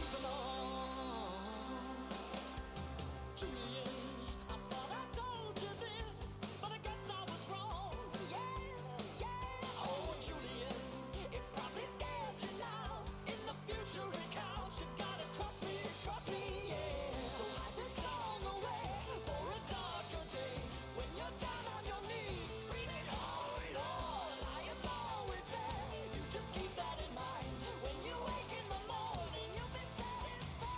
keeping on. Julian, I thought I told you this, but I guess I was wrong. Yeah, yeah. Oh, Julian, it probably scares you now. In the future it counts. You gotta trust me, yeah. So hide this song away for a darker day when you're down on your knees screaming, oh Lord, I am always there. You just keep that in mind. When you wake in the morning, you'll be satisfied.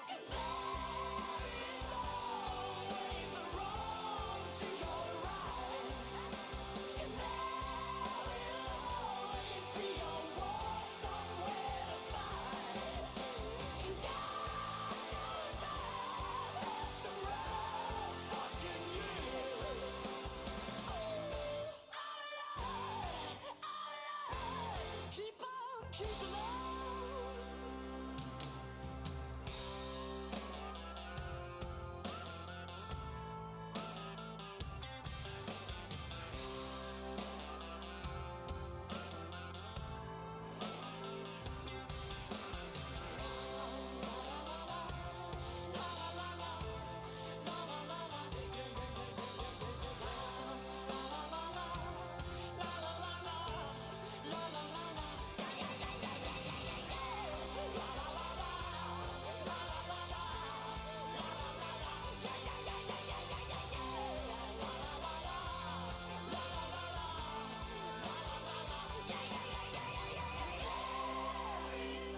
'Cause there is always a wrong to your right, and there will always be a war somewhere to fight. And God knows I've had some rough fucking years. Oh Lord, keep on keeping on.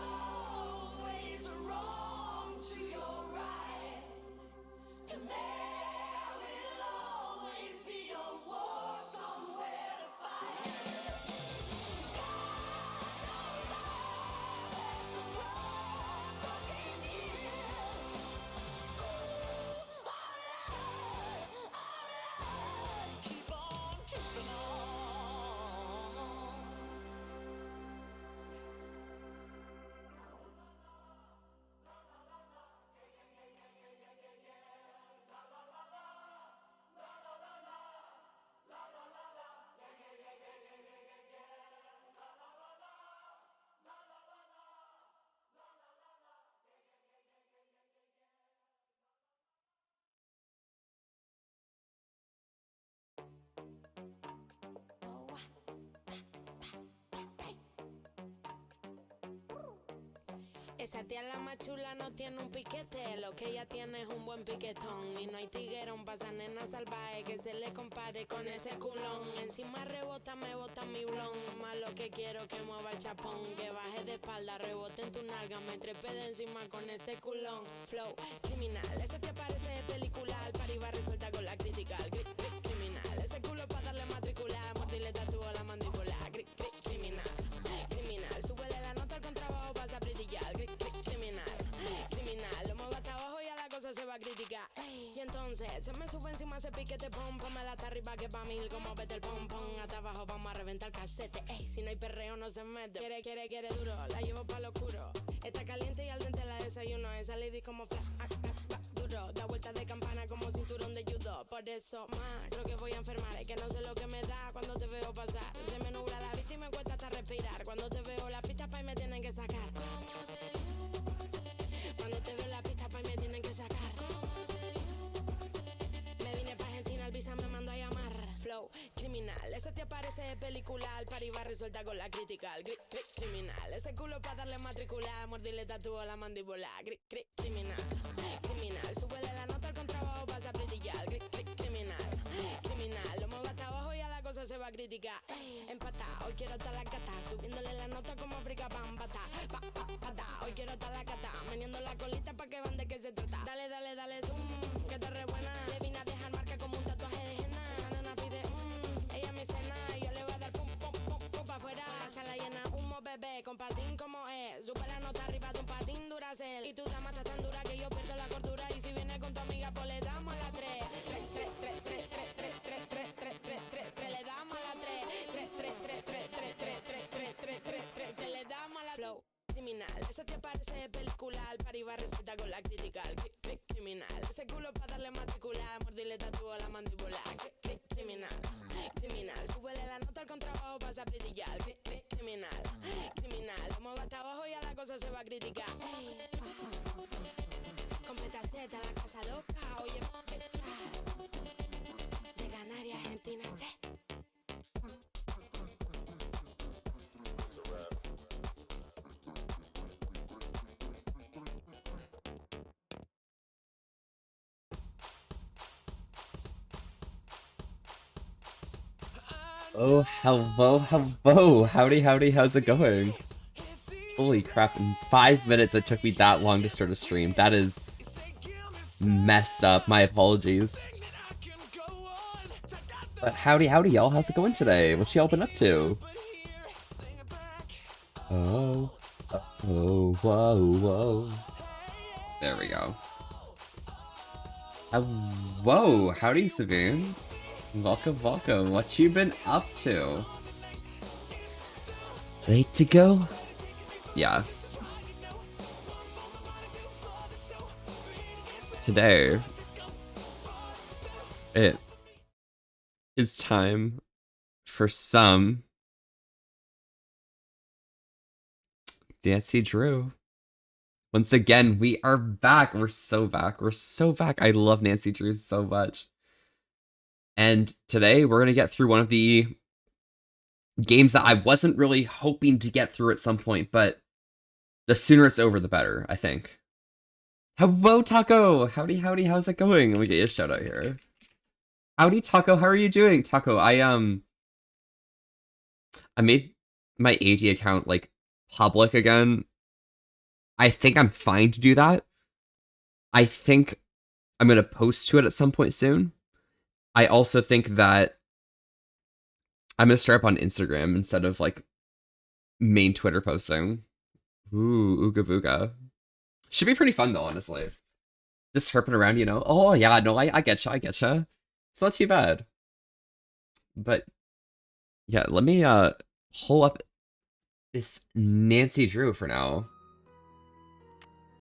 Always a wrong to your right, and there will always be a war somewhere to fight. God knows I've had some rough fucking years. Ooh, Lord, keep on keeping on. Esa tía la más chula no tiene un piquete, lo que ella tiene es un buen piquetón. Y no hay tiguerón pa' esa nena salvaje que se le compare con ese culón. Encima rebota, me bota mi blon. Más lo que quiero que mueva el chapón, que baje de espalda, rebote en tu nalga, me trepe de encima con ese culón. Flow criminal, esa tía parece de película, al par iba resuelta con la crítica. Criminal, ese culo pa' darle matricular, mordirle tatúo la mandíbula. Criminal, criminal, súbele la nota al contrabajo, pasa a brillar. Criminal, criminal, lo muevo hasta abajo y a la cosa se va a criticar. Y entonces se me sube encima ese piquete pom, pónmela hasta arriba que pa' mil, como vete el pom pom. Hasta abajo vamos a reventar casete. Ey, si no hay perreo no se mete. Quiere duro, la llevo pa' lo oscuro. Está caliente y al dente la desayuno. Esa lady como flash, va duro. Da vueltas de campana como cinturón de judo. Por eso, creo que voy a enfermar. Es que no sé lo que me da cuando te veo pasar. Se me nubla la vista y me cuesta hasta respirar. Cuando te veo la pista pa' y me tienen que sacar. ¿Cómo se luce? Cuando te veo la pista pa' y me tienen que sacar. ¿Cómo se luce? Me vine pa' Argentina, el visa me mandó a llamar. Flow criminal, esa te aparece de película, al par iba resuelta con la crítica. Criminal, ese culo pa' darle matricular, mordirle tatúo la mandíbula. Criminal, criminal, súbele la nota al contrabajo, pasa a brillar. Criminal, criminal, lo muevo hasta abajo y a la cosa se va a criticar. Empatá, hoy quiero estar la cata, subiéndole la nota como África pan, pata, pata, hoy quiero estar la cata, meneando la colita pa' que vean de qué se trata. Dale, zoom, que está re buena. Le vine a dejar marca como un tatuaje de henna. Esa nena pide, ella me cena y yo le voy a dar pum, pa' afuera. La sala llena, humo bebé, con patín como es. Sube la nota arriba de un patín Duracell. Y tu dama está tan dura que yo pierdo la cordura. Y si viene con tu amiga, pues le damos la 3. Le damos la 3. Que le damos la flow. Criminal, esa te aparece de película, al par iba resuelta con la crítica. Criminal, ese culo pa' darle matricular, mordirle tatúo la mandíbula. Criminal, criminal, súbele la nota al contrabajo, pasa a brillar. Criminal, criminal, lo muevo hasta abajo y a la cosa se va va a criticar. Con Metaceta la casa loca, oye, de Canarias, Argentina, che. Oh, hello, hello. Howdy, howdy, how's it going? Holy crap, in 5 minutes it took me that long to start a stream. That is messed up. My apologies. But howdy, howdy, y'all. How's it going today? What y'all been up to? Oh, oh, whoa, whoa. There we go. Whoa, howdy, Sabine. Welcome, welcome. What you been up to? Late to go? Yeah. Today, it is time for some Nancy Drew. Once again, we are back. We're so back. We're so back. I love Nancy Drew so much. And today we're going to get through one of the games that I wasn't really hoping to get through at some point, but the sooner it's over, the better, I think. Hello, Taco! Howdy, howdy, how's it going? Let me get you a shout out here. Howdy, Taco, how are you doing? Taco, I made my AD account, like, public again. I think I'm fine to do that. I think I'm going to post to it at some point soon. I also think that I'm going to start up on Instagram instead of, like, main Twitter posting. Ooh, ooga booga. Should be pretty fun, though, honestly. Just herping around, you know? Oh, yeah, no, I getcha, I getcha. It's not too bad. But, yeah, let me, pull up this Nancy Drew for now.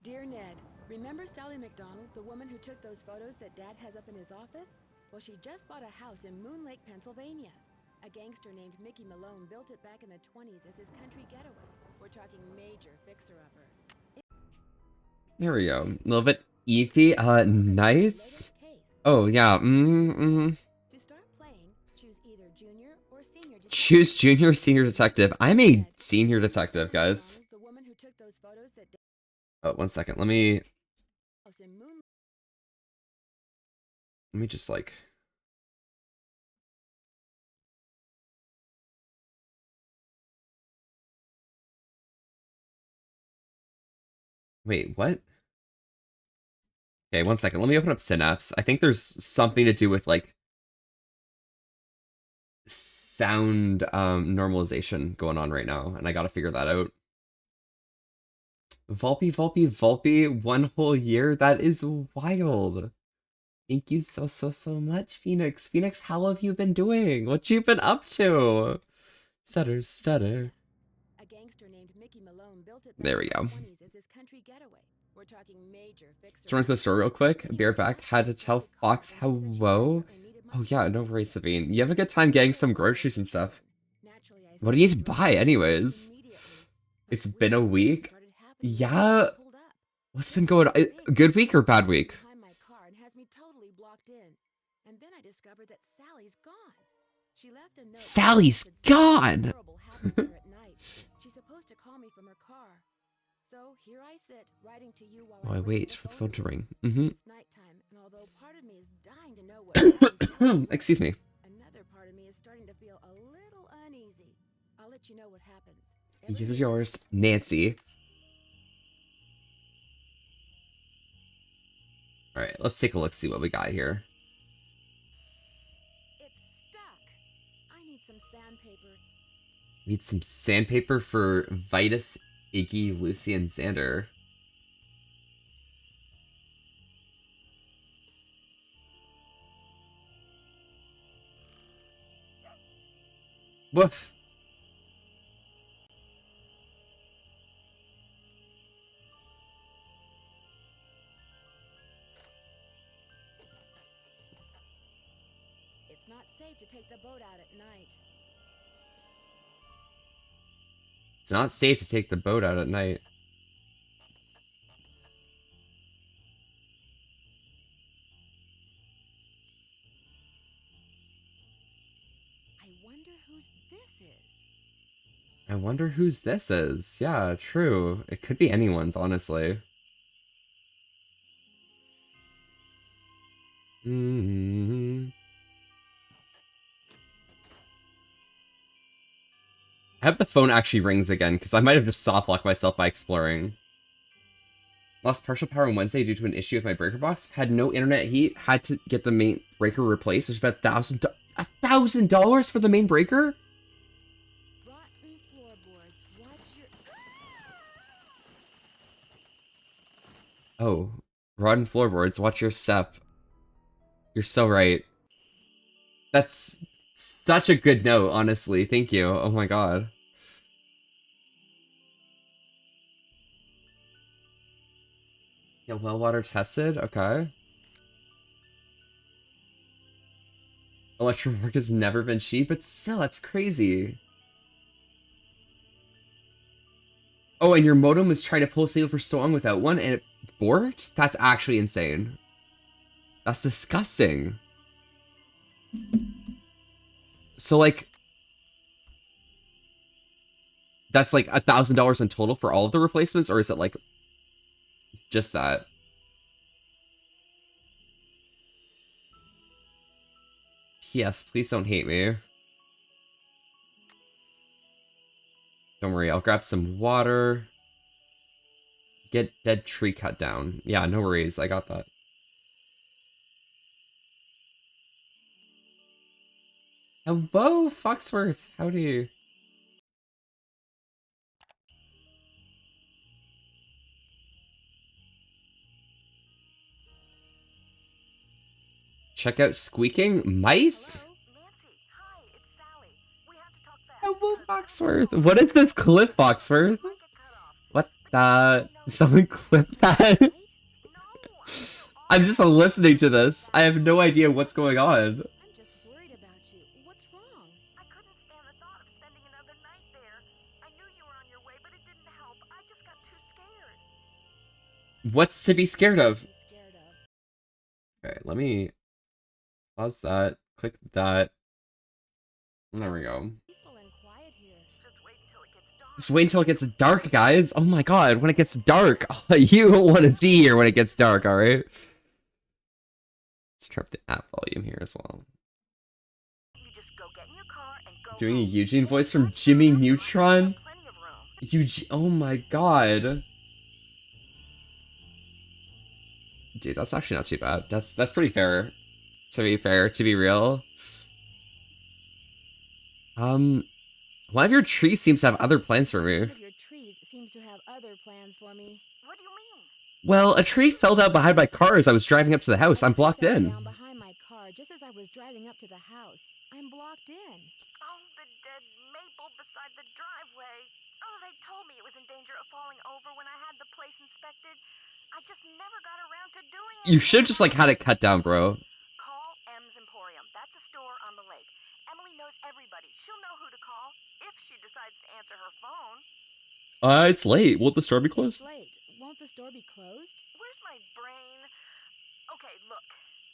Dear Ned, remember Sally McDonald, the woman who took those photos that Dad has up in his office? Well, she just bought a house in Moon Lake, Pennsylvania. A gangster named Mickey Malone built it back in the 20s as his country getaway. We're talking major fixer-upper. There we go. A little bit eepy. Nice. Oh, yeah. To start playing, choose either junior or senior detective. Choose junior or senior detective. I'm a senior detective, guys. The woman who took those photos that Oh, 1 second. Let me in Moon just, like... Wait, what? Okay, 1 second. Let me open up Synapse. I think there's something to do with, like, sound normalization going on right now, and I gotta figure that out. Volpe, Volpe, Volpe, 1 whole year? That is wild. Thank you so much, Phoenix. Phoenix, how have you been doing? What you been up to? Stutter, stutter. A gangster named Mickey Malone built it back There we in go. the 20s as his country getaway. We're talking major fixer. Let's run to the store real quick. Be right back. Had to tell Fox hello. Oh yeah, no worries, Sabine. You have a good time getting some groceries and stuff. What do you need to buy anyways? It's been a week. Yeah. What's been going on? A good week or bad week? My car and has me totally blocked in. And then I discovered that Sally's gone. She left a note. Sally's gone. She's supposed to call me from her car. So here I sit, writing to you while Oh, I wait for the phone to ring. It's nighttime, and although part of me is dying to know what Excuse me. another part of me is starting to feel a little uneasy. I'll let you know what happens. Yours, Nancy. Alright, let's take a look, see what we got here. It's stuck. I need some sandpaper. Need some sandpaper for Vitus, Iggy, Lucy, and Xander. Woof. It's not safe to take the boat out at night. It's not safe to take the boat out at night. wonder whose this is. Yeah, true. It could be anyone's, honestly. I hope the phone actually rings again, because I might have just soft locked myself by exploring. Lost partial power on Wednesday due to an issue with my breaker box. Had no internet heat. Had to get the main breaker replaced. Which was about $1,000 for the main breaker. Rotten floorboards. Watch your. Oh, rotten floorboards. Watch your step. You're so right. That's such a good note, honestly. Thank you. Oh my god. Yeah, well water tested. Okay. Electric work has never been cheap, but still, that's crazy. Oh, and your modem was trying to pull a signal for so long without one, and it borked? That's actually insane. That's disgusting. So, like, that's like $1,000 in total for all of the replacements, or is it like just that? P.S. Please don't hate me. Don't worry, I'll grab some water. Get dead tree cut down. Yeah, no worries, I got that. Hello, Foxworth. Howdy. Check out squeaking mice. Hello, Foxworth. What is this clip, Foxworth? What the? Someone clip that? I'm just listening to this. I have no idea what's going on. I'm just worried about you. What's wrong? I couldn't stand the thought of spending another night there. I knew you were on your way, but it didn't help. I just got too scared. What's to be scared of? Be scared of. Okay, let me pause that. Click that. There we go. Peaceful and quiet here. Just wait until it gets dark. Just wait until it gets dark, guys. Oh my god, when it gets dark. You don't want to be here when it gets dark, alright? Let's turn up the app volume here as well. You just go get in your car and go Doing a home. Eugene voice from Jimmy Neutron? Plenty of room. Eugene, oh my god. Dude, that's actually not too bad. That's pretty fair. To be fair, to be real. One of your trees seems to have other plans for me. One of your trees seems to have other plans for me. What do you mean? Well, a tree fell down behind my car as I was driving up to the house. I'm blocked Fell in. Down behind my car just as I was driving up to the house. I'm blocked in. Oh, the dead maple beside the driveway. Oh, they told me it was in danger of falling over when I had the place inspected. I just never got around to doing it. You should just like had it cut down, bro. Call M's Emporium. That's a store on the lake. Emily knows everybody. She'll know who to call if she decides to answer her phone. It's late. Won't the store be closed? It's late. Won't the store be closed? Where's my brain? Okay, look.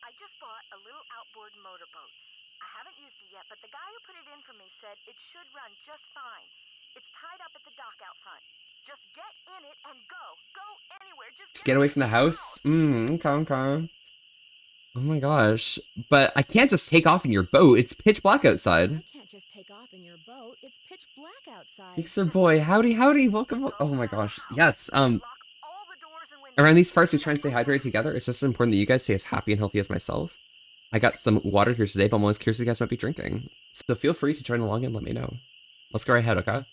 I just bought a little outboard motorboat. I haven't used it yet, but the guy who put it in for me said it should run just fine. It's tied up at the dock out front. Just get in it and go. Go anywhere. Just get away from the house? Okay. Oh my gosh. But I can't just take off in your boat. It's pitch black outside. I can't just take off in your boat. It's pitch black outside. Mixer boy, howdy. Welcome. Oh my gosh. Yes, Lock all the doors and windows. around these parts we try and stay hydrated together. It's just important that you guys stay as happy and healthy as myself. I got some water here today, but I'm always curious what you guys might be drinking. So feel free to join along and let me know. Let's go right ahead, okay?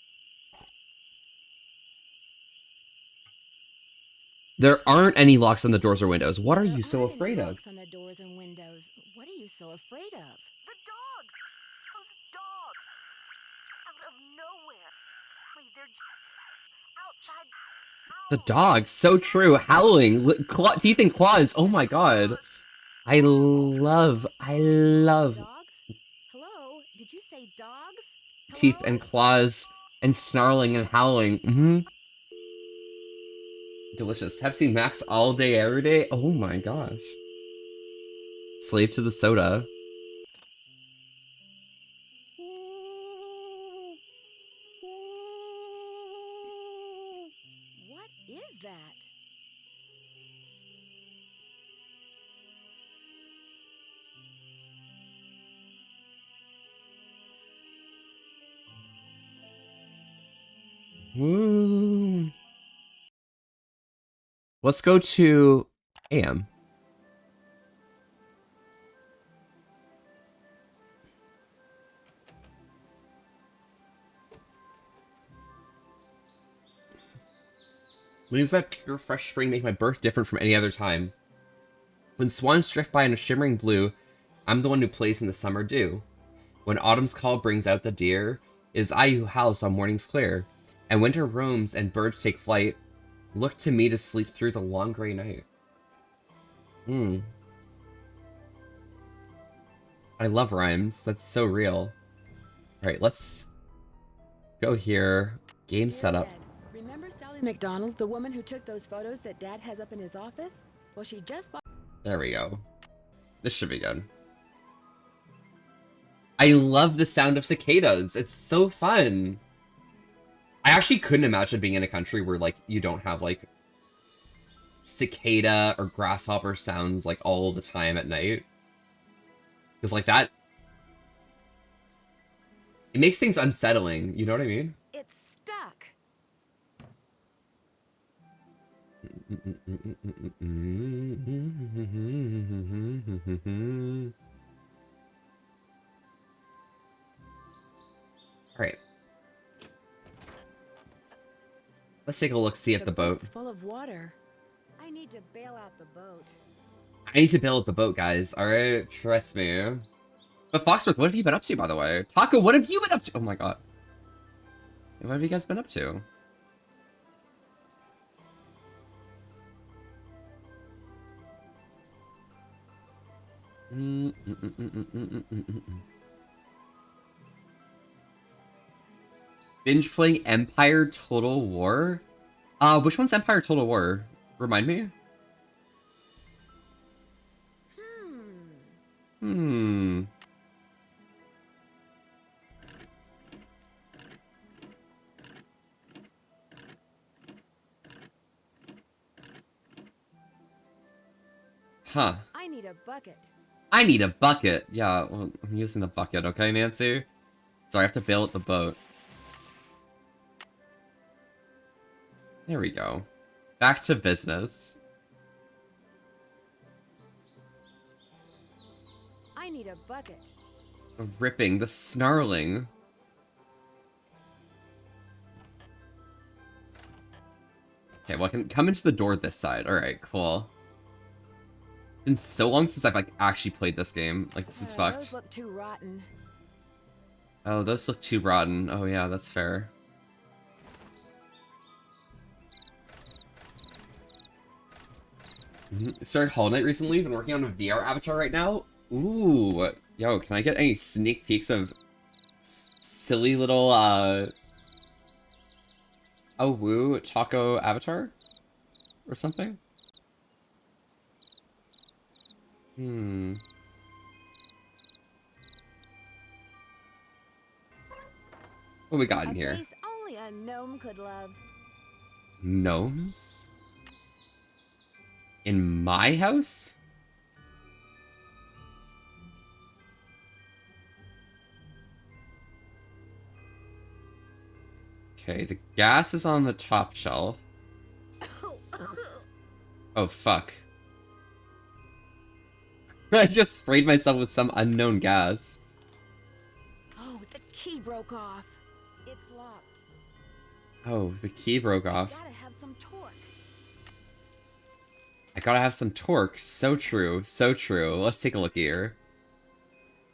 There aren't any locks on the doors or windows. What are you so afraid of? On the doors and windows. What are you so afraid of? The dog! Those dogs! Out of nowhere. Wait, they're outside. The dogs, so true. Howling, teeth and claws. Oh my god. I love Dogs? Hello? Did you say dogs? teeth Hello? and claws and snarling and howling. Delicious. Pepsi Max all day, every day. Oh my gosh. Slave to the soda. is that? Woo. Let's go to AM. Leaves that pure, fresh spring make my birth different from any other time. When swans drift by in a shimmering blue, I'm the one who plays in the summer dew. When autumn's call brings out the deer, it is I who howls on mornings clear. And winter roams and birds take flight, look to me to sleep through the long gray night. I love rhymes. That's so real. Alright, let's go here. Game Dear setup. Ed, remember Sally McDonald, the woman who took those photos that Dad has up in his office? Well, she just bought... There we go. This should be good. I love the sound of cicadas. It's so fun. I actually couldn't imagine being in a country where, like, you don't have, like, cicada or grasshopper sounds, like, all the time at night. Because, like, that... It makes things unsettling, you know what I mean? It's stuck. Alright. Let's take a look-see at the boat. It's full of water. I need to bail out the boat. I need to bail out the boat, guys. Alright, trust me. But Foxworth, what have you been up to, by the way? Taco, what have you been up to? Oh my god. What have you guys been up to? Binge playing Empire Total War? Which one's Empire Total War? Remind me? Huh. I need a bucket. I need a bucket. Yeah, well, I'm using the bucket, okay, Nancy? Sorry, I have to bail out the boat. There we go. Back to business. I need a bucket. The ripping, the snarling. Okay, well, I can come into the door this side. Alright, cool. It's been so long since I've, like, actually played this game. Like, this is fucked. Those look too rotten. Oh, those look too rotten. Oh, yeah, that's fair. Started Hollow Knight recently. Been working on a VR avatar right now. Ooh. Yo, can I get any sneak peeks of silly little, oh, woo, taco avatar? Or something? What we got in here? A place only a gnome could love. Gnomes? In my house? Okay, the gas is on the top shelf. Oh, fuck. I just sprayed myself with some unknown gas. Oh, the key broke off. It's locked. Oh, the key broke off. Gotta have some torque. I gotta have some torque. So true, so true. Let's take a look here.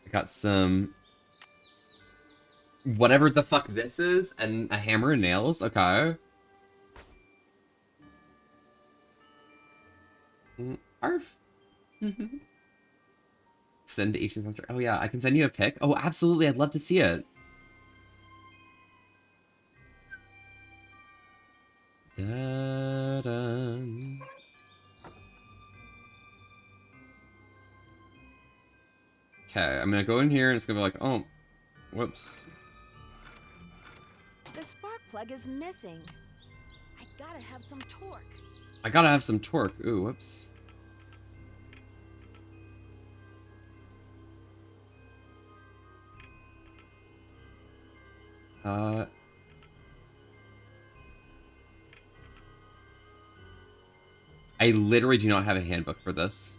I got some... whatever the fuck this is, and a hammer and nails. Okay. Arf. Send to 18th century. Oh yeah, I can send you a pic. Oh, absolutely, I'd love to see it. Da-dun. Okay, I'm gonna go in here and it's gonna be like, oh, whoops. The spark plug is missing. I gotta have some torque. I gotta have some torque. Ooh, whoops. I literally do not have a handbook for this.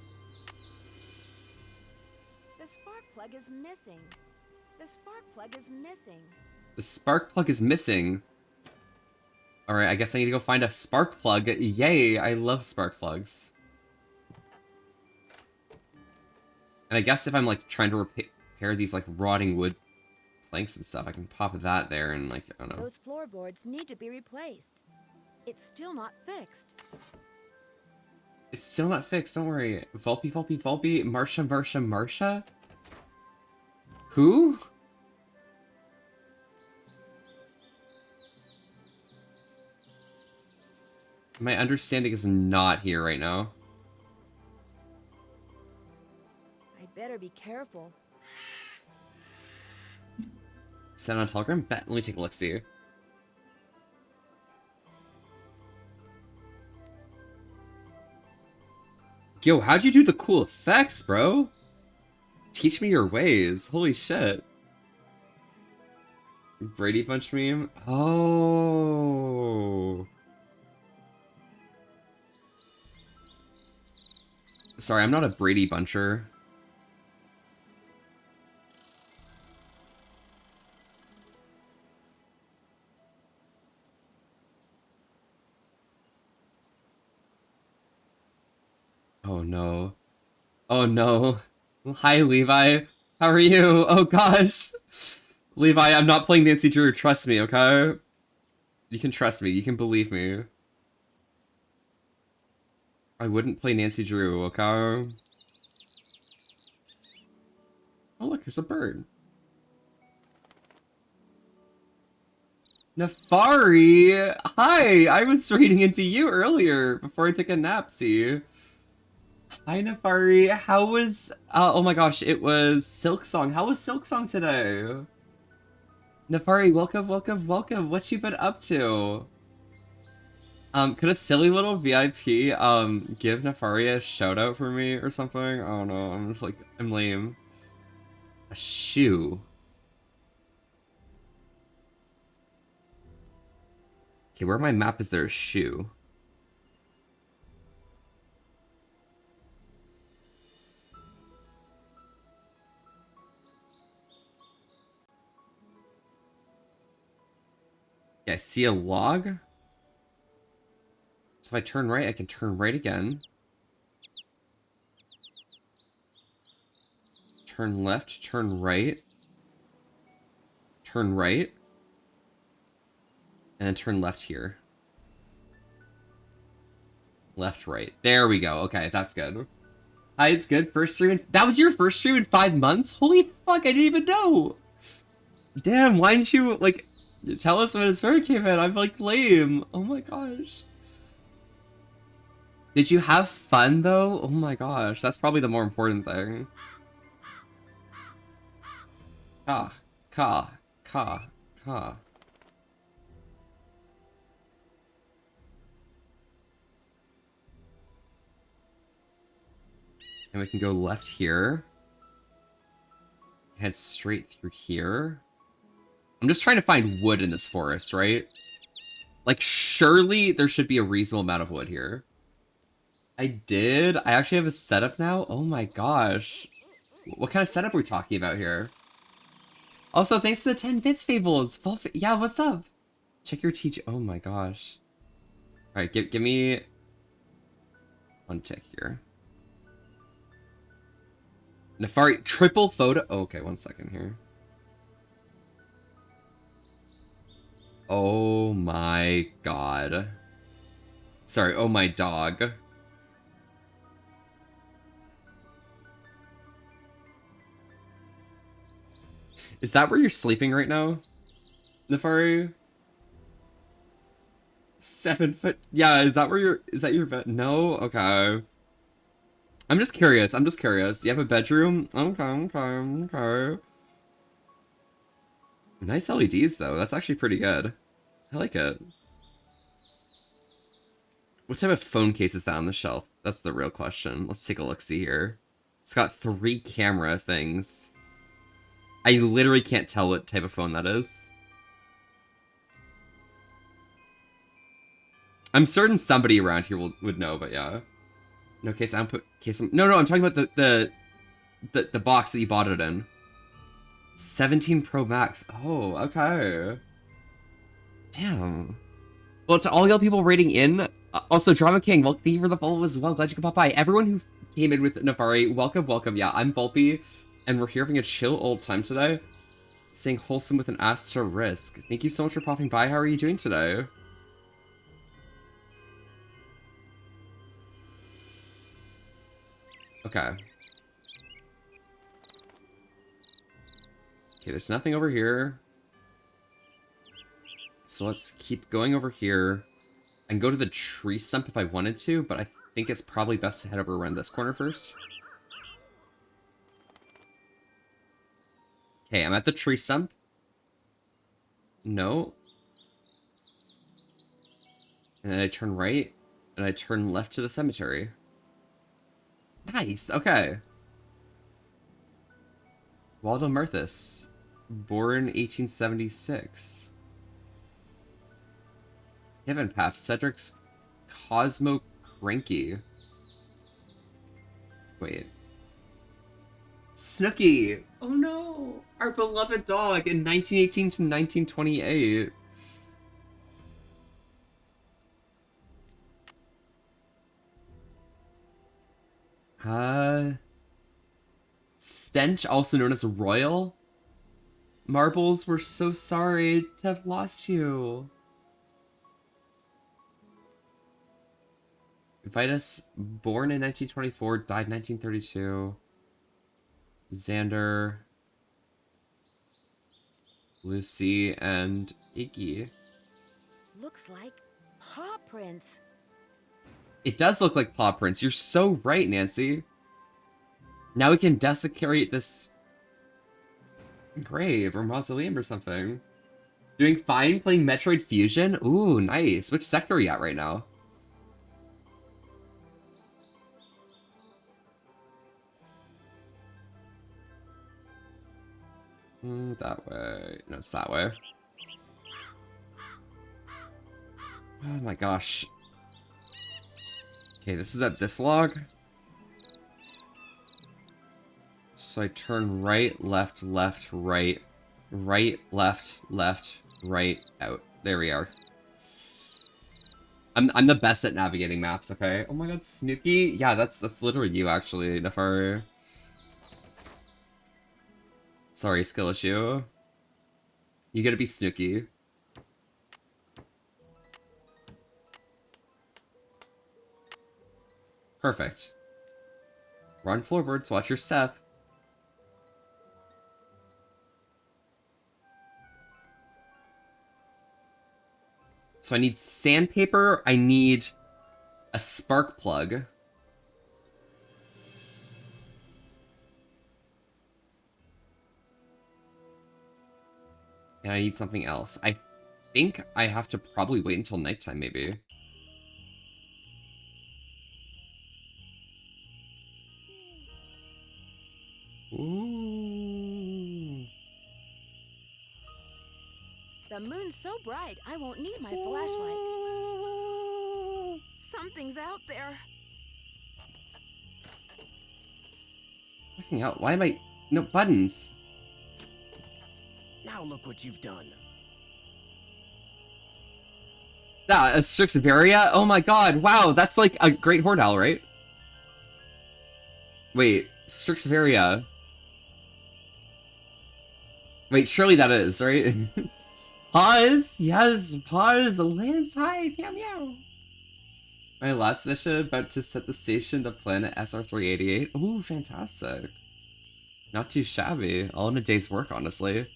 The spark plug is missing. The spark plug is missing. The spark plug is missing. Alright, I guess I need to go find a spark plug. Yay, I love spark plugs. And I guess if I'm, like, trying to repair these, like, rotting wood planks and stuff, I can pop that there and, like, I don't know. Those floorboards need to be replaced. It's still not fixed. It's still not fixed, don't worry. Volpe, Volpe, Volpe, Marsha, Marsha, Marsha? Who? My understanding is not here right now. I'd better be careful. Send on Telegram? Bet. Let me take a look, see. Yo, how'd you do the cool effects, bro? Teach me your ways. Holy shit. Brady Bunch meme? Oh. Sorry, I'm not a Brady Buncher. Oh no. Oh no. Hi, Levi. How are you? Oh gosh. Levi, I'm not playing Nancy Drew. Trust me, okay? You can trust me. You can believe me. I wouldn't play Nancy Drew, okay? Oh look, there's a bird. Nefari! Hi! I was reading into you earlier before I took a nap, see? Hi, Nefari. How was... oh my gosh, it was Silksong. How was Silksong today? Nefari, welcome, welcome, welcome. What you been up to? Could a silly little VIP, give Nefari a shout out for me or something? I don't know. I'm just like, I'm lame. A shoe. Okay, where on my map is there a shoe? Yeah, I see a log. So if I turn right, I can turn right again. Turn left, turn right. Turn right. And then turn left here. Left, right. There we go. Okay, that's good. Hi, it's good. First stream in... That was your first stream in 5 months? Holy fuck, I didn't even know! Damn, why didn't you, like, tell us when his story came in? I'm, like, lame. Oh my gosh. Did you have fun, though? Oh my gosh, that's probably the more important thing. Ka, ka, ka, ka. And we can go left here. Head straight through here. I'm just trying to find wood in this forest, right? Like, surely there should be a reasonable amount of wood here. I did? I actually have a setup now? Oh my gosh. What kind of setup are we talking about here? Also, thanks to the 10 bits fables. Yeah, what's up? Check your teach. Oh my gosh. Alright, give me one tick here. Nefari, triple photo. Oh, okay, 1 second here. Oh my god. Sorry, oh my dog. Is that where you're sleeping right now, Nefari? 7 foot. Yeah, is that where you're... Is that your bed? No? Okay. I'm just curious. I'm just curious. You have a bedroom? Okay, okay, okay. Nice LEDs, though. That's actually pretty good. I like it. What type of phone case is that on the shelf? That's the real question. Let's take a look-see here. It's got 3 camera things. I literally can't tell what type of phone that is. I'm certain somebody around here would know, but yeah. No case output case. No, I'm talking about the box that you bought it in. 17 Pro Max. Oh, okay. Damn. Well, to all y'all people rating in, also Drama King, well, thank you for the follow as well. Glad you could pop by. Everyone who came in with Nafari, welcome. Yeah, I'm Volpe, and we're here having a chill old time today. Staying wholesome with an ass to risk. Thank you so much for popping by. How are you doing today? Okay. Okay, there's nothing over here. So let's keep going over here. I can go to the tree stump if I wanted to, but I think it's probably best to head over around this corner first. Okay, I'm at the tree stump. No. And then I turn right, and I turn left to the cemetery. Nice, okay. Waldo Murthis, born 1876. Kevin Path, Cedric's Cosmo Cranky. Wait. Snooky! Oh no! Our beloved dog in 1918 to 1928. Stench, also known as Royal. Marbles, we're so sorry to have lost you. Vitus, born in 1924, died 1932. Xander, Lucy, and Iggy. Looks like paw prints. It does look like paw prints. You're so right, Nancy. Now we can desecrate this grave or mausoleum or something. Doing fine playing Metroid Fusion? Ooh, nice. Which sector are you at right now? That way. No, it's that way. Oh my gosh. Okay, this is at this log. So I turn right, left, right, right, left, right, out. There we are. I'm the best at navigating maps, okay? Oh my god, Snooky? Yeah, that's literally you actually, Nafari. Sorry, skill issue. You gotta be Snooky. Perfect. Run floorboards, watch your step. So I need sandpaper, I need a spark plug. And I need something else. I think I have to probably wait until nighttime, maybe. Ooh. The moon's so bright, I won't need my flashlight. Something's out there. Fucking hell, why am I... No buttons. Now look what you've done. Ah, a Strixvaria? Oh my god, wow, that's like a great horde owl, right? Wait, Strixvaria. Wait, surely that is, right? Pause! Yes, pause! Lance, hi! Meow meow! My last mission, about to set the station to planet SR388. Ooh, fantastic. Not too shabby. All in a day's work, honestly.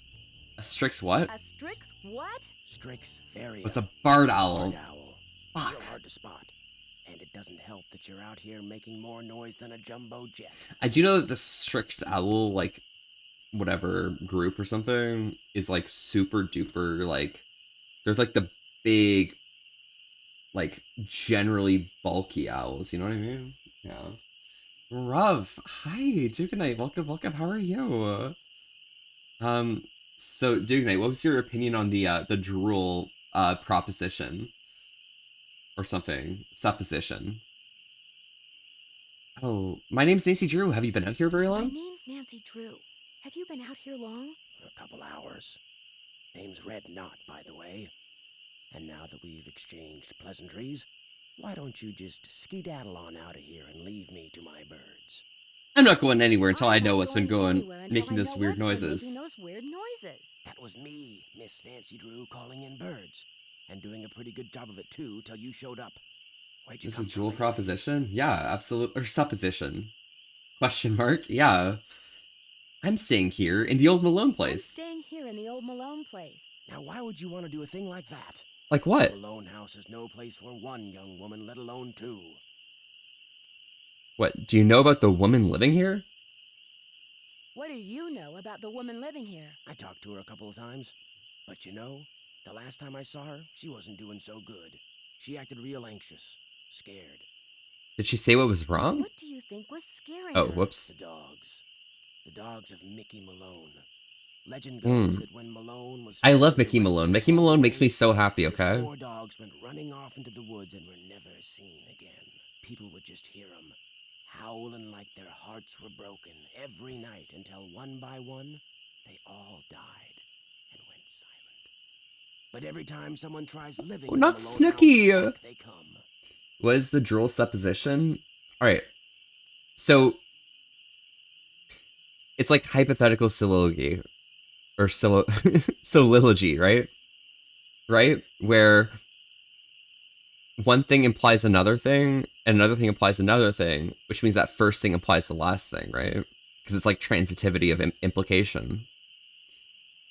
A Strix what? A Strix what? Strix Varia. What's a barred owl? Barred owl. Fuck. Real hard to spot. And it doesn't help that you're out here making more noise than a jumbo jet. I do know that the Strix owl, like, whatever group or something, is like super duper, like, there's like the big like generally bulky owls. You know what I mean? Yeah. Ruv, hi, Duke Knight. Welcome, welcome. How are you? So Duke Knight, what was your opinion on the drool proposition or something supposition? Oh, my name's Nancy Drew. Have you been out here very My long? name's Nancy Drew. Have you been out here long? For a couple hours. Name's Red Knot, by the way. And now that we've exchanged pleasantries, why don't you just skedaddle on out of here and leave me to my birds? I'm not going anywhere until I I'm know not what's been going going, anywhere until making I those know weird what's been noises. making those weird noises. That was me, Miss Nancy Drew, calling in birds. And doing a pretty good job of it, too, till you showed up. Where'd you There's a come from, drool anyway? proposition? Yeah, absolute or supposition. Question mark? Yeah. I'm staying here in the old Malone I'm place. staying here in the old Malone place. Now, why would you want to do a thing like that? Like what? The Malone house is no place for one young woman, let alone two. What, do you know about the woman living here? What do you know about the woman living here? I talked to her a couple of times. But you know, the last time I saw her, she wasn't doing so good. She acted real anxious, scared. Did she say what was wrong? What do you think was scaring Oh, her? whoops. The dogs. The dogs of Mickey Malone. Legend goes that when Malone was... I love finally Mickey Malone. arrested Mickey the Malone following makes me day, so happy, his okay? 4 dogs went running off into the woods and were never seen again. People would just hear them, howling like their hearts were broken every night until one by one, they all died and went silent. But every time someone tries living Oh, in the not Malone Snooky! house, back they come. What is the drool supposition? Alright. So, it's like hypothetical soliloquy. Or solilogy, right? Right? Where one thing implies another thing, and another thing implies another thing, which means that first thing implies the last thing, right? Because it's like transitivity of implication.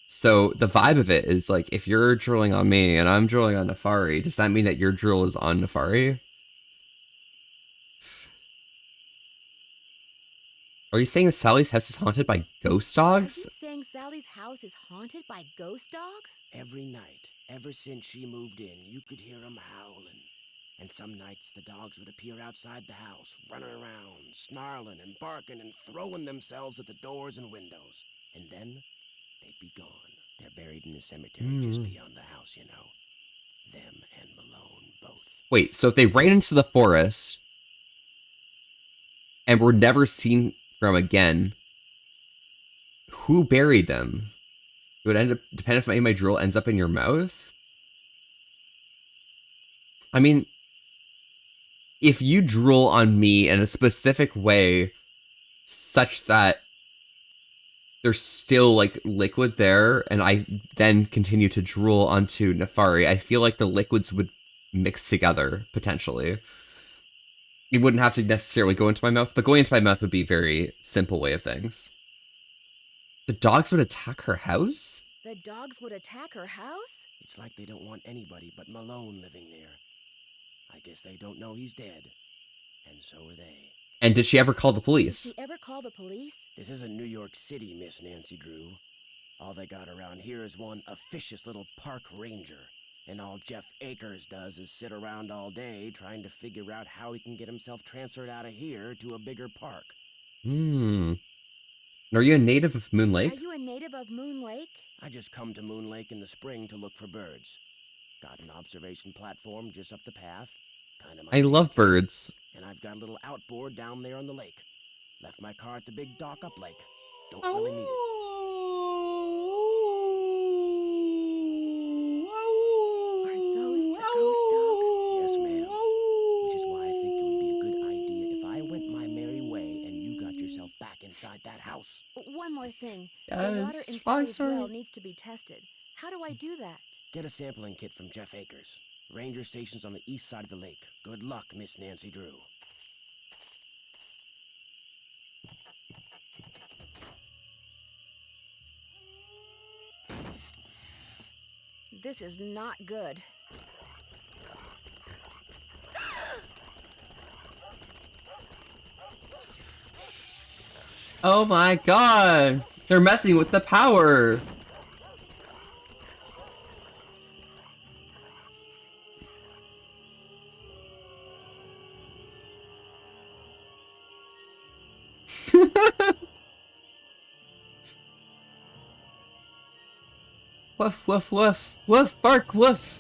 So the vibe of it is like, if you're drooling on me and I'm drooling on Nefari, does that mean that your drool is on Nefari? Are you saying that Sally's house is haunted by ghost Are dogs? you saying Sally's house is haunted by ghost dogs? Every night, ever since she moved in, you could hear them howling. And some nights the dogs would appear outside the house, running around, snarling and barking and throwing themselves at the doors and windows. And then they'd be gone. They're buried in the cemetery just beyond the house, you know. Them and Malone both. Wait, so if they ran into the forest and were never seen from again, who buried them? It would end up depend if any of my drool ends up in your mouth. I mean, if you drool on me in a specific way such that there's still like liquid there, and I then continue to drool onto Nefari, I feel like the liquids would mix together potentially. It wouldn't have to necessarily go into my mouth, but going into my mouth would be a very simple way of things. The dogs would attack her house? The dogs would attack her house? It's like they don't want anybody but Malone living there. I guess they don't know he's dead. And so are they. And did she ever call the Did police? she ever call the police? This isn't New York City, Miss Nancy Drew. All they got around here is one officious little park ranger. And all Jeff Akers does is sit around all day trying to figure out how he can get himself transferred out of here to a bigger park. And are you a native of Moon Lake? Are you a native of Moon Lake? I just come to Moon Lake in the spring to look for birds. Got an observation platform just up the path. Kinda my I love base camp. birds. And I've got a little outboard down there on the lake. Left my car at the big dock up lake. Don't really need it. Are those the ghost dogs? Yes, ma'am. Which is why I think it would be a good idea if I went my merry way and you got yourself back inside that house. One more thing. The Yes, water in I'm Sally's sorry. well needs to be tested. How do I do that? Get a sampling kit from Jeff Akers. Ranger station's on the east side of the lake. Good luck, Miss Nancy Drew. This is not good. Oh my god! They're messing with the power! Woof, woof, woof. Woof, bark, woof.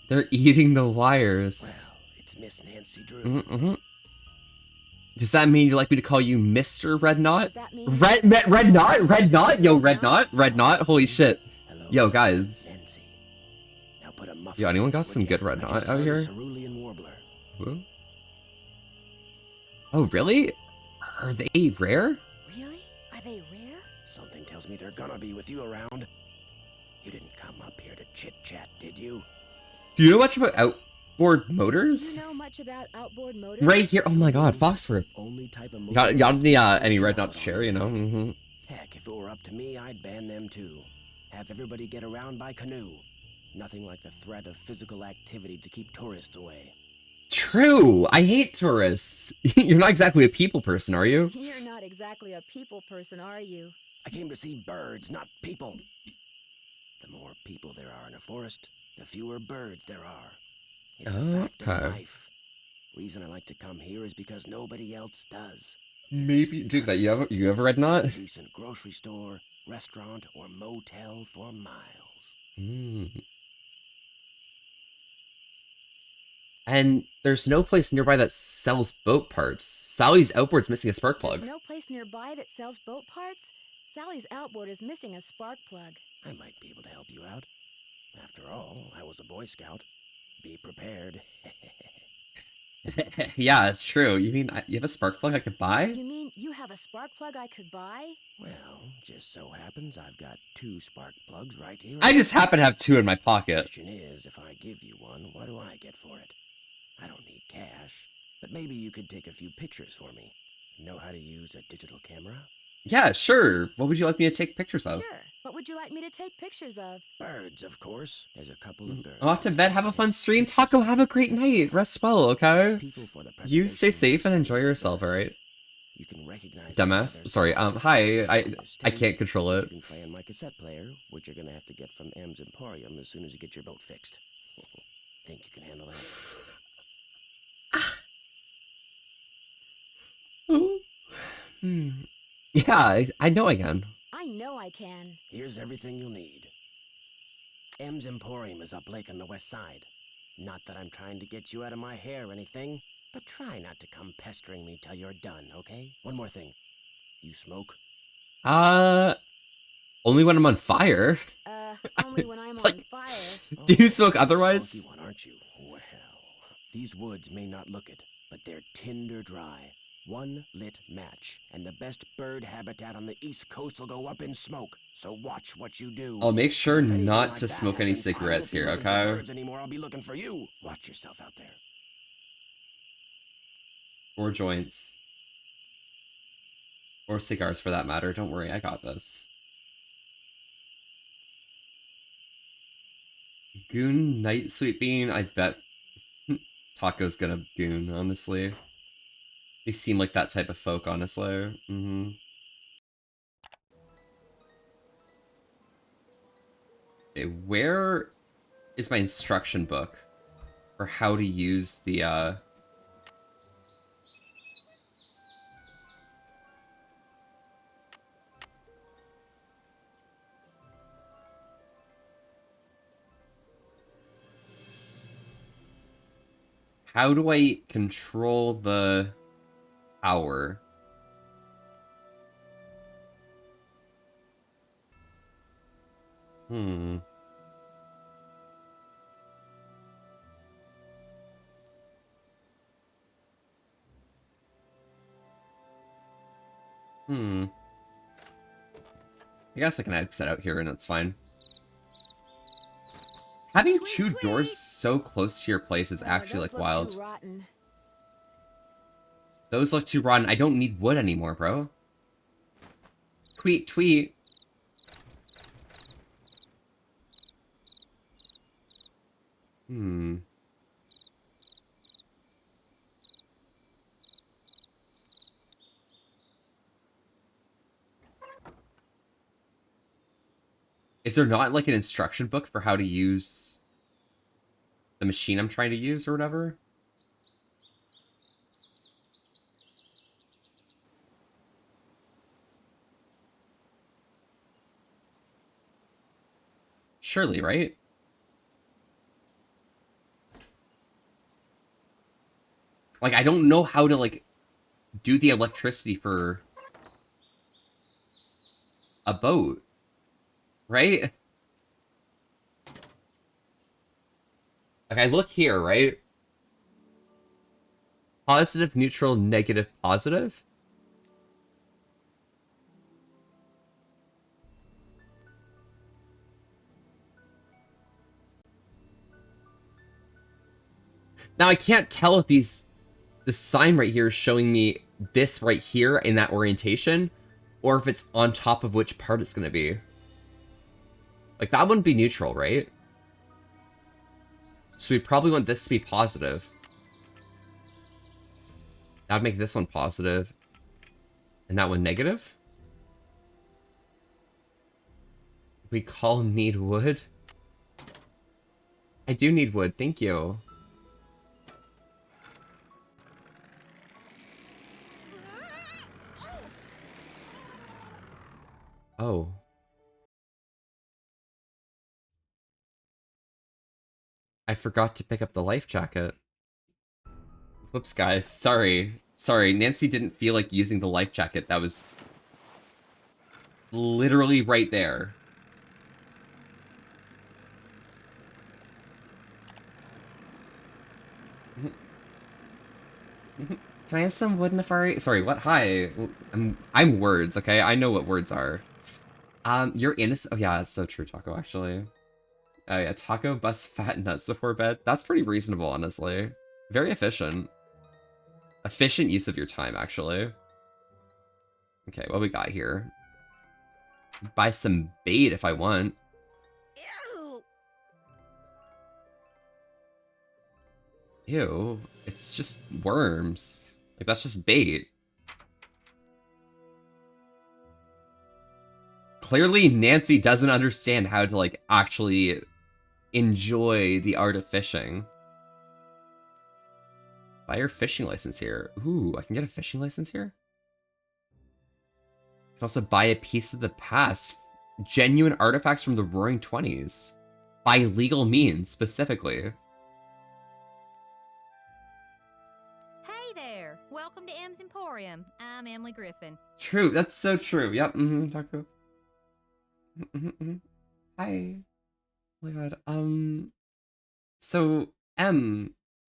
They're eating the wires. Well, it's Miss Nancy Drew. Mm-hmm. Does that mean you'd like me to call you Mr. Red Knot? Does that mean Red Knot? Red Knot? Yo, Red Knot? Red Knot? Holy shit. Hello, Yo, guys. Nancy. Now put a muffin. Yo, anyone got would some ya? good Red I Knot just out heard a here? cerulean warbler. Who? Oh, really? Are they rare? Really? Are they rare? Something tells me they're gonna be with you around. You didn't come up here to chit-chat, did you? Do you know much about outboard Do motors? you know much about outboard motors? Right here. Oh my god, Foxworth. Only type of Got motor any Red Knot to share, you know? Mm-hmm. Heck, if it were up to me, I'd ban them too. Have everybody get around by canoe. Nothing like the threat of physical activity to keep tourists away. True! I hate tourists. You're not exactly a people person, are you? You're not exactly a people person, are you? I came to see birds, not people. The more people there are in a forest, the fewer birds there are. It's a fact Okay. of life. Reason I like to come here is because nobody else does. Maybe, dude, that you have a Red Knot? Decent grocery store, restaurant, or motel for miles. Mm. And there's no place nearby that sells boat parts. Sally's outboard's missing a spark plug. There's no place nearby that sells boat parts? Sally's outboard is missing a spark plug. I might be able to help you out. After all, I was a Boy Scout. Be prepared. Yeah, it's true. You mean you have a spark plug I could buy? You mean you have a spark plug I could buy? Well, just so happens I've got 2 spark plugs right here. I just happen to have 2 in my The pocket. question is, if I give you one, what do I get for it? I don't need cash, but maybe you could take a few pictures for me. Know how to use a digital camera? Yeah, sure. What would you like me to take pictures of? Sure. What would you like me to take pictures of? Birds, of course. There's a couple of birds. I'm off to bed. Have a fun stream. Taco, have a great night. Rest well, okay? People for the You stay preservation safe and of enjoy yourself, birds. alright? You can recognize them by Dumbass. their Sorry, songs. hi. I This can't control you it. can play on my cassette player, which you're gonna have to get from M's Emporium as soon as you get your boat fixed. Think you can handle that? Yeah, I know I can. I know I can. Here's everything you'll need. M's Emporium is up lake on the west side. Not that I'm trying to get you out of my hair or anything, but try not to come pestering me till you're done, okay? One more thing. You smoke? Only when I'm on fire. Only when I'm on Like- fire. Do you Oh, smoke you're a otherwise? smoky one, aren't you? Well, these woods may not look it, but they're tinder dry. One lit match, and the best bird habitat on the East Coast will go up in smoke. So watch what you do. I'll make 'Cause sure if anything not like to that smoke any happens, I won't cigarettes be here, looking for okay? birds anymore. I'll be looking for you. Watch yourself out there. Or joints. Or cigars for that matter. Don't worry, I got this. Goon Night Sweet Bean. I bet Taco's gonna goon, honestly. They seem like that type of folk, honestly. Okay, where is my instruction book for how to use the, how do I control the power? I guess I can exit out here and it's fine. Having two doors so close to your place is actually, like, wild. Rotten. Those look too rotten. I don't need wood anymore, bro. Tweet, tweet. Is there not like an instruction book for how to use the machine I'm trying to use or whatever? Surely, right? Like, I don't know how to, like, do the electricity for a boat, right? Like, I look here, right? Positive, neutral, negative, positive? Now, I can't tell if the sign right here is showing me this right here in that orientation, or if it's on top of which part it's going to be. Like, that wouldn't be neutral, right? So we probably want this to be positive. That would make this one positive. And that one negative? We call need wood? I do need wood, thank you. Oh. I forgot to pick up the life jacket. Whoops, guys. Sorry. Sorry, Nancy didn't feel like using the life jacket. That was literally right there. Can I have some wood, Nefari? Sorry, what? Hi. I'm words, okay? I know what words are. You're innocent. Oh, yeah, that's so true, Taco, actually. Yeah, Taco busts fat nuts before bed. That's pretty reasonable, honestly. Very efficient. Efficient use of your time, actually. Okay, what we got here? Buy some bait if I want. Ew. Ew, it's just worms. Like, that's just bait. Clearly, Nancy doesn't understand how to, like, actually enjoy the art of fishing. Buy your fishing license here. Ooh, I can get a fishing license here? I can also buy a piece of the past. Genuine artifacts from the Roaring 20s. By legal means, specifically. Hey there! Welcome to M's Emporium. I'm Emily Griffin. True, that's so true. Yep, Taco. Hi. Oh my god, so,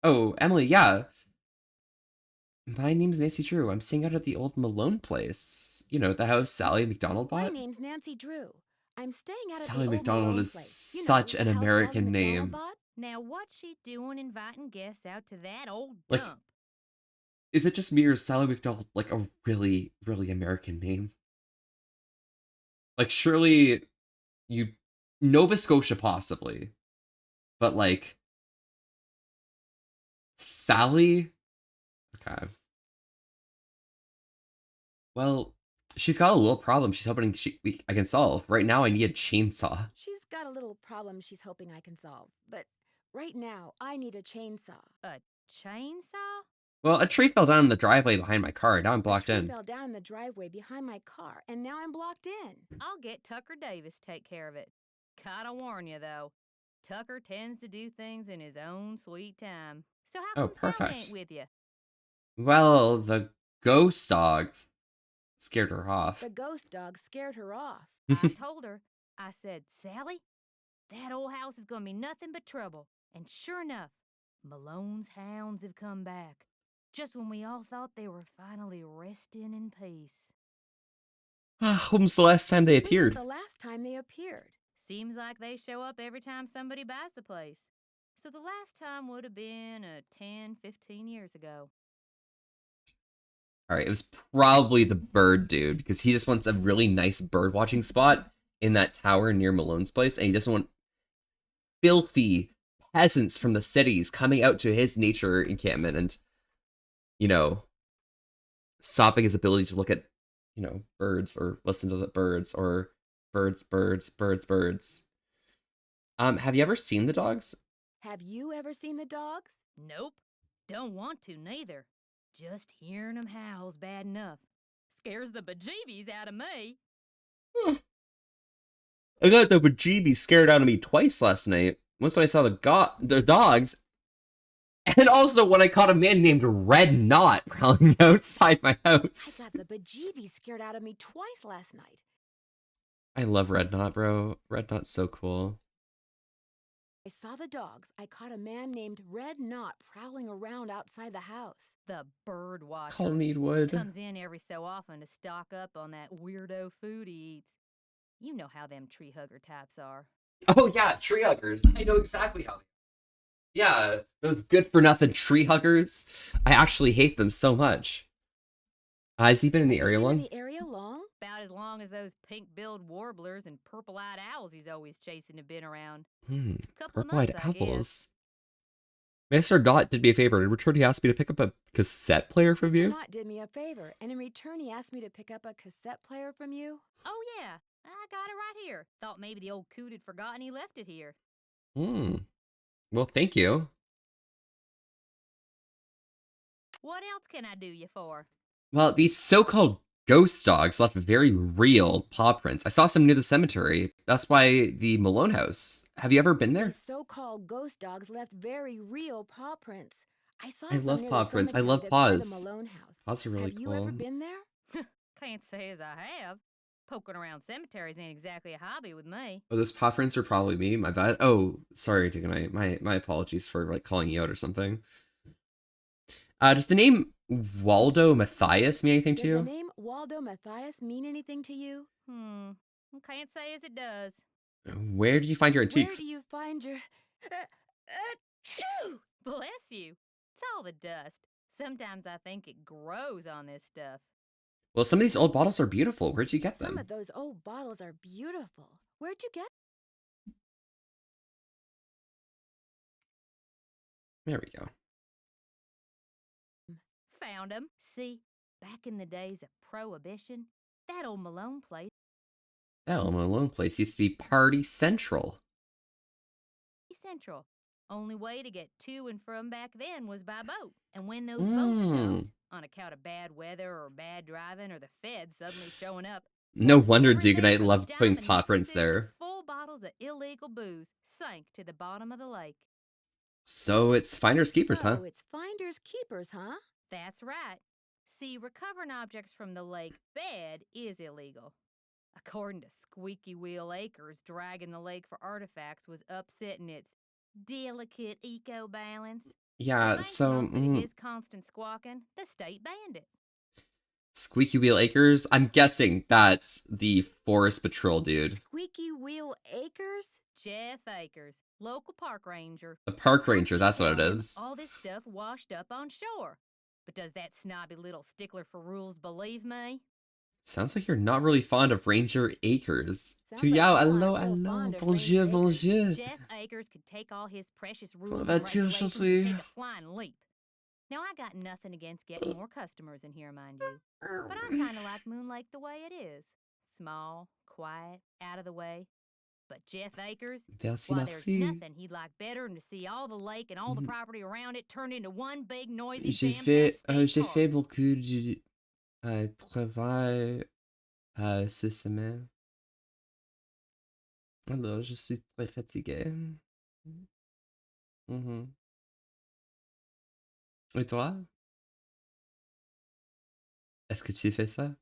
oh, Emily, yeah. My name's Nancy Drew. I'm staying out at the old Malone place. You know, the house Sally McDonald My bought. name's Nancy Drew. I'm staying out at Sally the old McDonald Malone is place. You know, such the an house American Sally McDonald name. bought? Now, what's she doing inviting guests out to that old Like, dump? Is it just me or is Sally McDonald like a really, really American name? Like, surely you... Nova Scotia, possibly. But, like... Sally? Okay. Well, she's got a little problem she's hoping I can solve. Right now, I need a chainsaw. She's got a little problem she's hoping I can solve. But right now, I need a chainsaw. A chainsaw? Well, a tree fell down in the driveway behind my car. Now I'm blocked A tree in. fell down in the driveway behind my car, and now I'm blocked in. I'll get Tucker Davis to take care of it. Gotta warn you, though. Tucker tends to do things in his own sweet time. So how Oh, come Sally perfect. ain't with you? Well, the ghost dogs scared her off. The ghost dog scared her off. I told her, I said, Sally, that old house is gonna be nothing but trouble. And sure enough, Malone's hounds have come back. Just when we all thought they were finally resting in peace. When's the last time they When was appeared? the last time they appeared? Seems like they show up every time somebody buys the place. So the last time would have been 10, 15 years ago. Alright, it was probably the bird dude, because he just wants a really nice bird watching spot in that tower near Malone's place, and he doesn't want filthy peasants from the cities coming out to his nature encampment and, you know, stopping his ability to look at, you know, birds or listen to the birds or Birds, birds, birds, birds. Have you ever seen the dogs? Have you ever seen the dogs? Nope. Don't want to, neither. Just hearing 'em howl's bad enough. Scares the bejeebies out of me. I got the bejeebies scared out of me twice last night. Once when I saw the dogs, and also when I caught a man named Red Knot prowling outside my I house. got the bejeebies scared out of me twice last night. I love Red Knot, bro. Red Knot's so cool. I saw the dogs. I caught a man named Red Knot prowling around outside the house. The bird watcher. Call Needwood. Comes in every so often to stock up on that weirdo food he eats. You know how them tree hugger types are. Oh yeah, tree huggers. I know exactly how. Yeah, those good for nothing tree huggers. I actually hate them so much. Has he been in the area long? The area long? About as long as those pink-billed warblers and purple-eyed owls he's always chasing have been around. Couple of Purple-eyed months, I guess. apples. Mr. Dot did me a favor. In return, he asked me to pick up a cassette player from Mr. you. Knot did me a favor, and in return he asked me to pick up a cassette player from you. Oh yeah, I got it right here. Thought maybe the old coot had forgotten he left it here. Well, thank you. What else can I do you for? Well, these so-called ghost dogs left very real paw prints. I saw some near the cemetery. That's by the Malone house. Have you ever been there? The so-called ghost dogs left very real paw prints. I saw I some love near paw the prints. I cemetery love that's by paws. The Malone house. Paws are really Have you ever cool. been there? Can't say as I have. Poking around cemeteries ain't exactly a hobby with me. Oh, those paw prints are probably me. My bad. Oh, sorry, Digonite. My apologies for like calling you out or something. Does the name Waldo Matthias mean anything to Does you? the name Waldo Matthias mean anything to you? Can't say as it does. Where do you find your Where antiques? do you find your... Achoo! Bless you. It's all the dust. Sometimes I think it grows on this stuff. Well, some of these old bottles are beautiful. Where'd you get them? Some of those old bottles are beautiful. Where'd you get... There we go. Found 'em. See, back in the days of Prohibition, that old Malone place. That old Malone place used to be Party Central. Central. Only way to get to and from back then was by boat. And when those boats stopped, on account of bad weather or bad driving or the feds suddenly showing up, No wonder every Duke and day I from loved putting Diamond paw prints Necklaces to there. full bottles of illegal booze sank to the bottom of the lake. So it's finders keepers, huh? So it's finders keepers, huh? That's right. See, recovering objects from the lake bed is illegal. According to Squeaky Wheel Acres, dragging the lake for artifacts was upsetting its delicate eco-balance. Yeah, Thanks so mostly to his constant squawking, the state banned it. Squeaky Wheel Acres. I'm guessing that's the Forest Patrol dude. Squeaky Wheel Acres? Jeff Akers, local park ranger. The park ranger, that's what it Telling him is. All this stuff washed up on shore. But does that snobby little stickler for rules believe me? Sounds like you're not really fond of Ranger Acres. Sounds To like yao, you aren't hello, real hello, fond of bonjour, Ranger Acres. bonjour. Jeff Akers could take all his precious rules va and t-il regulations aujourd'hui? and take a flying leap. Now, I got nothing against getting more customers in here, mind you. But I kind of like Moon Lake the way it is. Small, quiet, out of the way. But Jeff Akers, Merci, why, there's merci. nothing he'd like better than to see all the lake and all the property around it turned into one big noisy J'ai jam-packed state j'ai park. fait beaucoup de travail cette semaine. Alors, je suis très fatigué. Et toi? Est-ce que tu fais ça?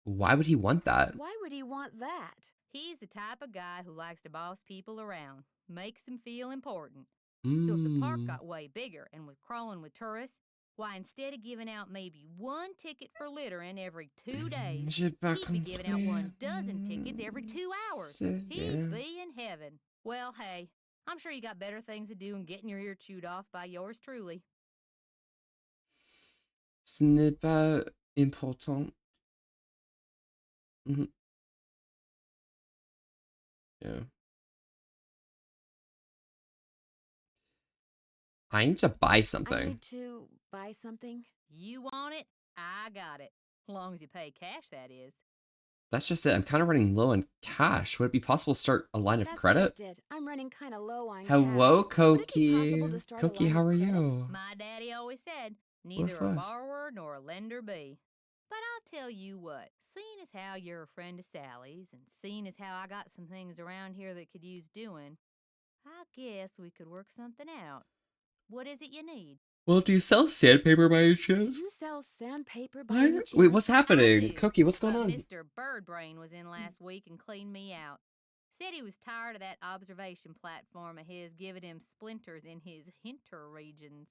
Why would he want that? Why would he want that? He's the type of guy who likes to boss people around, makes them feel important. So if the park got way bigger and was crawling with tourists, why, instead of giving out maybe one ticket for littering every 2 days, J'ai pas he'd be giving out compris. 12 tickets every 2 hours. C'est He'd bien. be in heaven. Well, hey, I'm sure you got better things to do than getting your ear chewed off by yours truly. Ce n'est pas important. Yeah. I need to buy I something. need to buy something. You want it? I got it. As long as you pay cash, that is. That's just it. I'm kind of running low on cash. Would it be possible to start a line of That's credit? just it. I'm running kind of low on Hello, cash. Would it be possible Koki. to start a Koki, line how of are credit? you? My daddy always said, Woof, neither a woof. borrower nor a lender be. But I'll tell you what, seeing as how you're a friend of Sally's, and seeing as how I got some things around here that could use doing, I guess we could work something out. What is it you need? Well, do you sell sandpaper by any Do chance? you sell sandpaper by any What? chance? Wait, what's I happening? do. Cookie, what's going But on? Mr. Birdbrain was in last week and cleaned me out. Said he was tired of that observation platform of his giving him splinters in his hinter regions.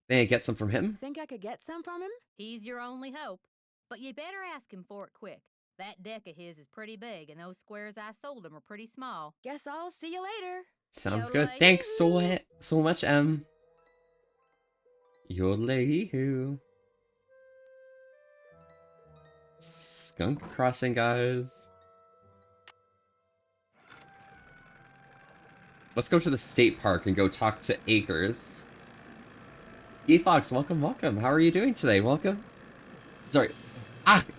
May I get some from him? Think I could get some from him? He's your only hope. But you better ask him for it quick. That deck of his is pretty big, and those squares I sold him are pretty small. Guess I'll see you later. Sounds Yodelay good. Thanks hoo. so much, Em. Yodelay-hoo. Skunk Crossing, guys. Let's go to the state park and go talk to Acres. E-Fox, welcome, welcome. How are you doing today? Welcome. Sorry.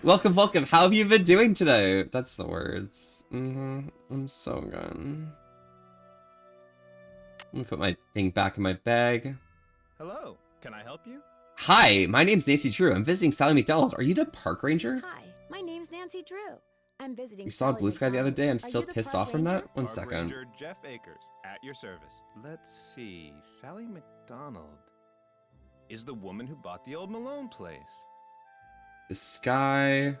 Welcome, welcome. How have you been doing today? That's the words. I'm so good. I'm gonna put my thing back in my bag. Hello, can I help you? Hi, my name's Nancy Drew. I'm visiting Sally McDonald. Are you the park ranger? Hi, my name's Nancy Drew. I'm visiting. You saw a Sally blue sky the other McDonald. day. I'm Are still you the pissed park off from ranger? that. One Park second. Ranger Jeff Akers, at your service. Let's see, Sally McDonald is the woman who bought the old Malone place. The sky.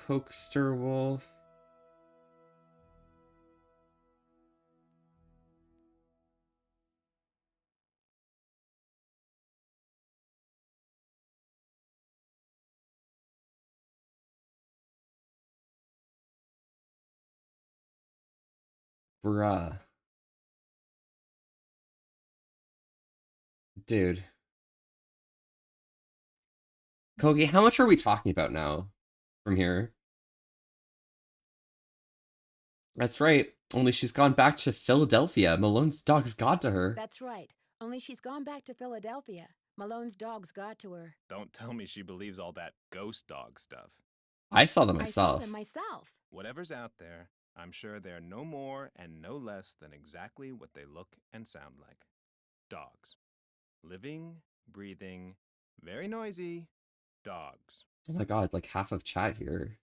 Cokester Wolf. Bruh. Dude. Kogi, how much are we talking about now? From here? That's right. Only she's gone back to Philadelphia. Malone's dogs got to her. That's right. Only she's gone back to Philadelphia. Malone's dogs got to her. Don't tell me she believes all that ghost dog stuff. I saw them I saw myself. them myself. Whatever's out there, I'm sure they're no more and no less than exactly what they look and sound like. Dogs. Living, breathing, very noisy dogs. Oh my god, like half of chat here.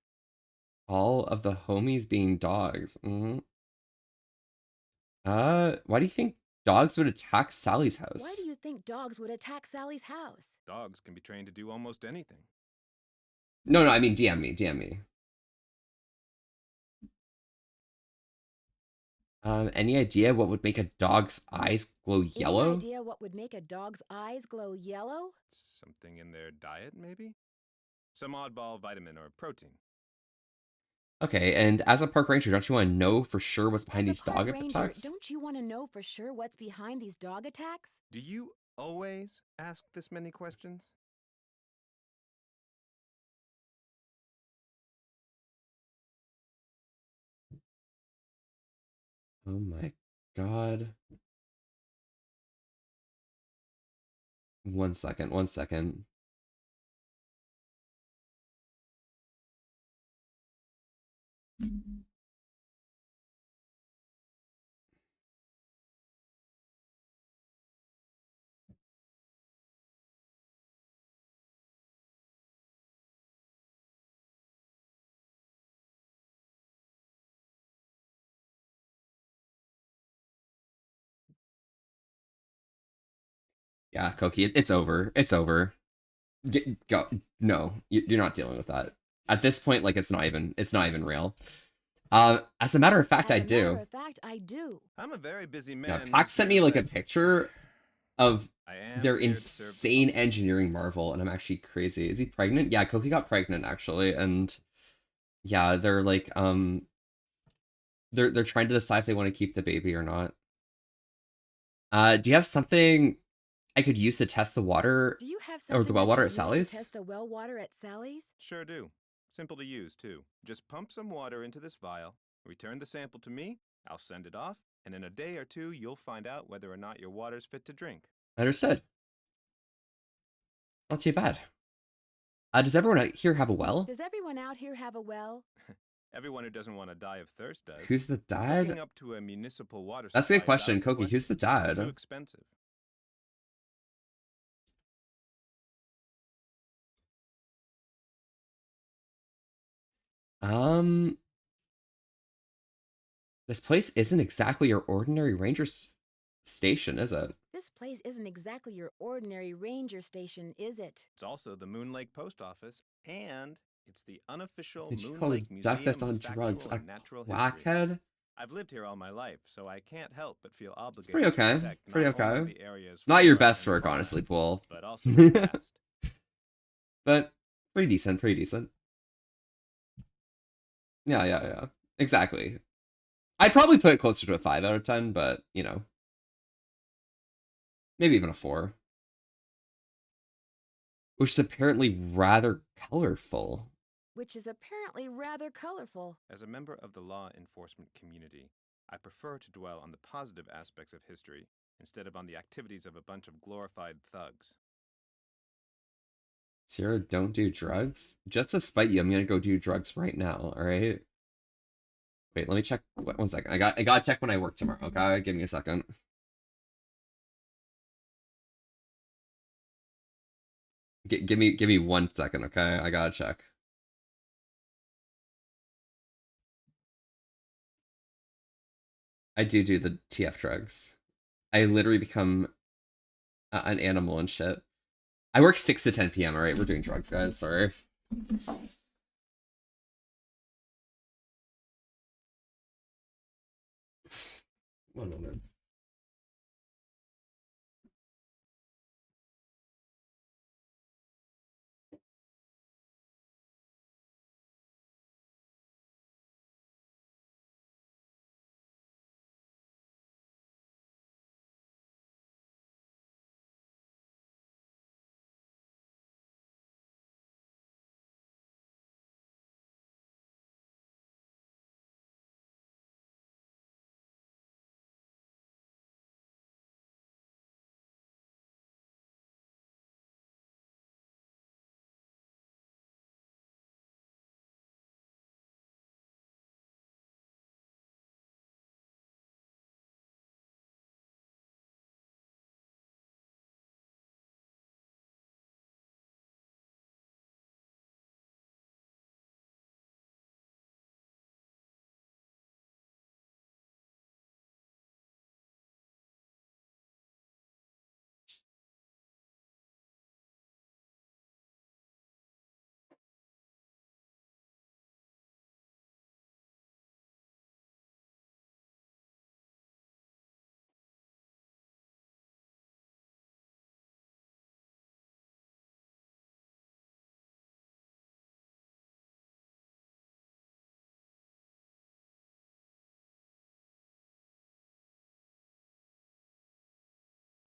All of the homies being dogs. Why do you think dogs would attack Sally's house? Why do you think dogs would attack Sally's house? Dogs can be trained to do almost anything. No, I mean DM me. Any idea what would make a dog's eyes glow yellow? Any idea what would make a dog's eyes glow yellow? Something in their diet, maybe? Some oddball vitamin or protein. Okay, and as a park ranger, don't you want to know for sure what's behind As these a park dog ranger, attacks? don't you want to know for sure what's behind these dog attacks? Do you always ask this many questions? Oh my god. One second. Yeah, Koki, it's over. It's over. Go. No, you're not dealing with that. At this point, like it's not even real. As a matter of fact, As I a do. matter of fact, I do. I'm a very busy Yeah, man. Pax sent me like a picture of I am their here to serve the insane public. engineering marvel, and I'm actually crazy. Is he pregnant? Yeah, Koki got pregnant actually, and yeah, they're like they're trying to decide if they want to keep the baby or not. Do you have something I could use to test the water Do you have or the something well I water could at use Sally's? to test the well water at Sally's? Sure do. Simple to use, too. Just pump some water into this vial, return the sample to me, I'll send it off, and in a day or two, you'll find out whether or not your water's fit to drink. Understood. Not too bad. Does everyone out here have a well? Does everyone out here have a well? Everyone who doesn't want to die of thirst does. Who's the Hooking dad? up to a municipal water That's a supply good question, is out of Koki. the Who's the question. Too dad? expensive. This place isn't exactly your ordinary ranger station, is it? This place isn't exactly your ordinary ranger station, is it? It's also the Moon Lake Post Office, and it's the unofficial Did you Moon call a Lake duck Museum that's of on Factual drugs a and Natural History. quackhead? I've lived here all my life, so I can't help but feel obligated It's pretty okay. to protect Pretty not only okay. the area's Not your flora best and work, fauna, honestly, Bull. but also its past. But pretty decent, pretty decent. Yeah. Exactly. I'd probably put it closer to a 5 out of 10, but, you know. Maybe even a 4. Which is apparently rather colorful. Which is apparently rather colorful. As a member of the law enforcement community, I prefer to dwell on the positive aspects of history instead of on the activities of a bunch of glorified thugs. Sierra, don't do drugs? Just to spite you, I'm gonna go do drugs right now, alright? Wait, let me check. Wait, 1 second. I gotta check when I work tomorrow, okay? Give me a second. Give me 1 second, okay? I gotta check. I do the TF drugs. I literally become an animal and shit. I work 6 to 10 p.m. Alright, we're doing drugs, guys. Sorry. One moment.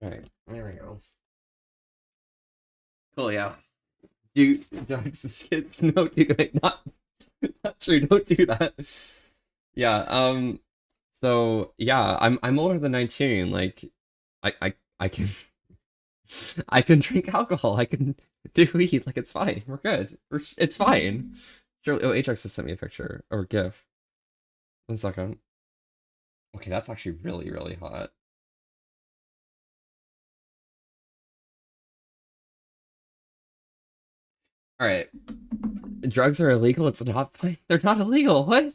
Alright, there we go. Cool, yeah. Do drugs, kids, no, not true, don't do that. Yeah, so yeah, I'm older than 19, like I can I can drink alcohol, I can do weed, like it's fine. We're good. It's fine. Sure, oh, Ajax just sent me a picture or a GIF. 1 second. Okay, that's actually really, really hot. Alright. Drugs are illegal, it's not fine. They're not illegal, what?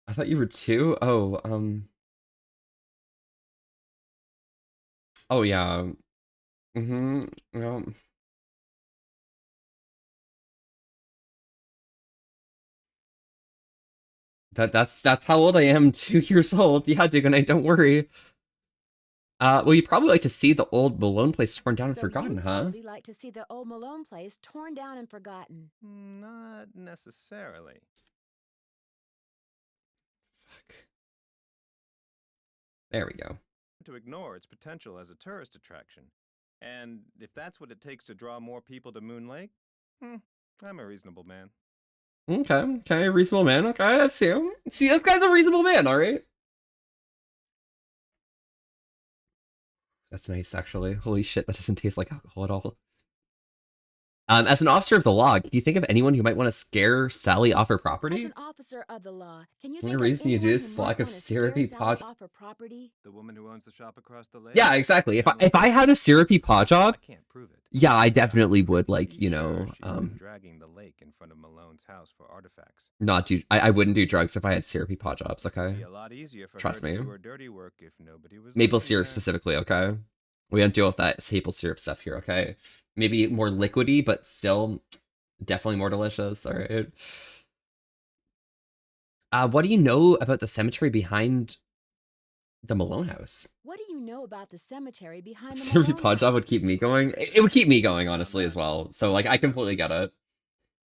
I thought you were 2? Oh, oh yeah. Yeah. That's how old I am, 2 years old. Yeah, Duganite, don't worry. Well, you'd probably like to see the old Malone place torn down and forgotten, huh? Probably like to see the old Malone place torn down and forgotten. Not necessarily. Fuck. There we go. To ignore its potential as a tourist attraction. And if that's what it takes to draw more people to Moon Lake, I'm a reasonable man. Okay, reasonable man. Okay, I see him. See, this guy's a reasonable man, alright? That's nice, actually. Holy shit, that doesn't taste like alcohol at all. As an officer of the law, can you think of anyone who might want to scare Sally off her As property? an officer of the law, can you The only think of reason you do anyone this is who might lack of wanna scare syrupy Sally pod. off her property? The woman who owns the shop across the lake? Yeah, exactly. If I had a syrupy paw job, I can't prove it. yeah, I definitely would, like, For you know, years, she's been dragging the lake in front of Malone's house for artifacts. not do. I wouldn't do drugs if I had syrupy paw jobs. It'd Okay, be a lot easier for Trust her to me. do her dirty work if nobody was maple looking syrup there. specifically. Okay, we don't deal with that maple syrup stuff here. Okay, maybe more liquidy, but still definitely more delicious. All right. What do you know about the cemetery behind the Malone house? What do you know about the cemetery behind the Syrupy Malone paw job would house? keep me going. It would keep me going, honestly, as well. So, like, I completely get it.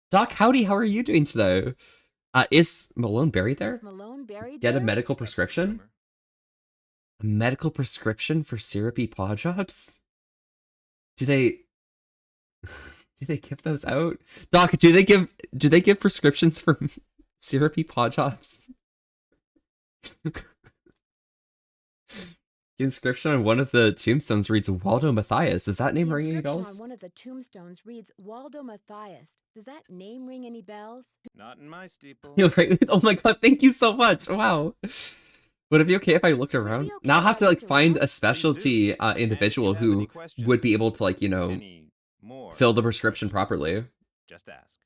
Doc, howdy, how are you doing today? Is Malone buried there? Is Malone buried Get a there? medical That's the prescription? rumor. A medical prescription for syrupy paw jobs? Do they do they give those out? Doc, do they give prescriptions for syrupy paw jobs? The inscription on one of the tombstones reads Waldo Matthias. Does that name The ring any inscription bells? on one of the tombstones reads Waldo Matthias. Does that name ring any bells? Not in my steeple. You're right. Oh my god, thank you so much. Wow. Would it be okay if I looked Would it be around? okay Now I'll if have I to like looked find around? a specialty And if you individual have any who questions, would be able to, like, you know, any more fill the prescription properly. Just ask.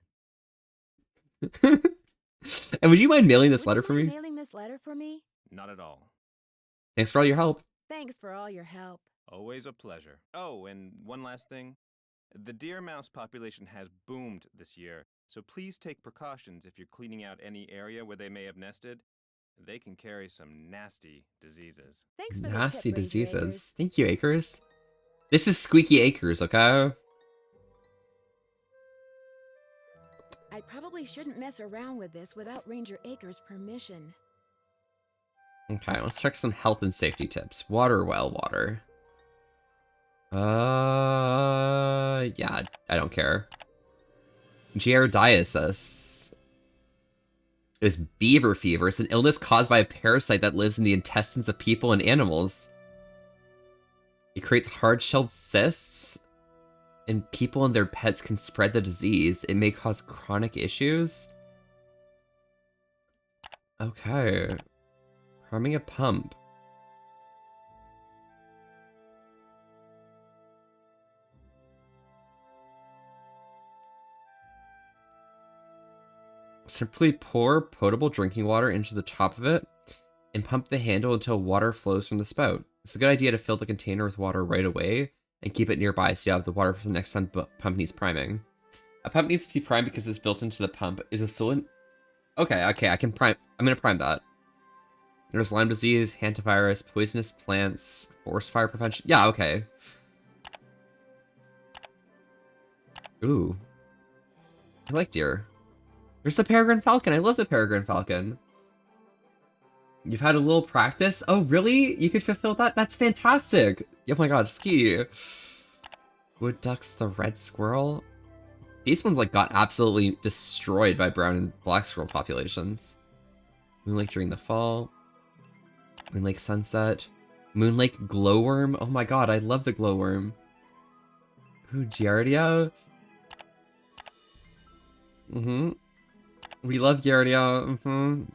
And would you mind mailing this Would letter you for mind me? mailing this letter for me? Not at all. Thanks for all your help. Thanks for all your help. Always a pleasure. Oh, and one last thing. The deer mouse population has boomed this year, so please take precautions if you're cleaning out any area where they may have nested. They can carry some nasty diseases. Thanks for Nasty the tip, Ranger diseases. Akers. Thank you, Acres. This is Squeaky Acres, okay? I probably shouldn't mess around with this without Ranger Akers' permission. Okay, let's check some health and safety tips. Water well water. Yeah, I don't care. Giardiasis is beaver fever. It's an illness caused by a parasite that lives in the intestines of people and animals. It creates hard-shelled cysts, and people and their pets can spread the disease. It may cause chronic issues. Okay. Harming a pump. Simply pour potable drinking water into the top of it and pump the handle until water flows from the spout. It's a good idea to fill the container with water right away and keep it nearby so you have the water for the next time pump needs priming. A pump needs to be primed because it's built into the pump. Is a cylinder... Okay, I can prime... I'm gonna prime that. There's Lyme disease, hantavirus, poisonous plants, forest fire prevention. Yeah, okay. Ooh. I like deer. There's the peregrine falcon. I love the peregrine falcon. You've had a little practice? Oh, really? You could fulfill that? That's fantastic. Oh my god, ski. Wood ducks, the red squirrel. These ones, like, got absolutely destroyed by brown and black squirrel populations. Moonlake during the fall. Moonlake sunset. Moonlake glowworm. Oh my god, I love the glowworm. Ooh, Giardia. We love Giardia.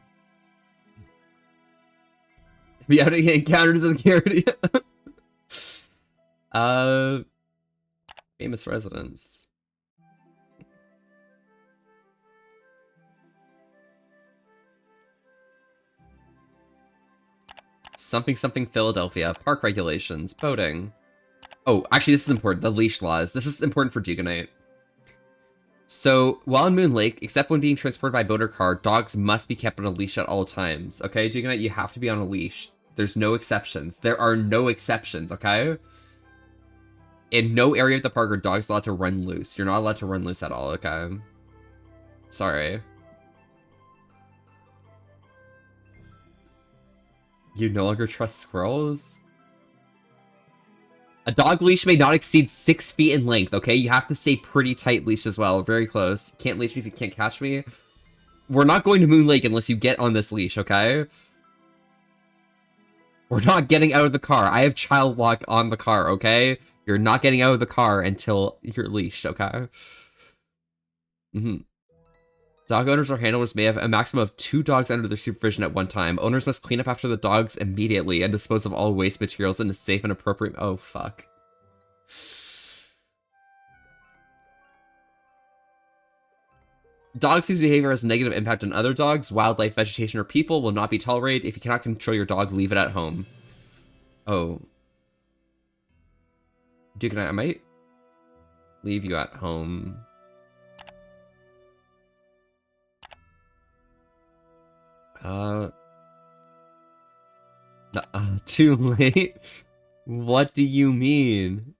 We had encounters with Giardia. Famous residents. Something Philadelphia. Park regulations. Boating. Oh, actually, this is important. The leash laws. This is important for Duganite. So, while in Moon Lake, except when being transported by boat or car, dogs must be kept on a leash at all times. Okay, Duganite, you have to be on a leash. There's no exceptions. There are no exceptions, okay? In no area of the park are dogs allowed to run loose. You're not allowed to run loose at all, okay? Sorry. You no longer trust squirrels? A dog leash may not exceed 6 feet in length, okay? You have to stay pretty tight leash as well. Very close. Can't leash me if you can't catch me. We're not going to Moon Lake unless you get on this leash, okay? We're not getting out of the car. I have child lock on the car, okay? You're not getting out of the car until you're leashed, okay? Mm-hmm. Dog owners or handlers may have a maximum of 2 dogs under their supervision at one time. Owners must clean up after the dogs immediately and dispose of all waste materials in a safe and appropriate... Oh, fuck. Dogs whose behavior has a negative impact on other dogs, wildlife, vegetation, or people will not be tolerated. If you cannot control your dog, leave it at home. Oh. Duke and I might leave you at home. Too late? What do you mean?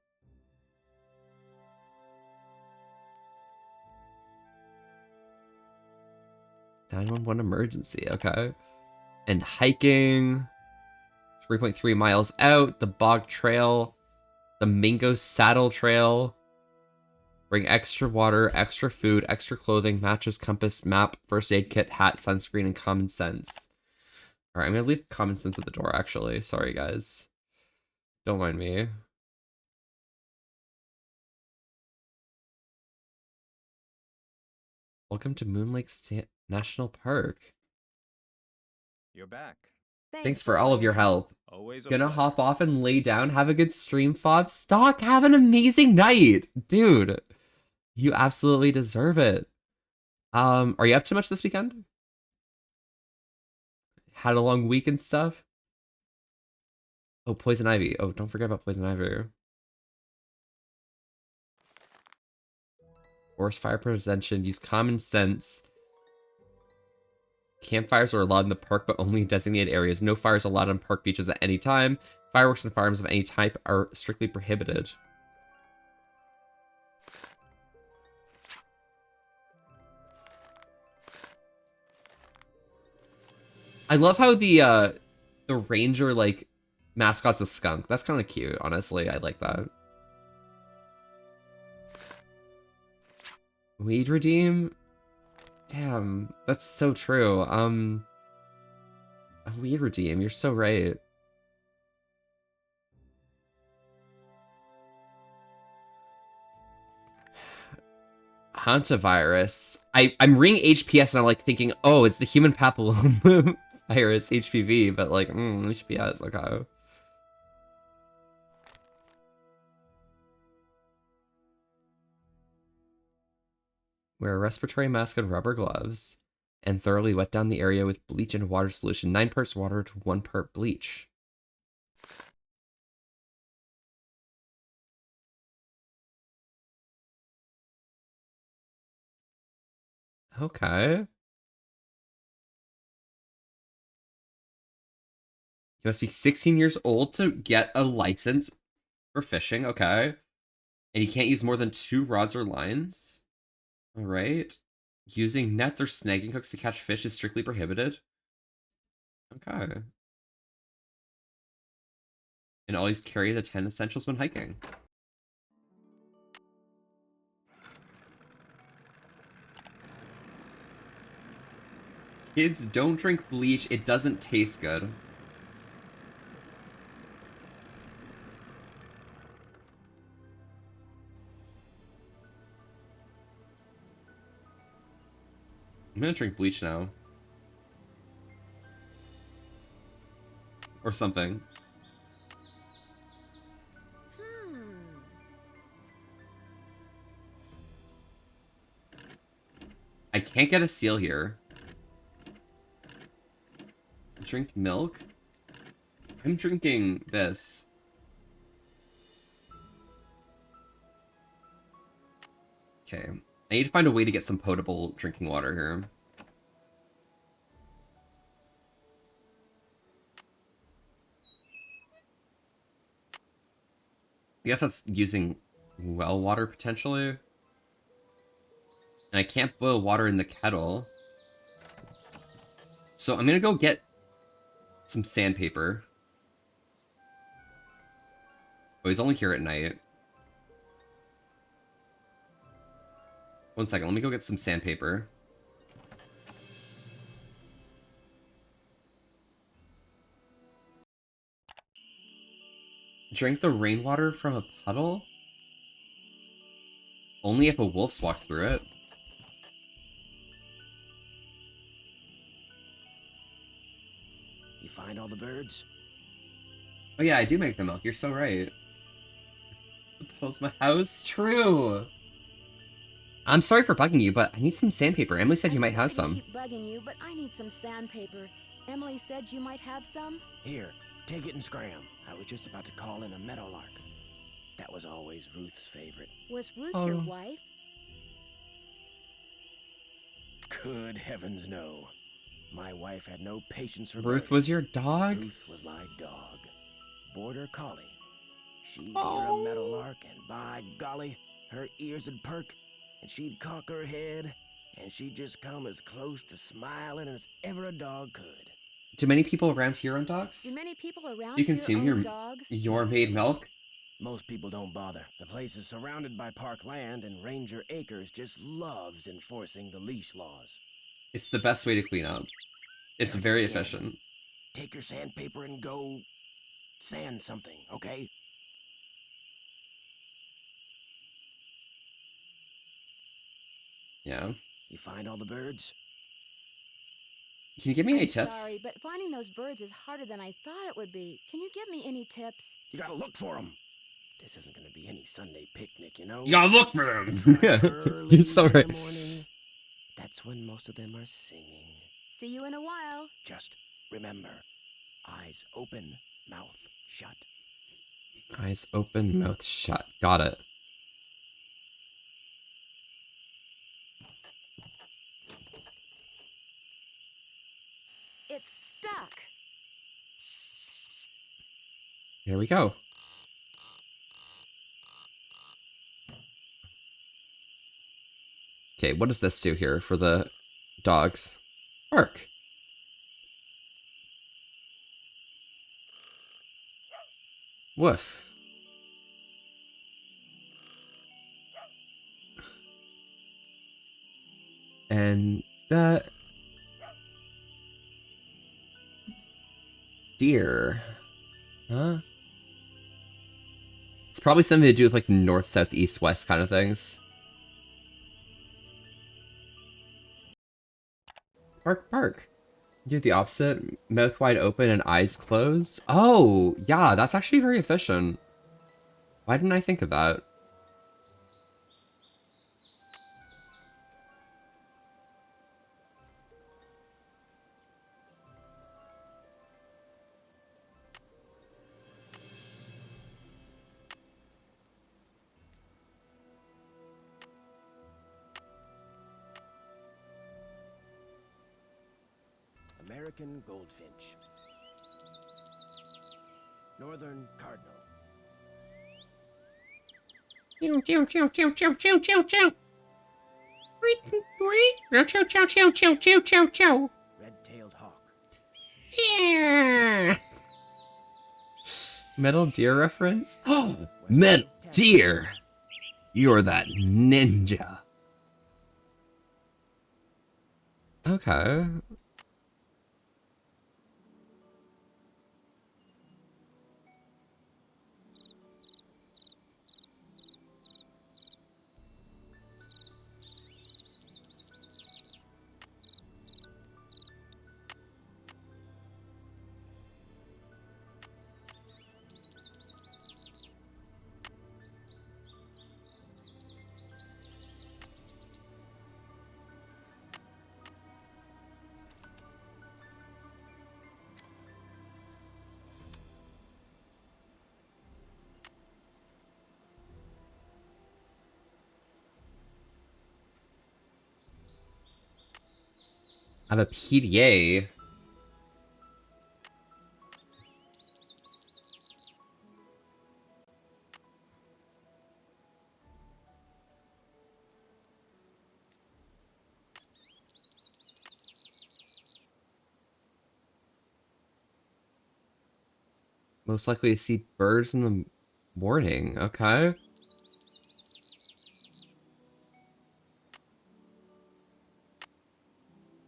"911 emergency," okay. And hiking. 3.3 miles out, the Bog Trail, the Mingo Saddle Trail. Bring extra water, extra food, extra clothing, mattress, compass, map, first aid kit, hat, sunscreen, and common sense. Alright, I'm gonna leave common sense at the door, actually. Sorry, guys. Don't mind me. Welcome to Moon Lake National Park. You're back. Thanks for all of your help. Always a Gonna pleasure. hop off and lay down. Have a good stream, Fob. Stock, have an amazing night. Dude, you absolutely deserve it. Are you up to much this weekend? Had a long week and stuff? Oh, Poison Ivy. Oh, don't forget about Poison Ivy. Forest fire prevention. Use common sense. Campfires are allowed in the park, but only in designated areas. No fires allowed on park beaches at any time. Fireworks and firearms of any type are strictly prohibited. I love how the ranger, like, mascot's a skunk. That's kind of cute, honestly. I like that. Weed redeem? Damn, that's so true. A weed redeem, you're so right. Hantavirus. I'm reading HPS and I'm like thinking, oh, it's the human papilloma virus, HPV, but like, HPS, okay. Wear a respiratory mask and rubber gloves, and thoroughly wet down the area with bleach and water solution. 9 parts water to 1 part bleach. Okay. You must be 16 years old to get a license for fishing, okay. And you can't use more than 2 rods or lines. Alright. Using nets or snagging hooks to catch fish is strictly prohibited. Okay. And always carry the 10 essentials when hiking. Kids, don't drink bleach. It doesn't taste good. I'm gonna drink bleach now. Or something. I can't get a seal here. Drink milk? I'm drinking this. Okay. I need to find a way to get some potable drinking water here. I guess that's using well water potentially. And I can't boil water in the kettle. So I'm gonna go get some sandpaper. Oh, he's only here at night. One second, let me go get some sandpaper. Drink the rainwater from a puddle? Only if a wolf's walked through it. find all the birds? Oh yeah, I do make the milk. You're so right. The puddle's my house. True. I'm sorry for bugging you, but I need some sandpaper. Emily said you might have sorry some. to keep bugging you, but I need some sandpaper. Emily said you might have some. Here, take it and scram. I was just about to call in a meadowlark. That was always Ruth's favorite. Was Ruth Oh. your wife? Good heavens, no. My wife had no patience for Ruth birds. was your dog? Ruth was my dog. Border collie. She'd Oh. hear a meadowlark, and by golly, her ears would perk, and she'd cock her head, and she'd just come as close to smiling as ever a dog could. Do many people around here own dogs? Do many people around Do you here consume own dogs? your maid milk? Most people don't bother. The place is surrounded by park land, and Ranger Acres just loves enforcing the leash laws. It's the best way to clean up. It's There it very is again. efficient. Take your sandpaper and go sand something, okay? Yeah. You find all the birds? Can you give me any I'm tips? sorry, but finding those birds is harder than I thought it would be. Can you give me any tips? You gotta look for them. This isn't gonna be any Sunday picnic, you know? You gotta look for them. Try early You're so in the right. morning. That's when most of them are singing. See you in a while. Just remember, eyes open, mouth shut. Eyes open, mouth shut. Got it. It's stuck. Here we go. Okay, what does this do here for the dogs? Bark. Woof. And that... Deer. Huh? It's probably something to do with like north, south, east, west kind of things. Bark, bark. Do the opposite. Mouth wide open and eyes closed. Oh, yeah, that's actually very efficient. Why didn't I think of that? American goldfinch. Northern cardinal. Red-tailed hawk. Yeah. Metal Deer reference? Oh, Metal Deer! You're that ninja. Okay. I have a PDA. Most likely to see birds in the morning. Okay.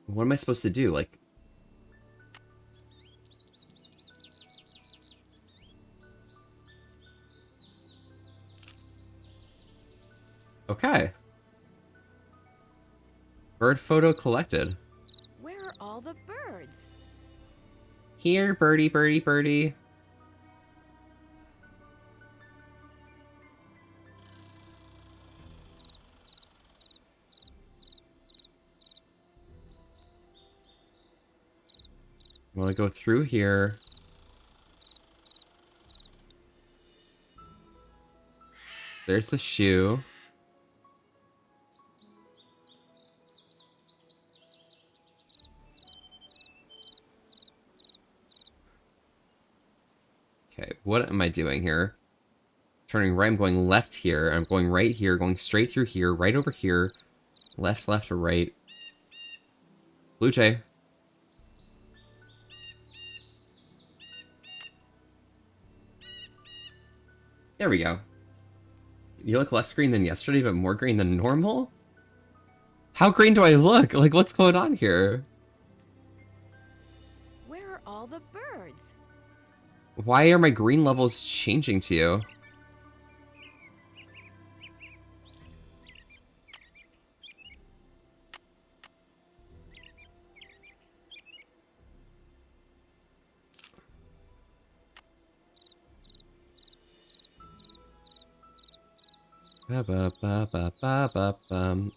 What am I supposed to do? Like... Okay. Bird photo collected. Where are all the birds? Here, birdie, birdie, birdie. I want to go through here. There's the shoe. Okay, what am I doing here? Turning right, I'm going left here. I'm going right here, going straight through here, right over here. Left, left, or right. Blue jay. There we go. You look less green than yesterday, but more green than normal? How green do I look? Like, what's going on here? Where are all the birds? Why are my green levels changing to you? Ba ba ba ba ba ba bum.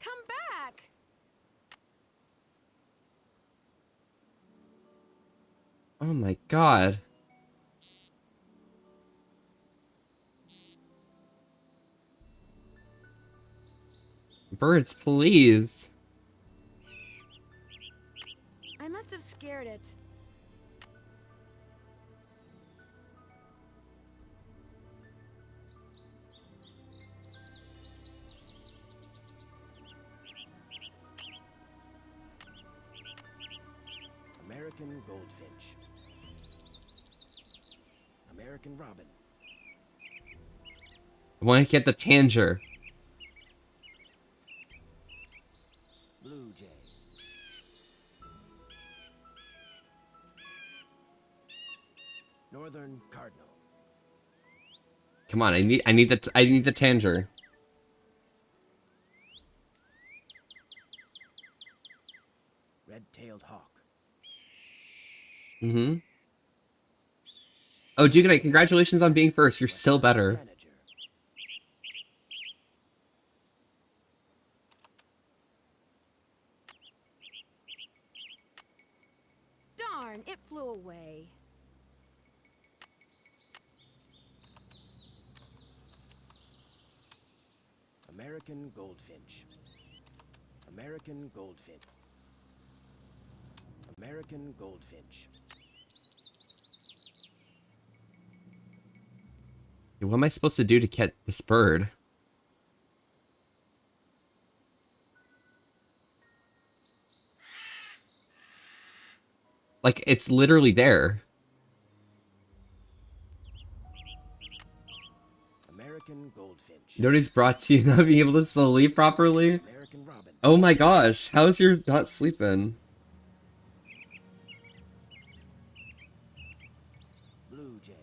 Come back! Oh my god. Birds, please. I must have scared it. American goldfinch. American robin. I want to get the tanger. Blue jay. Northern cardinal. Come on, I need the tanger. Red-tailed hawk. Mm-hmm. Oh, Jugonite, congratulations on being first. You're still better. Tanager. Darn, it flew away. American goldfinch. American goldfinch. American goldfinch. What am I supposed to do to get this bird? Like, it's literally there. American goldfinch. Nobody's brought to you not being able to sleep properly. American robin. Oh my gosh, how's your not sleeping? Blue jay.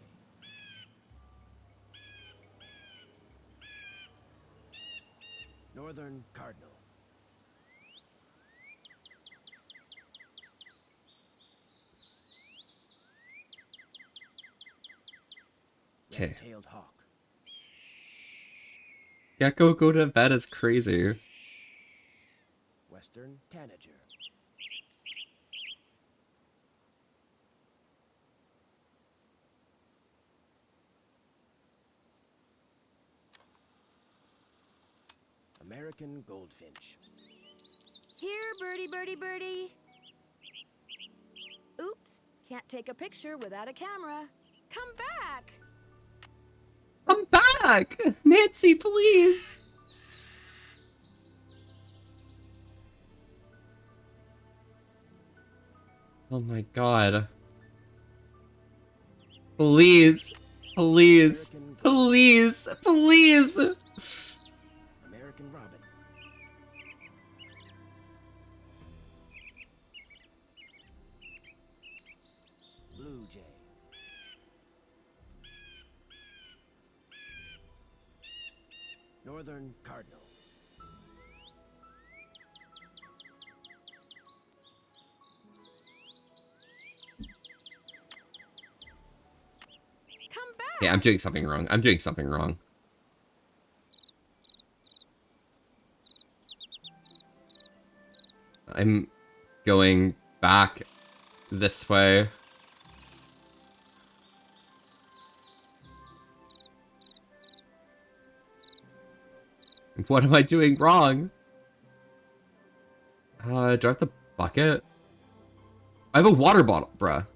Northern cardinal. Okay. Red-tailed hawk. Gecko go to bed is crazy. Western tanager. American goldfinch. Here, birdie, birdie, birdie. Oops, can't take a picture without a camera. Come back! Come back! Nancy, please! Oh my god. Please. Please. Please. Please. American robin. Blue jay. Northern cardinal. Okay, I'm doing something wrong. I'm doing something wrong. I'm going back this way. What am I doing wrong? Do I have the bucket? I have a water bottle, bruh.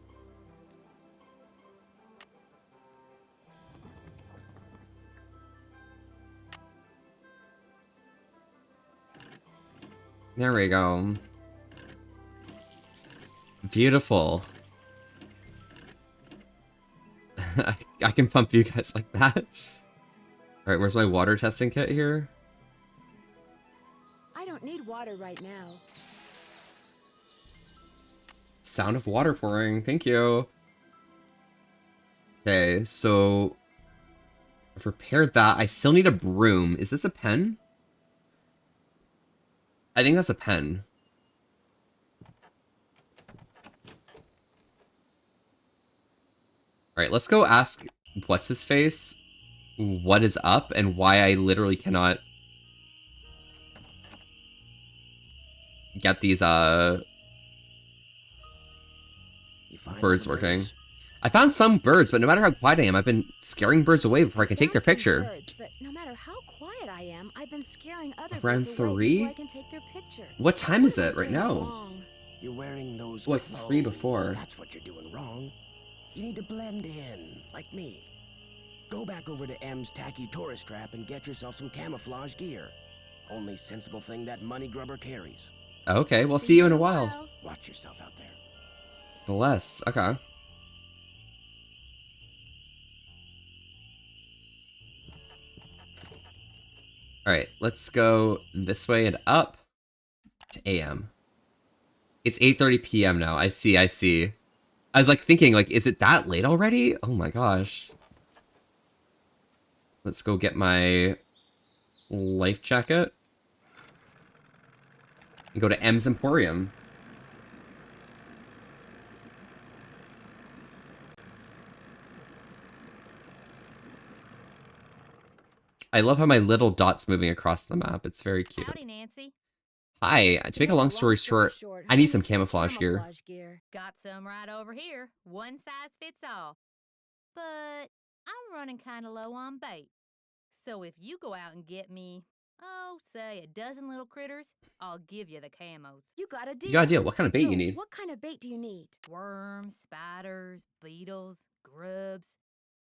There we go. Beautiful. I can pump you guys like that. Alright, where's my water testing kit here? I don't need water right now. Sound of water pouring. Thank you. Okay, so I've repaired that. I still need a broom. Is this a pen? I think that's a pen. Alright, let's go ask what's-his-face what is up and why I literally cannot get these You find birds all the working. birds? I found some birds, but no matter how quiet I am, I've been scaring birds away before I can take their Found some picture. Birds, but no matter how quiet I am, I've been scaring other Around birds away 3? before I can take their picture. What time is am I it right doing now? wrong? You're wearing those Like clothes. 3 before. That's what you're doing wrong. You need to blend in, like me. Go back over to M's tacky tourist trap and get yourself some camouflage gear. Only sensible thing that money grubber carries. Okay, we'll see you in a while. Watch yourself out there. Bless. Okay. Alright, let's go this way and up to AM. It's 8:30 p.m. now. I see, I see. I was like thinking, like, is it that late already? Oh my gosh. Let's go get my life jacket. And go to M's Emporium. I love how my little dot's moving across the map. It's very cute. Howdy, Nancy. Hi, to make a long story short, I need some camouflage gear. Got some right over here. One size fits all. But I'm running kind of low on bait. So if you go out and get me, oh, say a dozen little critters, I'll give you the camos. You got a deal. You got a deal. What kind of bait So, you need? What kind of bait do you need? Worms, spiders, beetles, grubs.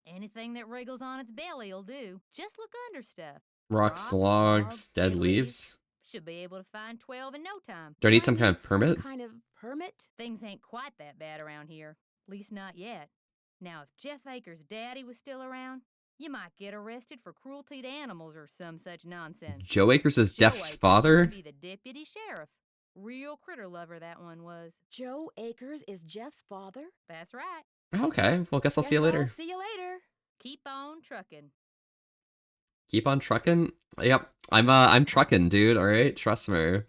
Anything that wriggles on its belly'll do. Just look under stuff. Rocks, Rocks, logs, logs, dead dead leaves. Should be able to find 12 in no time. Do I need Do some kind of permit? Some kind of permit? Things ain't quite that bad around here. At least not yet. Now, if Jeff Akers' daddy was still around, you might get arrested for cruelty to animals or some such nonsense. Joe Akers is Joe Jeff's Akers father? used to be the deputy sheriff. Real critter lover that one was. Joe Akers is Jeff's father? That's right. Okay, well, guess I'll see you later. I'll see you later. Keep on trucking. Keep on trucking? Yep, I'm trucking, dude, alright? Trust me.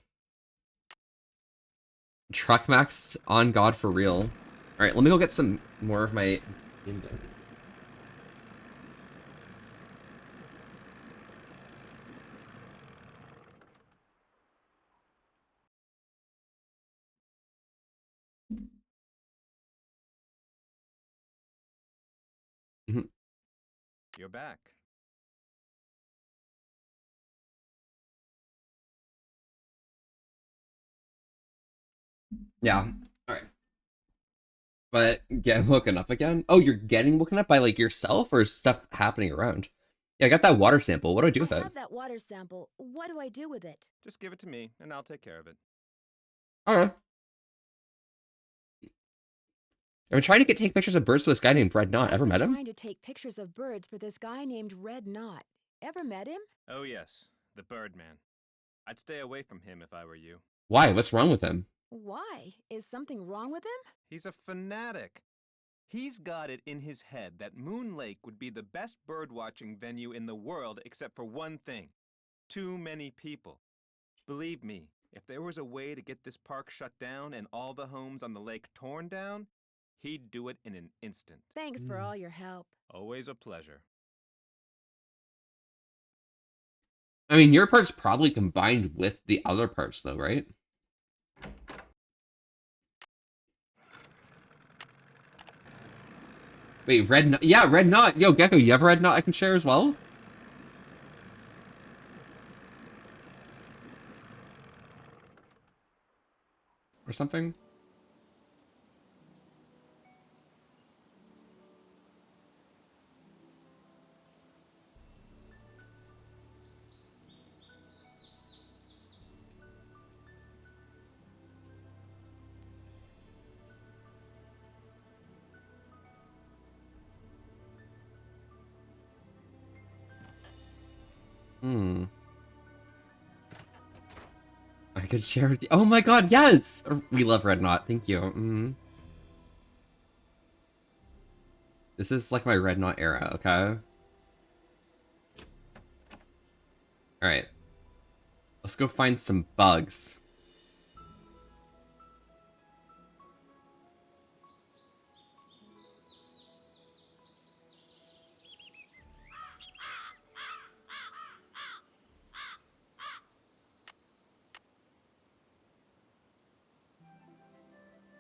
Truck maxed on God for real. Alright, let me go get some more of my... You're back. Yeah, alright. But get woken up again? Oh, you're getting woken up by, like, yourself or stuff happening around? Yeah, I got that water sample. What do I do with I it? have that water sample. What do I do with it? Just give it to me, and I'll take care of it. Alright. I've been trying to take pictures of birds for this guy named Red Knot. Ever met him? Trying to take pictures of birds for this guy named Red Knot. Ever met him? Oh yes, the Birdman. I'd stay away from him if I were you. Why? What's wrong with him? Why? Is something wrong with him? He's a fanatic. He's got it in his head that Moon Lake would be the best birdwatching venue in the world except for one thing. Too many people. Believe me, if there was a way to get this park shut down and all the homes on the lake torn down, he'd do it in an instant. Thanks for all your help. Always a pleasure. I mean, your part's probably combined with the other parts, though, right? Wait, red knot? Yeah, red knot. Yo, Gecko, you have a red knot I can share as well? Or something? Hmm. I could share with you. Oh my god, yes! We love red knot. Thank you. This is like my red knot era, okay? Alright. Let's go find some bugs.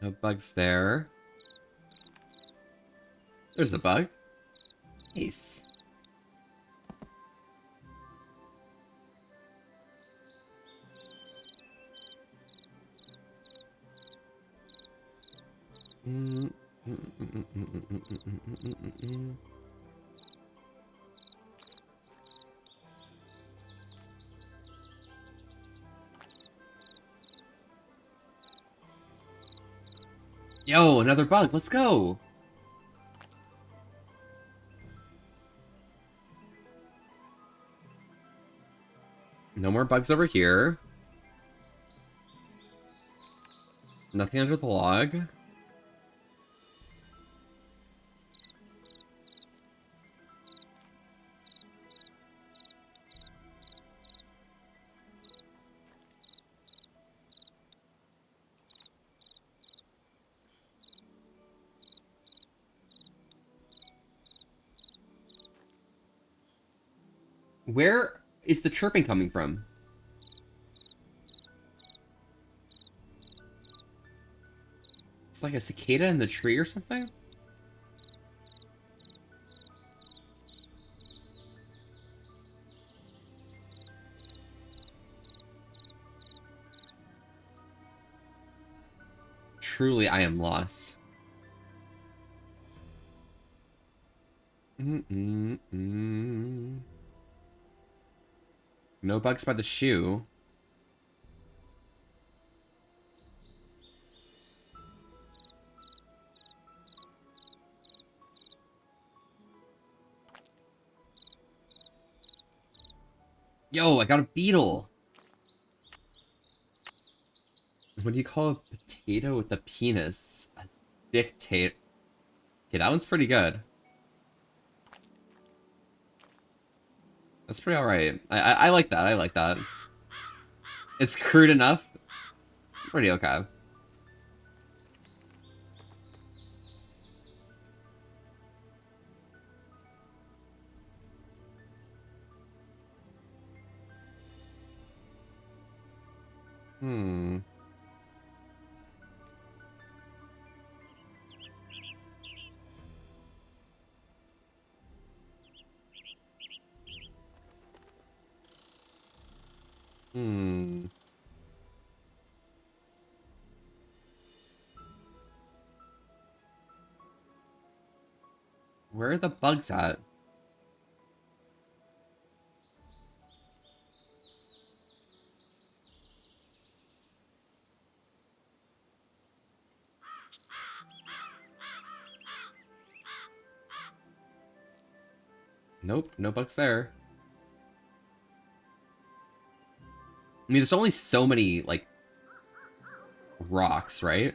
No bugs there. There's a bug. Nice. Yo, another bug. Let's go. No more bugs over here. Nothing under the log. Where is the chirping coming from? It's like a cicada in the tree or something? Truly, I am lost. No bugs by the shoe. Yo, I got a beetle. What do you call a potato with a penis? A dictate. Okay, that one's pretty good. That's pretty alright. I like that. I like that. It's crude enough. It's pretty okay. Hmm. Hmm. Where are the bugs at? Nope, no bugs there. I mean, there's only so many, like, rocks, right?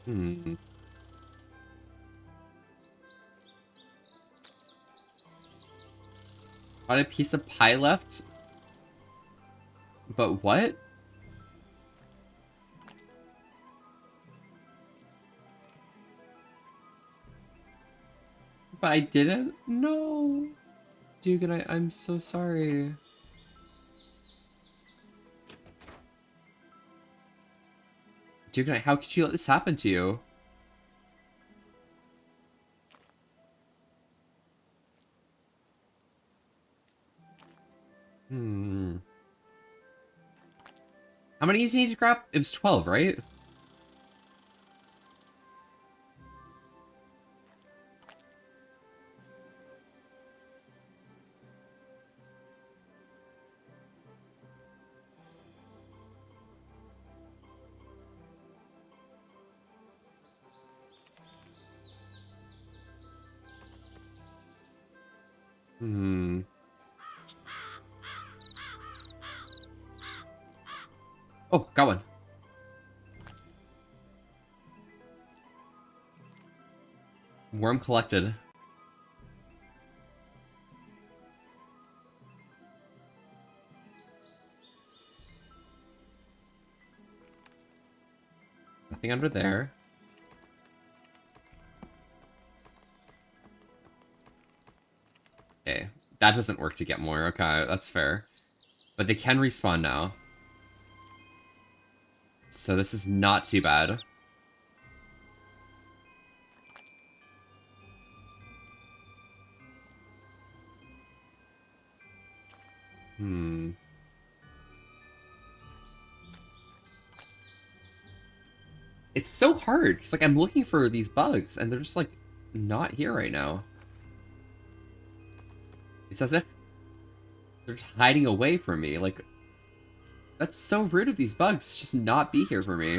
Hmm. Got a piece of pie left? But what? But I didn't? No. Dugan, I'm so sorry. Dugan, how could you let this happen to you? How many do you need to grab? It was 12, right? Oh, got one. Worm collected. Nothing under there. Okay. That doesn't work to get more. Okay, that's fair. But they can respawn now. So this is not too bad. It's so hard, because, like, I'm looking for these bugs, and they're just, like, not here right now. It's as if they're just hiding away from me. Like, that's so rude of these bugs to just not be here for me.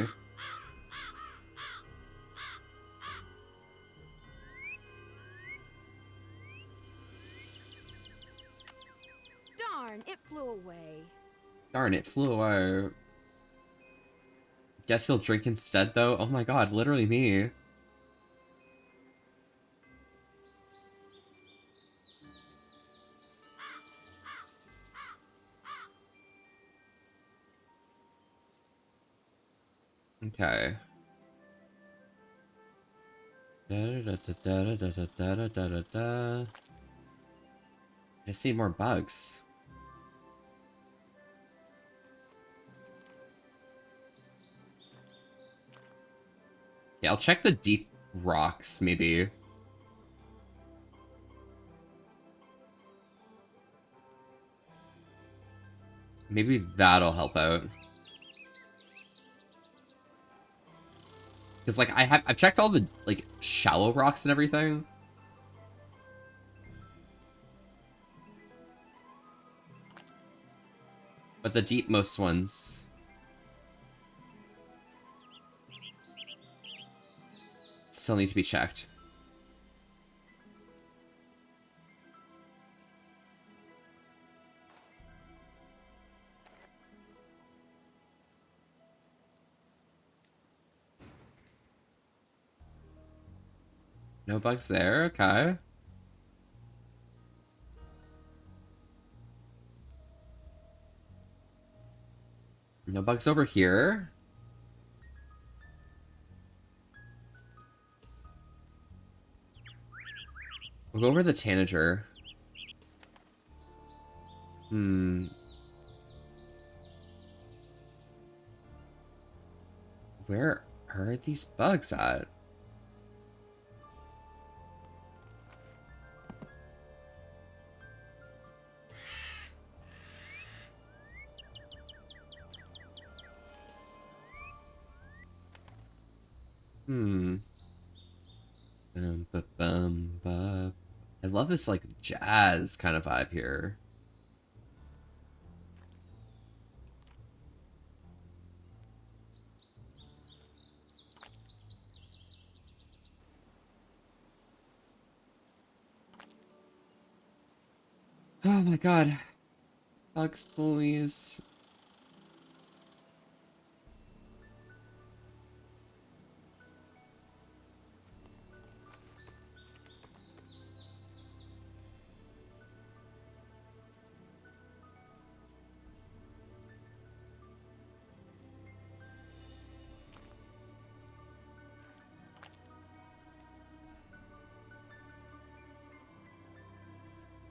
Darn, it flew away. Darn, it flew away. Guess he'll drink instead, though? Oh my god, literally me. Okay. Da-da-da-da-da-da-da-da-da-da. I see more bugs. Yeah, I'll check the deep rocks, maybe. Maybe that'll help out. Because, like, I've checked all the, like, shallow rocks and everything. But the deepmost ones still need to be checked. No bugs there, okay. No bugs over here. We'll go over the tanager. Where are these bugs at? Bum. I love this, like, jazz kind of vibe here. Oh my god. Bugs, please.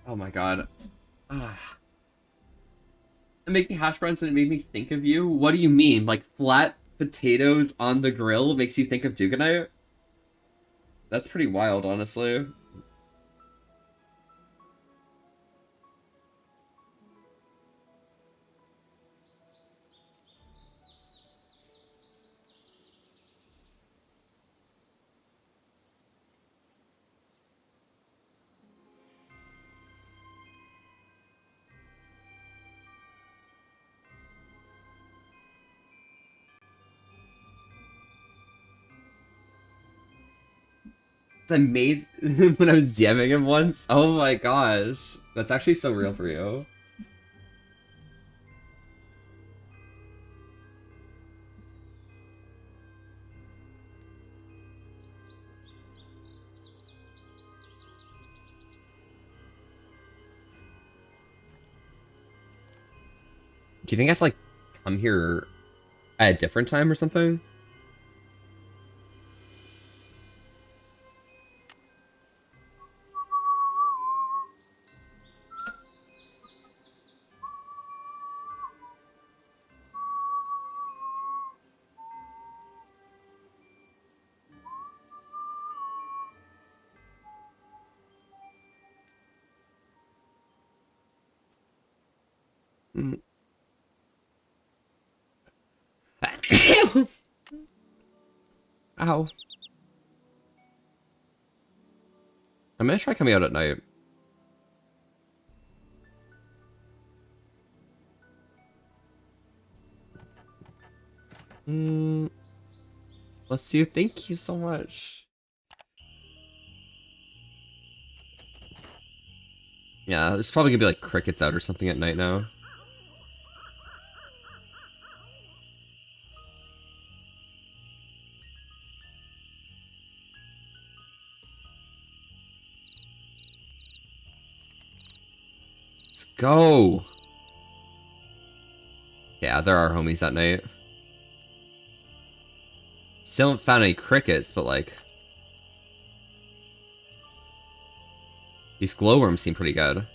Oh my god. It made me hash browns and it made me think of you? What do you mean? Like flat potatoes on the grill makes you think of Duganite? That's pretty wild, honestly. I made when I was DMing him once. Oh my gosh. That's actually so real for you. Do you think I have to like come here at a different time or something? Mm. Ow. I'm gonna try coming out at night. Bless you. Thank you so much. Yeah, there's probably gonna be like crickets out or something at night now. Let's go. Yeah, there are homies at night. Still haven't found any crickets, but like these glowworms seem pretty good.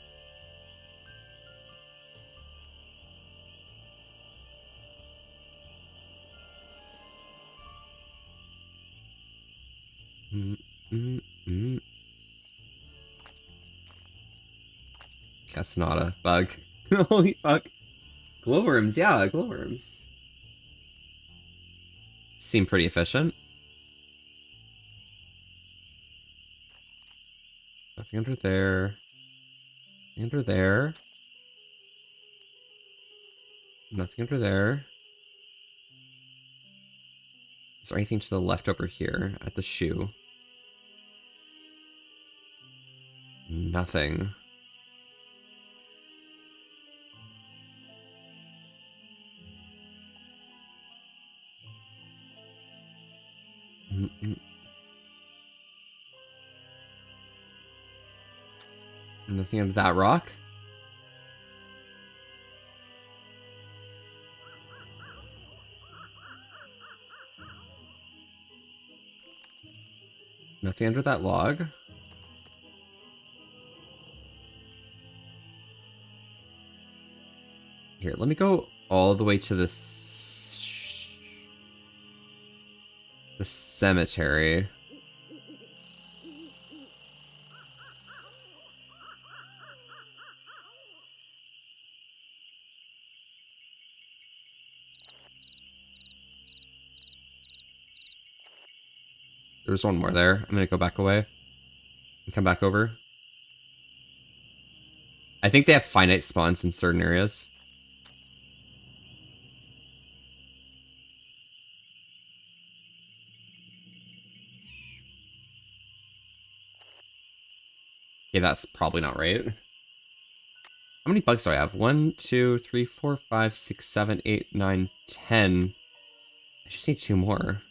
That's not a bug. Holy fuck. Glowworms, yeah, glowworms. Seem pretty efficient. Nothing under there. Nothing under there. Nothing under there. Is there anything to the left over here at the shoe? Nothing. Nothing under that rock? Nothing under that log? Here, let me go all the way to the cemetery. There's one more there. I'm gonna go back away and come back over. I think they have finite spawns in certain areas. Okay, that's probably not right. How many bugs do I have? 1, 2, 3, 4, 5, 6, 7, 8, 9, 10. I just need 2 more.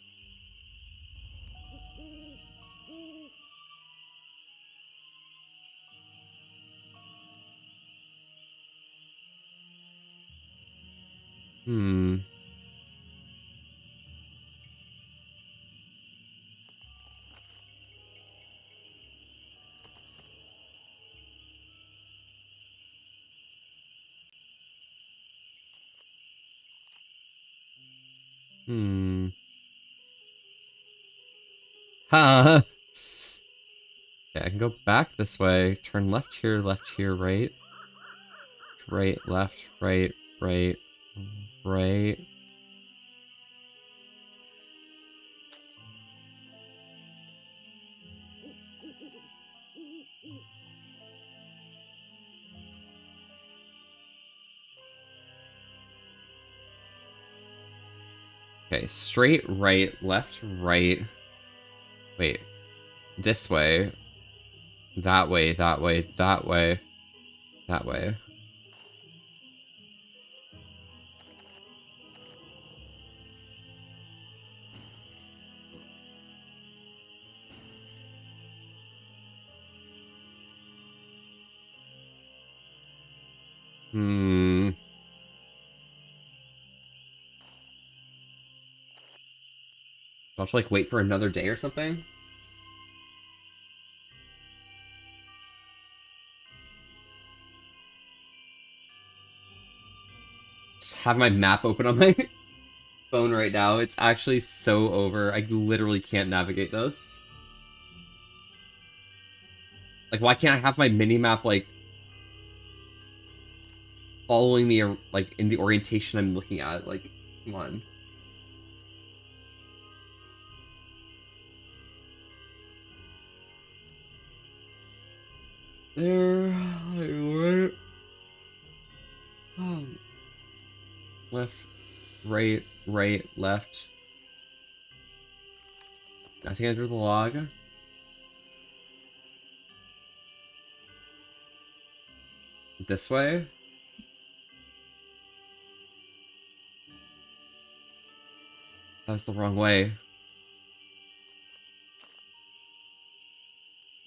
Hmm. Ha! Okay, I can go back this way. Turn left here, right. Right, left, right, right, right. Okay, straight, right, left, right. Wait. This way. That way, that way, that way. That way. Hmm. I'll have to, like, wait for another day or something? Just have my map open on my phone right now. It's actually so over. I literally can't navigate this. Like, why can't I have my mini-map, like, following me, or, like, in the orientation I'm looking at? Like, come on. There, like, what? Left, right, right, left. Nothing under the log. This way? That was the wrong way.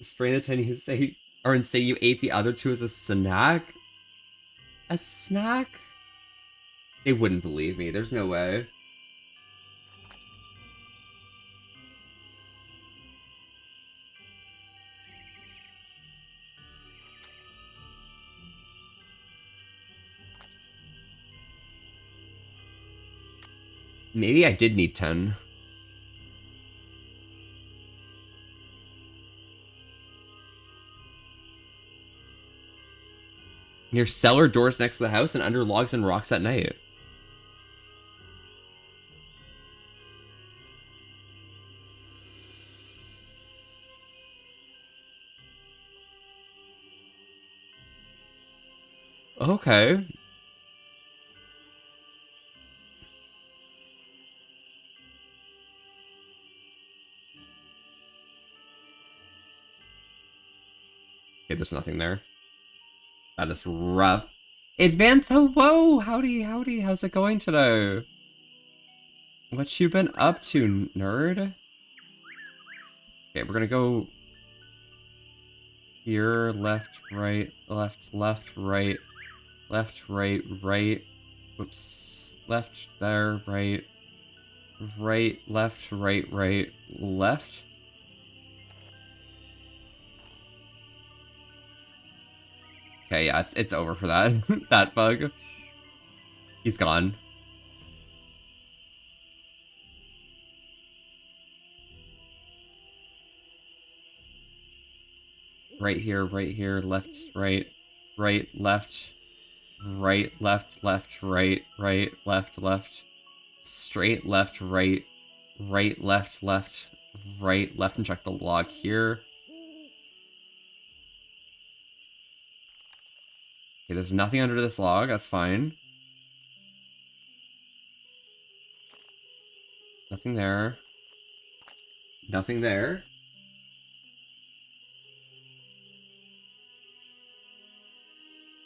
Spray the 10 you say, or and say you ate the other two as a snack? A snack? They wouldn't believe me. There's no way. Maybe I did need 10. Near cellar doors next to the house and under logs and rocks at night. Okay. Okay, there's nothing there. That is rough. Advance, hello! Howdy, howdy, how's it going today? What you been up to, nerd? Okay, we're gonna go here, left, right, left, left, right, left, right, right. Whoops. Left, there, right, right, left, right, right, left. Okay, yeah, it's over for that. That bug. He's gone. Right here, left, right, right, left, right, left, left, right, right, left, left, straight, left, right, right, left, left, right, left, and check the log here. Okay, there's nothing under this log, that's fine. Nothing there. Nothing there.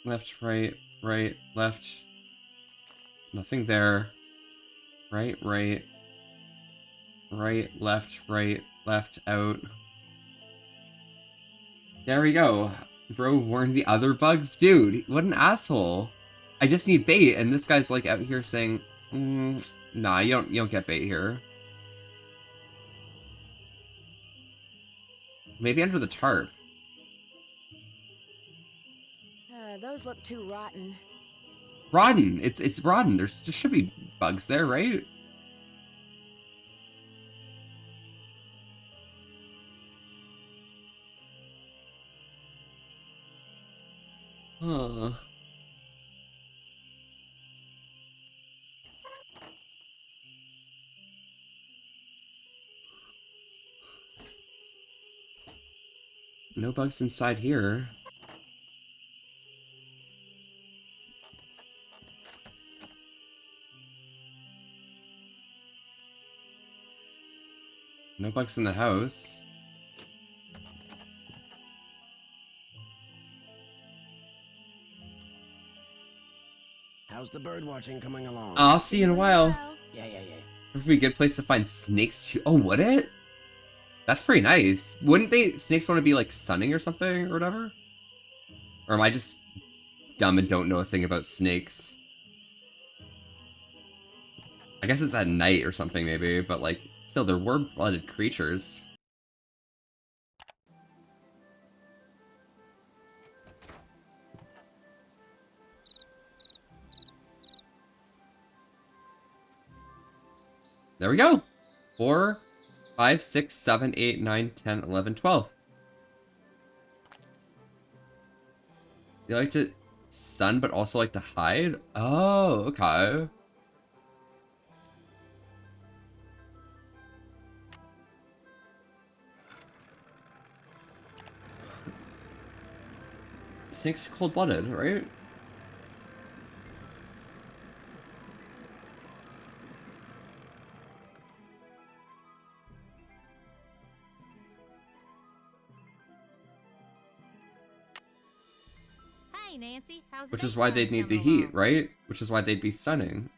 Left, right, right, left. Nothing there. Right, right. Right, left, out. There we go. Bro warned the other bugs? Dude, what an asshole. I just need bait, and this guy's like out here saying, nah, you don't get bait here. Maybe under the tarp. Those look too rotten. Rotten! It's rotten. There should be bugs there, right? Huh. No bugs inside here. No bugs in the house. How's the bird watching coming along? I'll see you in a while. Yeah. Would be a good place to find snakes too. Oh, would it? That's pretty nice. Wouldn't they snakes want to be like sunning or something or whatever? Or am I just dumb and don't know a thing about snakes? I guess it's at night or something maybe, but like still they're warm-blooded creatures. There we go. 4, 5, 6, 7, 8, 9, 10, 11, 12. You like to sun, but also like to hide? Oh, okay. Snakes are cold-blooded, right? Hey, Nancy, how's the Which is why they'd need the heat, right? Which is why they'd be sunning.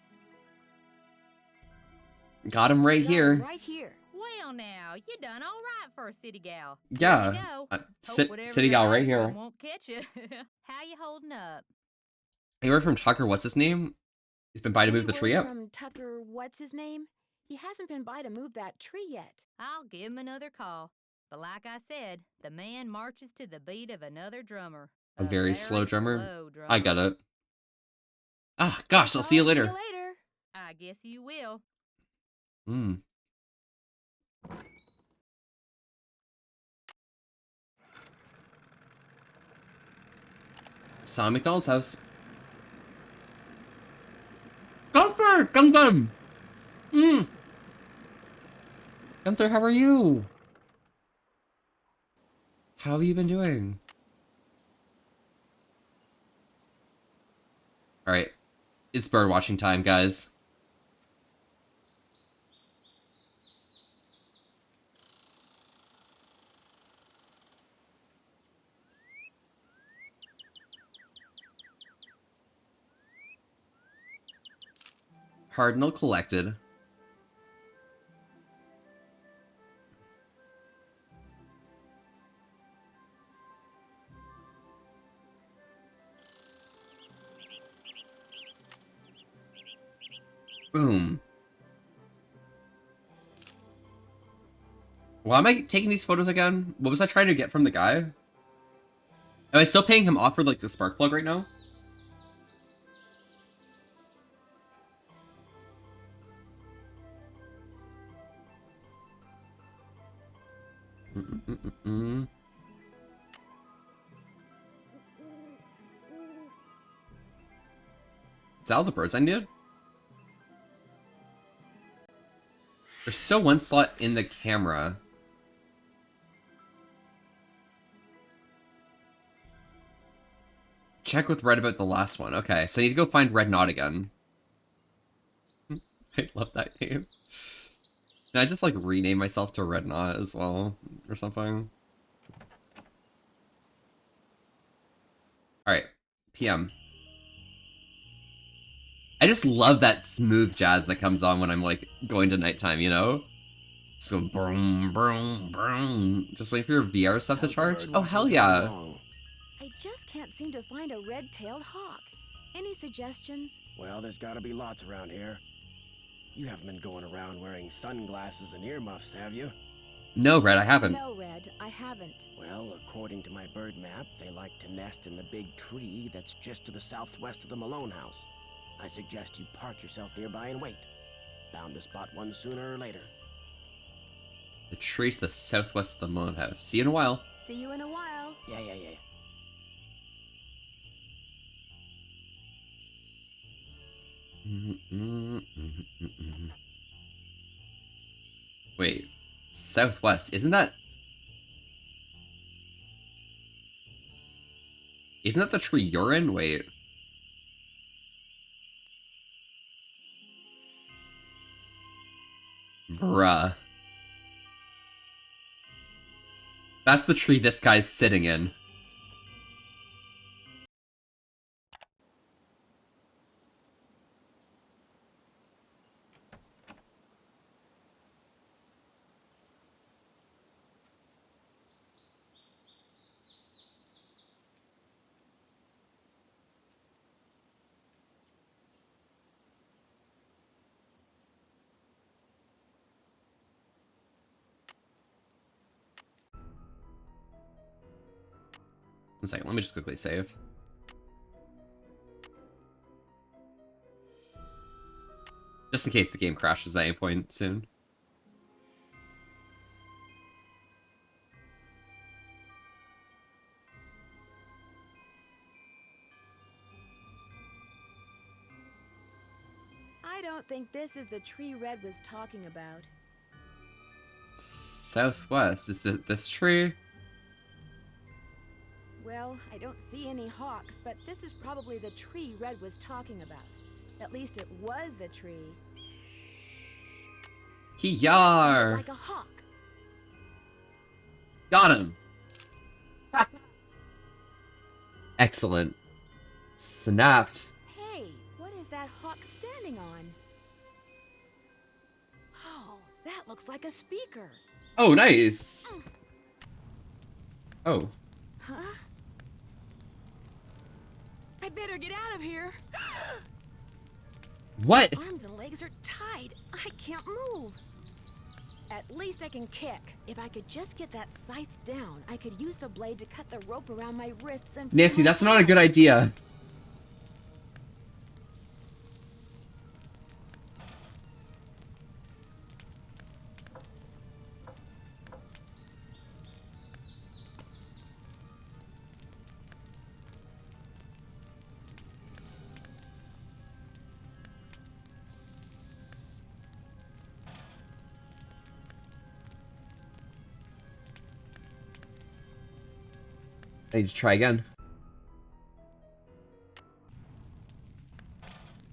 Got him right here. Right here. Well, now, you done all right for a city gal. Yeah. Way to go. Hope whatever City your gal right eyes here. on won't catch you. How you holding up? You heard from Tucker, what's his name? He's been by to move the Any tree word up? From Tucker, what's his name? He hasn't been by to move that tree yet. I'll give him another call. But like I said, the man marches to the beat of another drummer. A very slow drummer? slow drummer. I got it. Ah, gosh, I'll see you later. I guess you will. Hmm. Saw McDonald's house. Gunther! Gunther! Gunther, how are you? How have you been doing? Alright. It's bird watching time, guys. Cardinal collected. Boom. Why am I taking these photos again? What was I trying to get from the guy? Am I still paying him off for like the spark plug right now? Is that all the birds I needed? There's still one slot in the camera. Check with Red about the last one. Okay, so I need to go find Red Knot again. I love that name. Can I just like rename myself to Red Knot as well? Or something? Alright, PM. I just love that smooth jazz that comes on when I'm like going to nighttime, you know? So boom, boom, boom. Just wait for your VR stuff to charge? Oh, hell yeah. I just can't seem to find a red-tailed hawk. Any suggestions? Well, there's gotta be lots around here. You haven't been going around wearing sunglasses and earmuffs, have you? No, Red, I haven't. No, Red, I haven't. Well, according to my bird map, they like to nest in the big tree that's just to the southwest of the Malone house. I suggest you park yourself nearby and wait. Bound to spot one sooner or later. The tree to the southwest of the Malone house. See you in a while. See you in a while. Yeah. Wait, southwest, isn't that the tree you're in? Wait. Bruh. That's the tree this guy's sitting in. One second, let me just quickly save. Just in case the game crashes at any point soon. I don't think this is the tree Red was talking about. Southwest, is it this tree? Well, I don't see any hawks, but this is probably the tree Red was talking about. At least it was the tree. Yar! Like a hawk. Got him! Excellent. Snapped. Hey, what is that hawk standing on? Oh, that looks like a speaker. Oh, nice! Oh. Huh? I better get out of here. What? Arms and legs are tied. I can't move. At least I can kick. If I could just get that scythe down, I could use the blade to cut the rope around my wrists and... Nancy, that's not a good idea. I need to try again.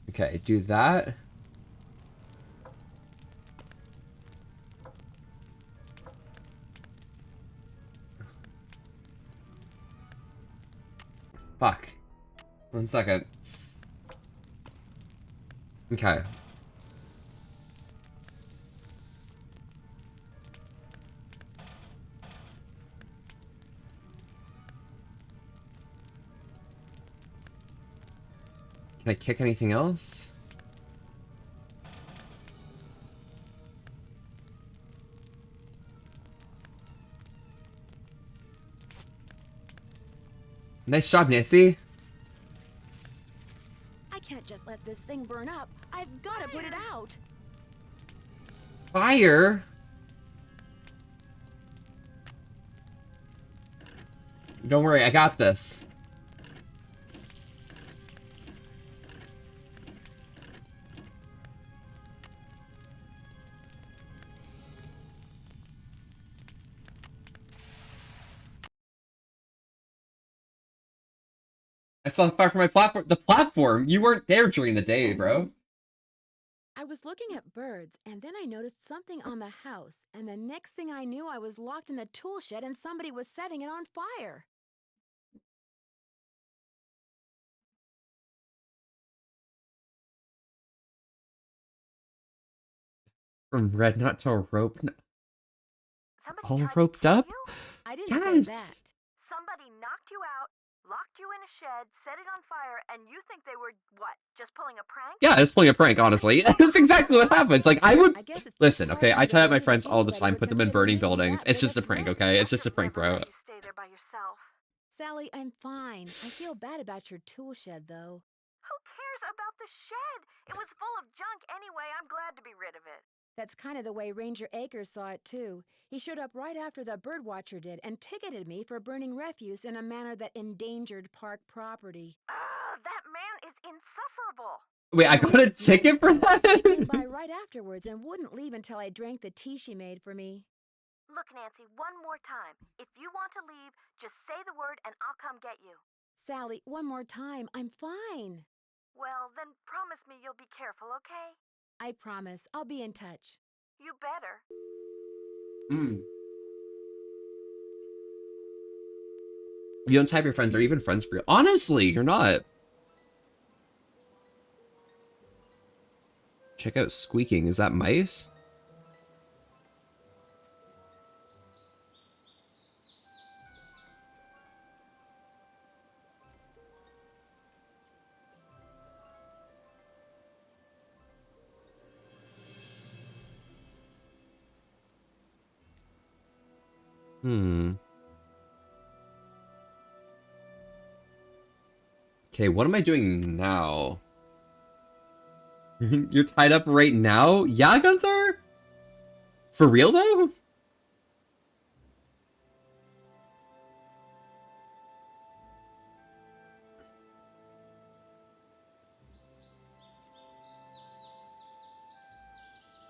Okay, do that. Fuck. 1 second. Okay. Can I kick anything else? Nice job, Nancy. I can't just let this thing burn up. I've got to put it out. Fire? Don't worry, I got this. I saw the fire from my platform. The platform? You weren't there during the day, bro. I was looking at birds, and then I noticed something on the house, and the next thing I knew, I was locked in the tool shed and somebody was setting it on fire. From red knot to a rope. Somebody All tried to roped kill up? you? I didn't say that. Yes. Somebody knocked you out, locked you in a shed, set it on fire, and you think they were, what, just pulling a prank? Yeah, I was pulling a prank, honestly. That's exactly what happens. Like, I would... I guess it's Listen, just okay? hard I for tell me my to friends believe all the anybody time, would put them in consider burning me buildings. that It's big just a prank, threat. okay? It's just a I'll prank, never bro. let you stay there by yourself. Sally, I'm fine. I feel bad about your tool shed, though. Who cares about the shed? It was full of junk anyway. I'm glad to be rid of it. That's kind of the way Ranger Akers saw it, too. He showed up right after the birdwatcher did and ticketed me for burning refuse in a manner that endangered park property. That man is insufferable. Wait, I got a ticket for Came by that? right afterwards and wouldn't leave until I drank the tea she made for me. Look, Nancy, one more time. If you want to leave, just say the word and I'll come get you. Sally, one more time. I'm fine. Well, then promise me you'll be careful, okay? I promise. I'll be in touch. You better. Mm. You don't type your friends. Are you even friends for you? Honestly, you're not. Check out squeaking. Is that mice? Hmm. Okay, what am I doing now? You're tied up right now? Yeah, Gunther? For real, though?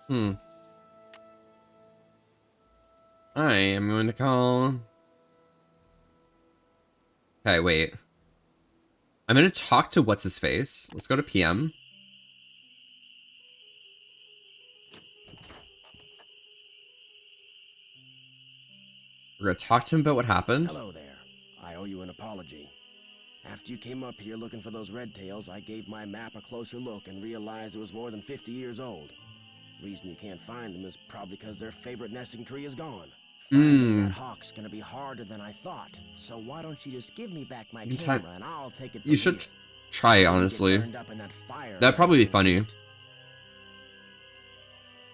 Hmm. I am going to call... Okay, wait. I'm going to talk to what's-his-face. Let's go to PM. We're going to talk to him about what happened. Hello there. I owe you an apology. After you came up here looking for those red tails, I gave my map a closer look and realized it was more than 50 years old. Reason you can't find them is probably because their favorite nesting tree is gone. Finding that hawk's gonna be harder than I thought. So why don't you just give me back my camera and I'll take it from You should here. try, honestly. That'd probably be funny.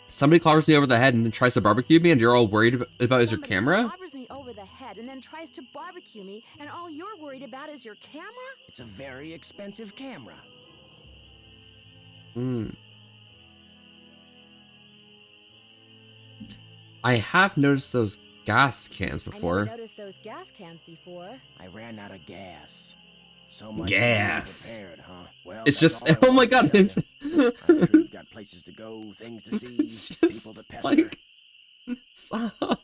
Somebody clobbers me over the head and then tries to barbecue me, and you're all worried about is your camera? Clobbers me over the head and then tries to barbecue me, and all you're worried about is your camera? It's a very expensive camera. Hmm. I have noticed those gas cans before. I never noticed those gas cans before. I ran out of gas. So much Gas. prepared, huh? Well, It's that's just, all I oh my wanted god. to It's, tell I'm sure you've got places to go, things to see, it's just people to pester. like, stop.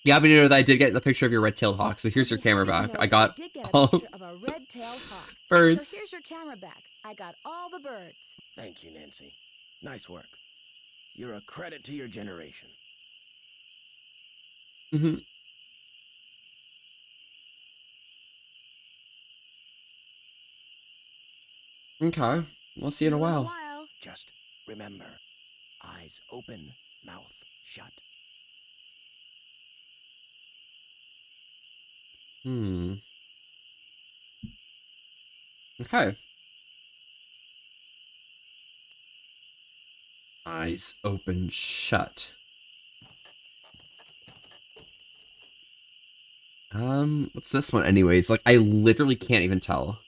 Yeah, but you know that I did get the picture of your red-tailed hawk, so here's your camera back. I got did get a all picture of a red-tailed hawk. birds. So here's your camera back. I got all the birds. Thank you, Nancy. Nice work. You're a credit to your generation. Mm-hmm. Okay, we'll see you in a while. Just remember, eyes open, mouth shut. Hmm. Okay. Eyes open, shut. What's this one anyways? Like, I literally can't even tell.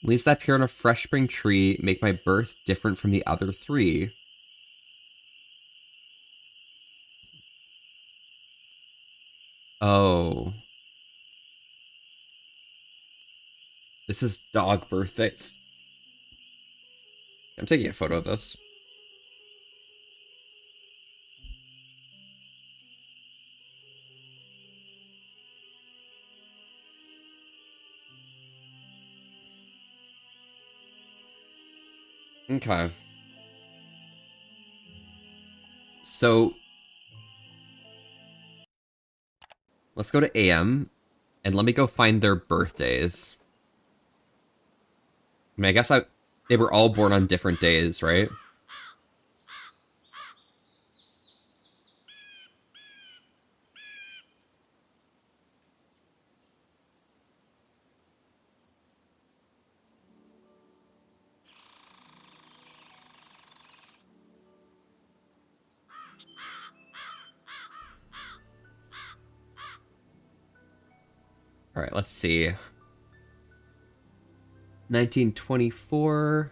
Leaves that appear on a fresh spring tree make my birth different from the other three. Oh. This is dog birthdays. I'm taking a photo of this. Okay. So, let's go to AM, and let me go find their birthdays. I mean, I guess they were all born on different days, right? All right, let's see. 1924,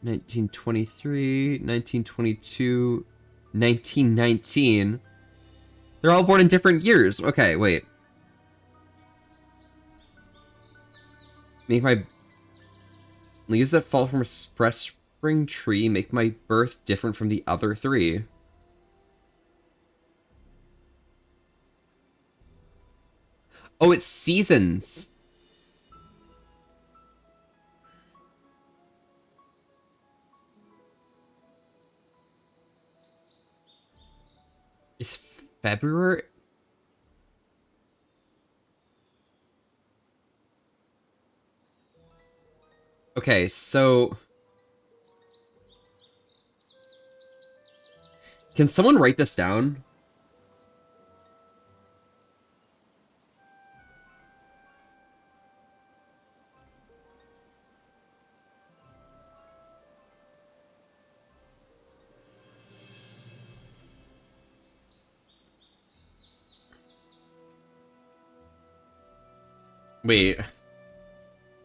1923, 1922, 1919. They're all born in different years. Okay, wait. Make my leaves that fall from a fresh spring tree make my birth different from the other three. Oh, it's seasons. Is February? Okay, so can someone write this down? Wait.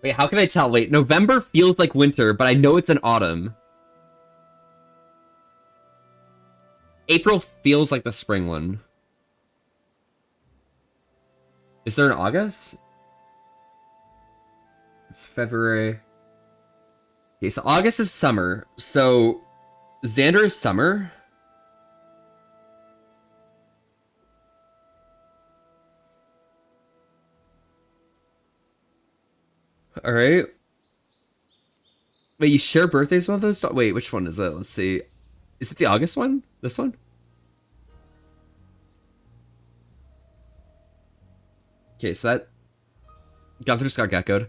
Wait, how can I tell? Wait, November feels like winter, but I know it's an autumn. April feels like the spring one. Is there an August? It's February. Okay, so August is summer. So Xander is summer. All right. Wait, you share birthdays with those? Wait, which one is it? Let's see. Is it the August one? This one? Okay, so that Gunther just got geckoed.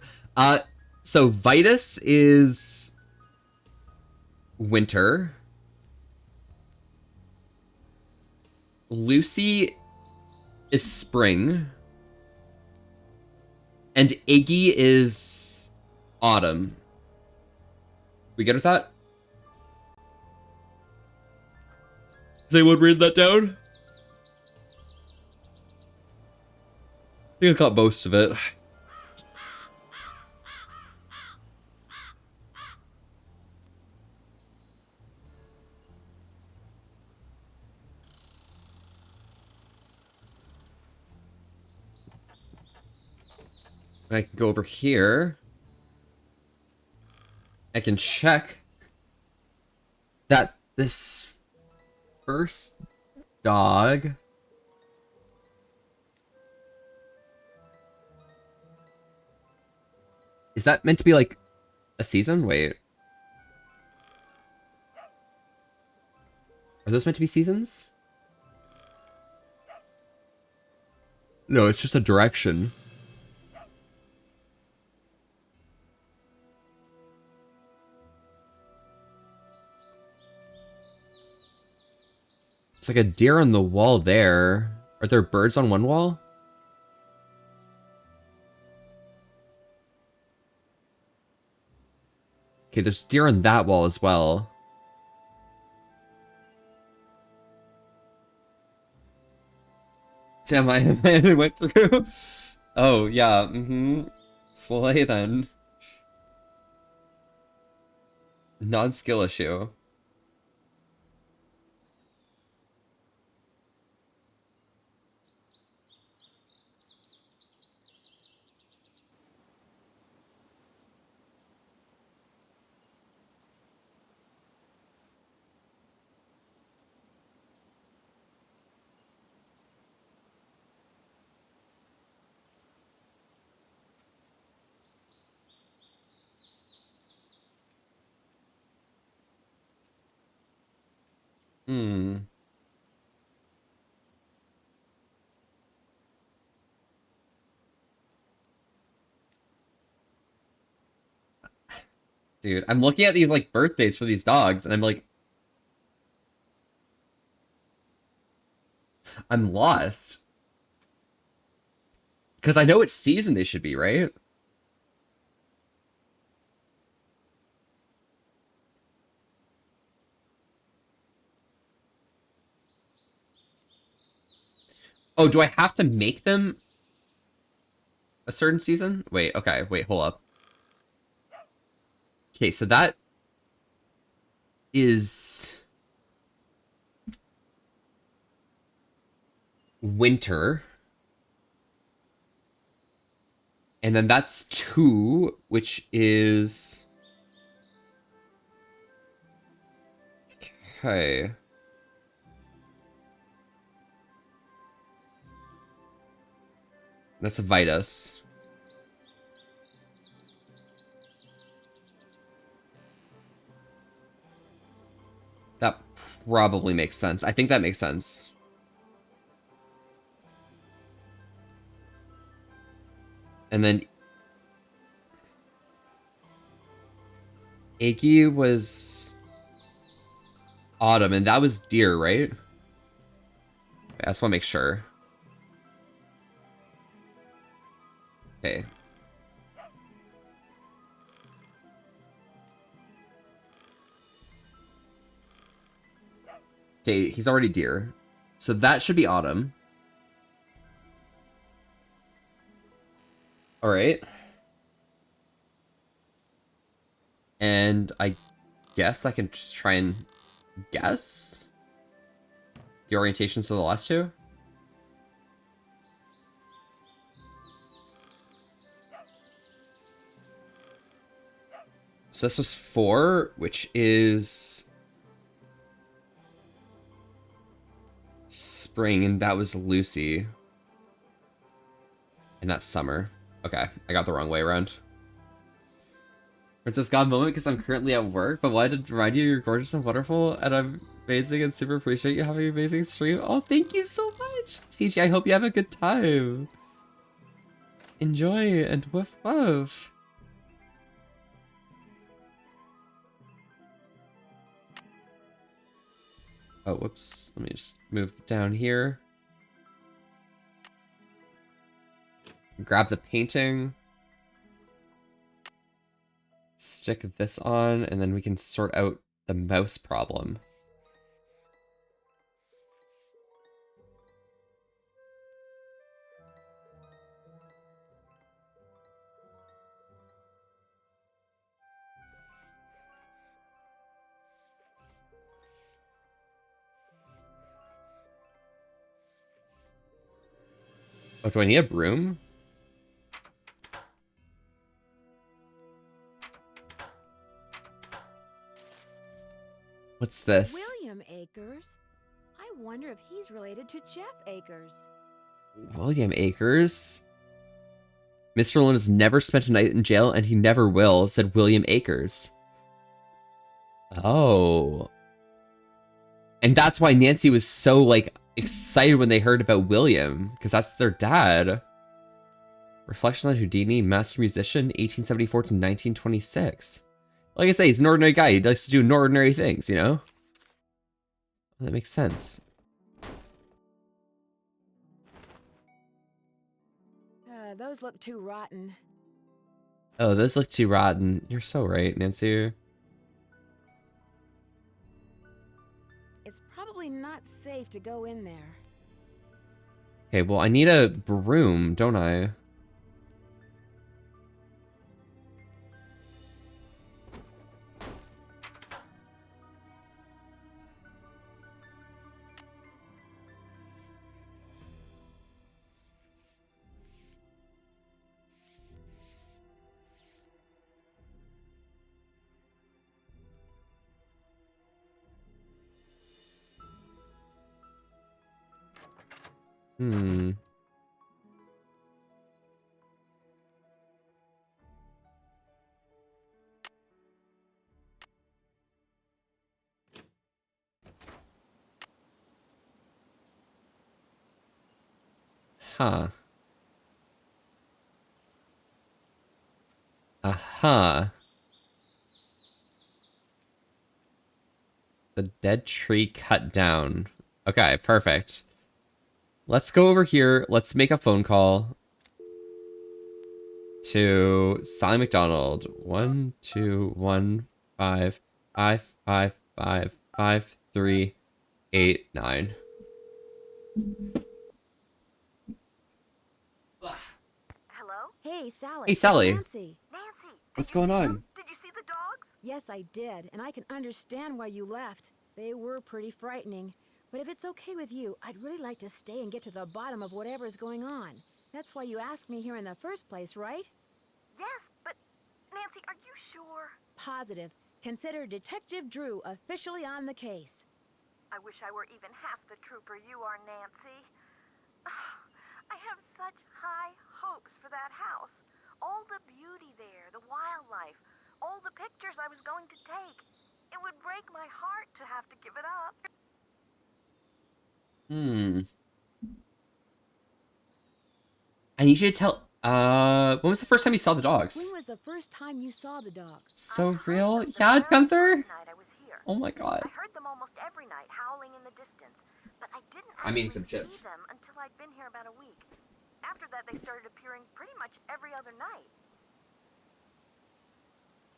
So Vitus is winter. Lucy is spring. And Iggy is autumn. We good with that? Does anyone read that down? I think I got most of it. I can go over here. I can check that this first dog is that meant to be like a season? Wait. Are those meant to be seasons? No, it's just a direction. It's like a deer on the wall there. Are there birds on one wall? Okay, there's deer on that wall as well. Sam, I went through. Oh, yeah, Slay then. Non-skill issue. Hmm. Dude, I'm looking at these, like, birthdays for these dogs, and I'm like... I'm lost. Because I know which season they should be, right? Oh, do I have to make them a certain season? Wait, okay, wait, hold up. Okay, so that is winter. And then that's 2, which is... Okay. That's a Vitus. That probably makes sense. I think that makes sense. And then Iggy was autumn, and that was deer, right? I just want to make sure. Okay. Okay, he's already deer. So that should be autumn. Alright. And I guess I can just try and guess the orientations for the last 2. So this was 4, which is spring, and that was Lucy. And that's summer. Okay, I got the wrong way around. Princess God moment because I'm currently at work, but wanted to remind you you're gorgeous and wonderful, and I'm amazing and super appreciate you having an amazing stream. Oh, thank you so much! PG, I hope you have a good time. Enjoy and woof woof. Oh, whoops. Let me just move down here. Grab the painting. Stick this on, and then we can sort out the mouse problem. Oh, do I need a broom? What's this? William Akers? I wonder if he's related to Jeff Akers. William Akers? Mr. Malone has never spent a night in jail, and he never will, said William Akers. Oh. And that's why Nancy was so, like, excited when they heard about William, because that's their dad. Reflections on Houdini, master musician, 1874 to 1926. Like I say, he's an ordinary guy. He likes to do ordinary things, you know? That makes sense. Those look too rotten. Oh, those look too rotten. You're so right, Nancy. It's probably not safe to go in there. Okay, well, I need a broom, don't I? Hmm. Huh. Aha. The dead tree cut down. Okay, perfect. Let's go over here. Let's make a phone call to Sally McDonald. 12155555389. Hello? Hey, Sally. Hey, it's Sally. Nancy. Nancy! What's did you going see on? them? Did you see the dogs? Yes, I did, and I can understand why you left. They were pretty frightening. But if it's okay with you, I'd really like to stay and get to the bottom of whatever's going on. That's why you asked me here in the first place, right? Yes, but Nancy, are you sure? Positive. Consider Detective Drew officially on the case. I wish I were even half the trooper you are, Nancy. I have such high hopes for that house. All the beauty there, the wildlife, all the pictures I was going to take. It would break my heart to have to give it up. I need you to tell. When was the first time you saw the dogs? When was the first time you saw the dogs? So I heard real? them the Yeah, very Gunther? first night I was here. Oh my god. I heard them almost every night, howling in the distance. But I didn't I mean, actually some chips. see them until I'd been here about a week. After that, they started appearing pretty much every other night.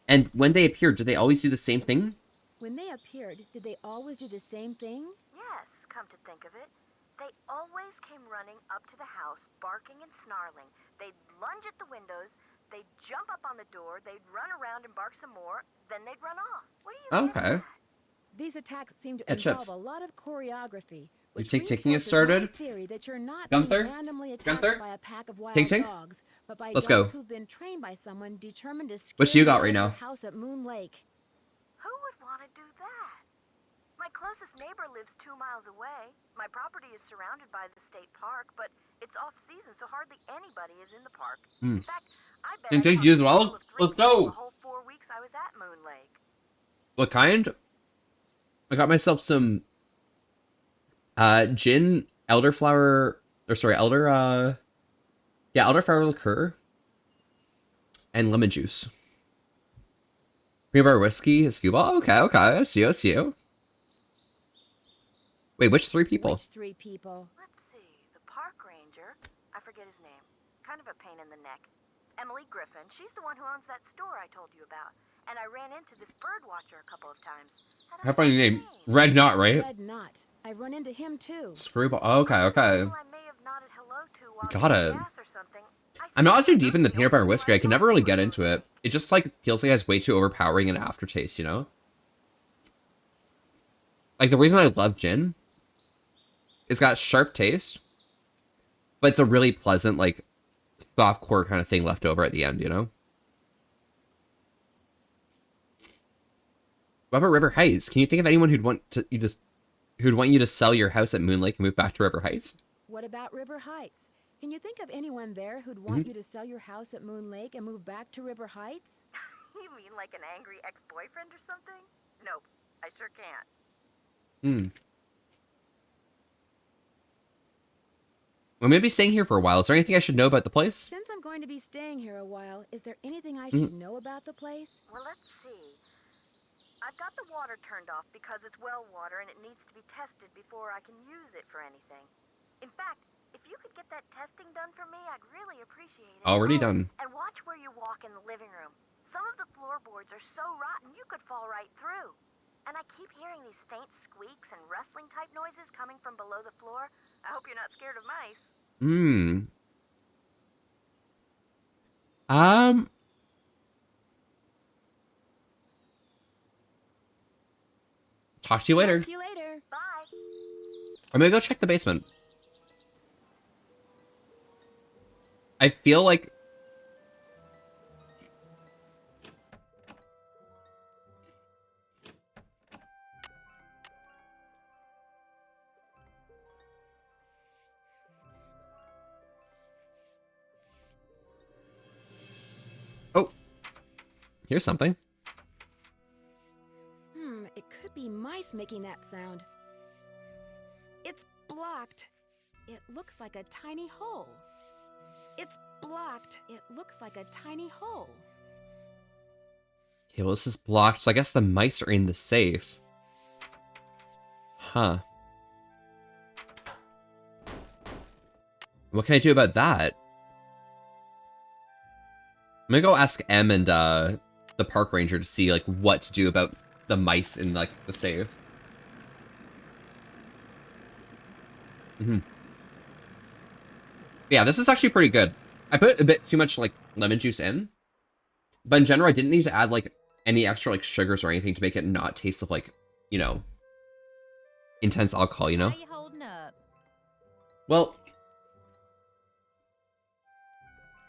And when they appeared, did they always do the same thing? When they appeared, did they always do the same thing? Yes, come to think of it. They always came running up to the house, barking and snarling. They'd lunge at the windows, they'd jump up on the door, they'd run around and bark some more, then they'd run off. What do you Okay. get at? These attacks seem to Yeah, involve chips. a lot of choreography. Your Which tick-ticking has reinforces my started. theory that you're not Gunther? being randomly attacked Gunther? by a pack of wild Tink-tink? dogs, but by Let's dogs go. who've been trained by someone determined to scare What you you got out right of now? your house at Moon Lake. Who would want to do that? My closest neighbor lives 2 miles away. My property is surrounded by the state park, but it's off-season, so hardly anybody is in the park. In fact, I bet I Tink-tink, talked you to as a well? total of 3 Let's people go. the whole 4 weeks I was at Moon Lake. What kind? I got myself some gin, elderflower, elderflower liqueur, and lemon juice. Peanut butter whiskey, scuba. Okay, I see you. Wait, which 3 people? Which 3 people? Let's see, the park ranger, I forget his name, kind of a pain in the neck. Emily Griffin, she's the one who owns that store I told you about. And I ran into this bird watcher a couple of times. How funny name? Red Knot, right? Red Knot. I've run into him too. Screwball. Okay. People I may have nodded hello to while Got getting it. gas or something. I'm not too deep in the peanut butter whiskey. I can never really get into it. It just like feels like it has way too overpowering an aftertaste, you know? Like the reason I love gin, it's got sharp taste, but it's a really pleasant, like softcore kind of thing left over at the end, you know? What about River Heights? Can you think of anyone who'd want you to sell your house at Moon Lake and move back to River Heights? What about River Heights? Can you think of anyone there who'd want you to sell your house at Moon Lake and move back to River Heights? You mean like an angry ex-boyfriend or something? Nope, I sure can't. Well, maybe staying here for a while. Is there anything I should know about the place? Since I'm going to be staying here a while, is there anything I should know about the place? Well, let's see. I've got the water turned off because it's well water and it needs to be tested before I can use it for anything. In fact, if you could get that testing done for me, I'd really appreciate it. Already Oh, done. And watch where you walk in the living room. Some of the floorboards are so rotten you could fall right through. And I keep hearing these faint squeaks and rustling type noises coming from below the floor. I hope you're not scared of mice. Talk to you later. Talk to you later. Bye. I'm gonna go check the basement. I feel like... Oh. Here's something. It could be mice making that sound. It's blocked. It looks like a tiny hole. It's blocked. It looks like a tiny hole. Okay, well, this is blocked, so I guess the mice are in the safe. Huh. What can I do about that? I'm gonna go ask Em and the park ranger to see like what to do about the mice in like the safe. Yeah, this is actually pretty good. I put a bit too much like lemon juice in, but in general, I didn't need to add like any extra like sugars or anything to make it not taste of like, you know, intense alcohol, you know? How you holding up? Well,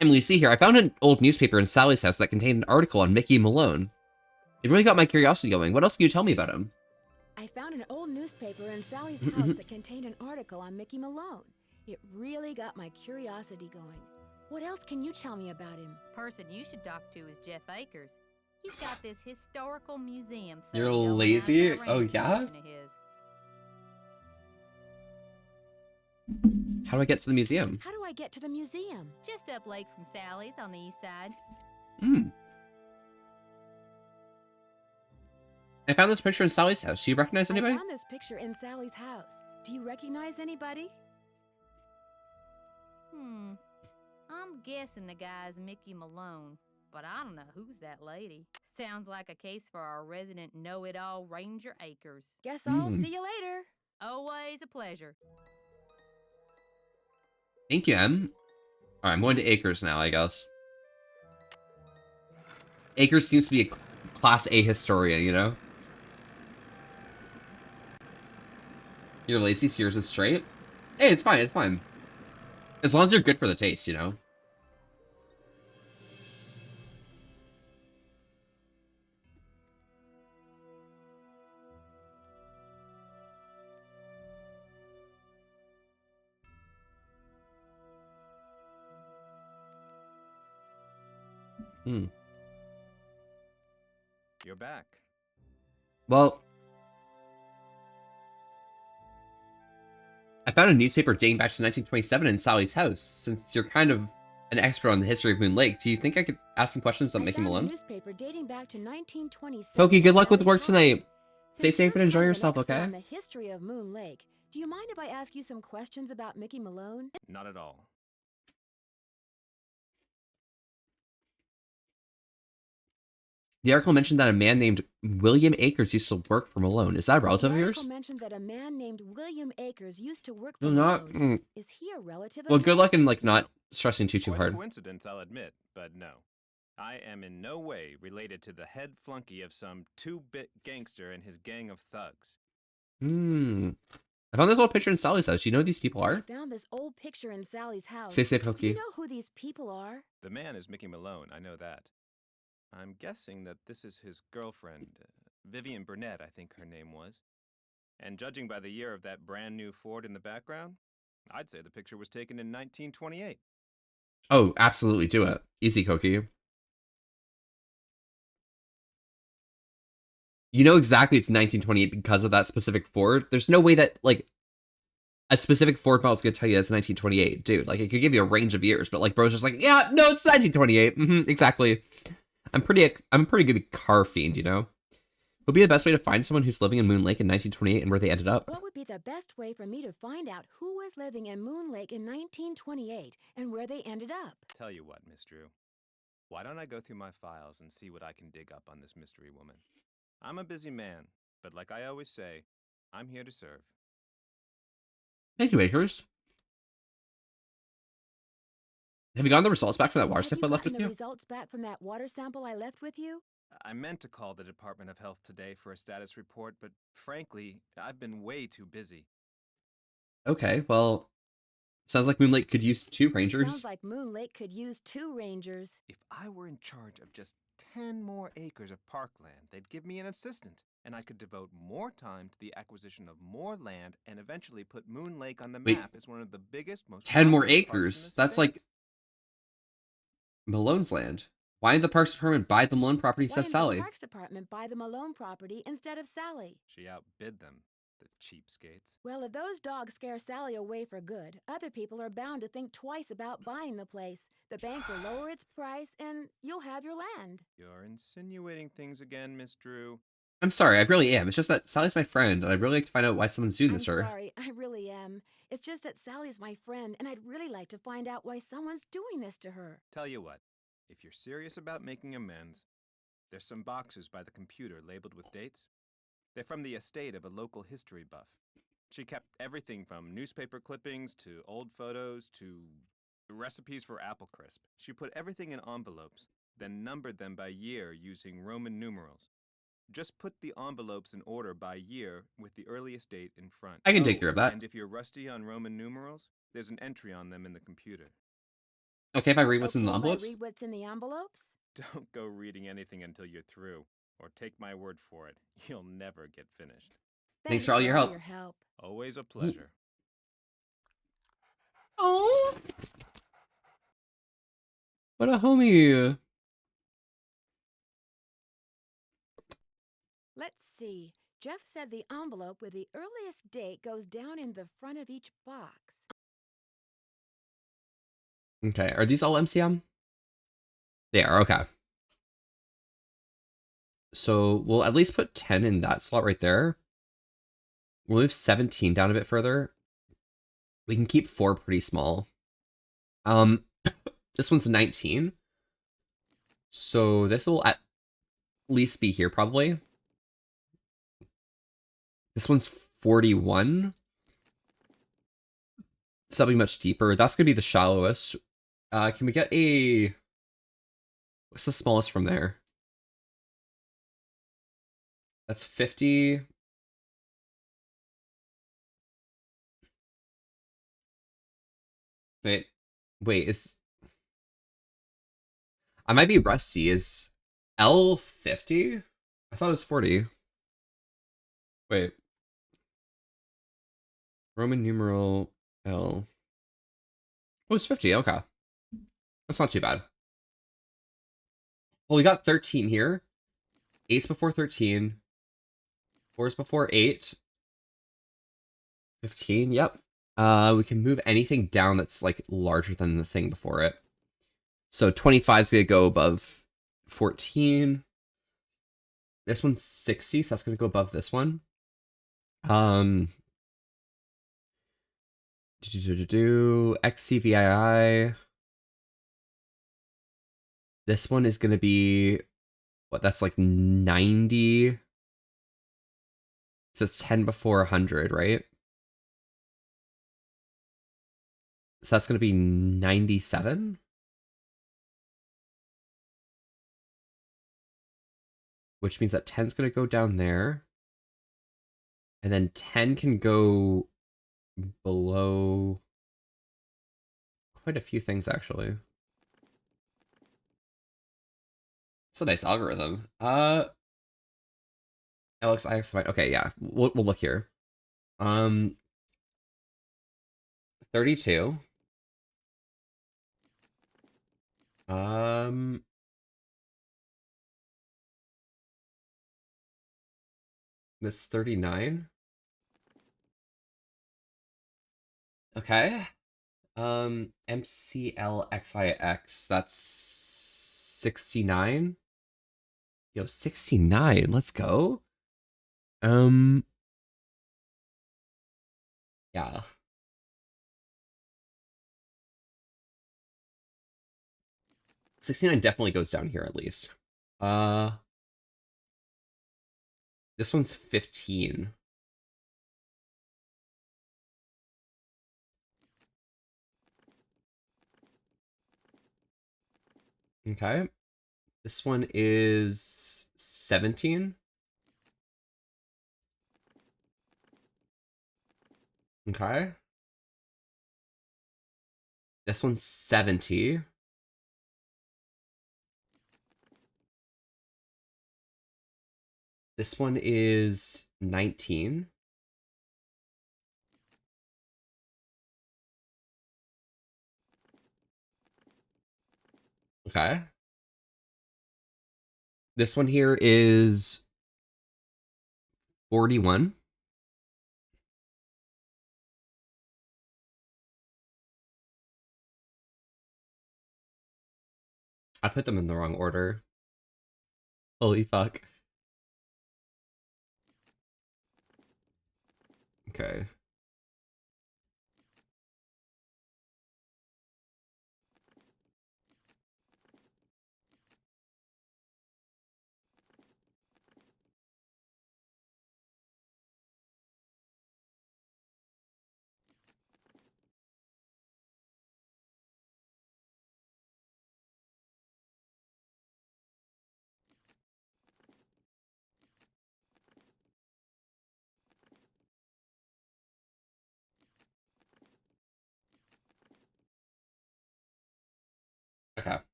Emily, see here. I found an old newspaper in Sally's house that contained an article on Mickey Malone. It really got my curiosity going. What else can you tell me about him? I found an old newspaper in Sally's house that contained an article on Mickey Malone. It really got my curiosity going. What else can you tell me about him? Person you should talk to is Jeff Akers. He's got this historical museum. You're thing going out lazy? in that Oh, ranch yeah? mansion of his. How do I get to the museum? How do I get to the museum? Just up lake from Sally's on the east side. I found this picture in Sally's house. Do you recognize anybody? I found this picture in Sally's house. Do you recognize anybody? I'm guessing the guy's Mickey Malone, but I don't know who's that lady. Sounds like a case for our resident know-it-all Ranger Akers. Guess I'll see you later. Always a pleasure. Thank you, Em. Alright, I'm going to Akers now, I guess. Akers seems to be a Class A historian, you know? You're lazy, so yours is straight? Hey, it's fine, it's fine. As long as you're good for the taste, you know? You're back. Well, I found a newspaper dating back to 1927 in Sally's house. Since you're kind of an expert on the history of Moon Lake, do you think I could ask some questions about Mickey I found a Malone? newspaper dating back to 1927. Pokey, good luck with in work Sally's tonight. house. Stay Since safe you're and enjoy kind of an yourself, expert okay? On the history of Moon Lake, do you mind if I ask you some questions about Mickey Malone? Not at all. The article mentioned that a man named William Akers used to work for Malone. Is that a relative of The yours? article mentioned that a man named William Akers used to work for No, not. Malone. Is he a relative Well, of good yours? luck in like not stressing too Quite a hard. coincidence, I'll admit, but no. I am in no way related to the head flunky of some two-bit gangster and his gang of thugs. I found this old picture in Sally's house. You know who these people I are? found this old picture in Sally's house. Stay safe, Do Cookie. you know who these people are? The man is Mickey Malone, I know that. I'm guessing that this is his girlfriend, Vivian Burnett, I think her name was. And judging by the year of that brand new Ford in the background, I'd say the picture was taken in 1928. Oh, absolutely. Do it. Easy, Cookie. You know exactly it's 1928 because of that specific Ford. There's no way that, like, a specific Ford model is going to tell you it's 1928. Dude, like, it could give you a range of years, but, like, bro's just like, yeah, no, it's 1928. Exactly. I'm a pretty good car fiend, you know? What would be the best way to find someone who's living in Moon Lake in 1928 and where they ended up? What would be the best way for me to find out who was living in Moon Lake in 1928 and where they ended up? Tell you what, Miss Drew. Why don't I go through my files and see what I can dig up on this mystery woman? I'm a busy man, but like I always say, I'm here to serve. Thank you, Akers. Have you gotten the results back from that water Have sample I left gotten with the you? results back from that water sample I left with you? I meant to call the Department of Health today for a status report, but frankly, I've been way too busy. Okay, well, sounds like Moon Lake could use 2 rangers. Sounds like Moon Lake could use 2 rangers. If I were in charge of just 10 more acres of parkland, they'd give me an assistant, and I could devote more time to the acquisition of more land and eventually put Moon Lake on the Wait, map as one of the biggest, most 10 more popular parks in acres. the That's state. like Malone's land. Why did the Parks Department buy the Malone property Why instead of didn't Sally? the Parks Department buy the Malone property instead of Sally? She outbid them, the cheapskates. Well, if those dogs scare Sally away for good, other people are bound to think twice about buying the place. The bank will lower its price, and you'll have your land. You're insinuating things again, Miss Drew. I'm sorry, I really am. It's just that Sally's my friend, and I'd really like to find out why someone's doing I'm this to her. sorry, I really am. It's just that Sally's my friend, and I'd really like to find out why someone's doing this to her. Tell you what, if you're serious about making amends, there's some boxes by the computer labeled with dates. They're from the estate of a local history buff. She kept everything from newspaper clippings to old photos to recipes for apple crisp. She put everything in envelopes, then numbered them by year using Roman numerals. Just put the envelopes in order by year with the earliest date in front. I can take care of that. And if you're rusty on Roman numerals, there's an entry on them in the computer. Okay, if I read what's in the Okay, if I envelopes? read what's in the envelopes? Don't go reading anything until you're through, or take my word for it, you'll never get finished. Thanks for all your help. Always a pleasure. Oh, what a homie. Let's see. Jeff said the envelope with the earliest date goes down in the front of each box. Okay, are these all MCM? They are, okay. So we'll at least put 10 in that slot right there. We'll move 17 down a bit further. We can keep 4 pretty small. This one's 19. So this will at least be here probably. This one's 41. So that'll be much deeper. That's gonna be the shallowest. Can we get a... What's the smallest from there? That's 50. Wait, is... I might be rusty. Is L 50? I thought it was 40. Wait. Roman numeral L. Oh, it's 50. Okay. That's not too bad. Well, we got 13 here. 8's before 13. 4's before 8. 15, yep. We can move anything down that's like larger than the thing before it. So 25 is going to go above 14. This one's 60, so that's going to go above this one. XCVII. This one is going to be, what, that's like 90. So it's 10 before 100, right? So that's going to be 97. Which means that 10's going to go down there. And then 10 can go below quite a few things, actually. It's a nice algorithm. LXIX, okay, yeah, we'll look here. 32. This 39. Okay. MCLXIX, that's 69. Yo, 69, let's go. Yeah. '69 definitely goes down here at least. This one's 15. Okay. This one is 17. Okay. This one's 70. This one is 19. Okay. This one here is 41. I put them in the wrong order. Holy fuck. Okay.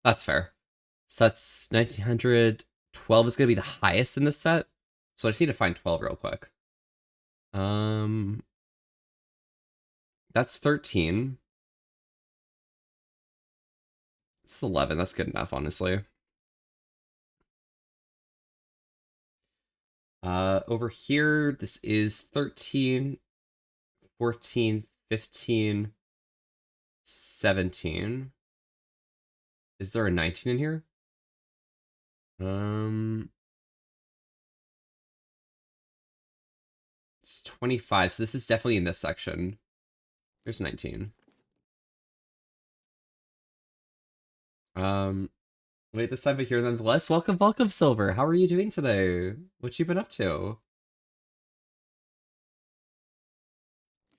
That's fair. So that's 1900. 12 is going to be the highest in this set. So I just need to find 12 real quick. That's 13. It's 11. That's good enough, honestly. Over here, this is 13, 14, 15, 17. Is there a 19 in here? It's 25, so this is definitely in this section. There's 19. Wait, this time of here nonetheless. Welcome, welcome, Silver. How are you doing today? What you been up to?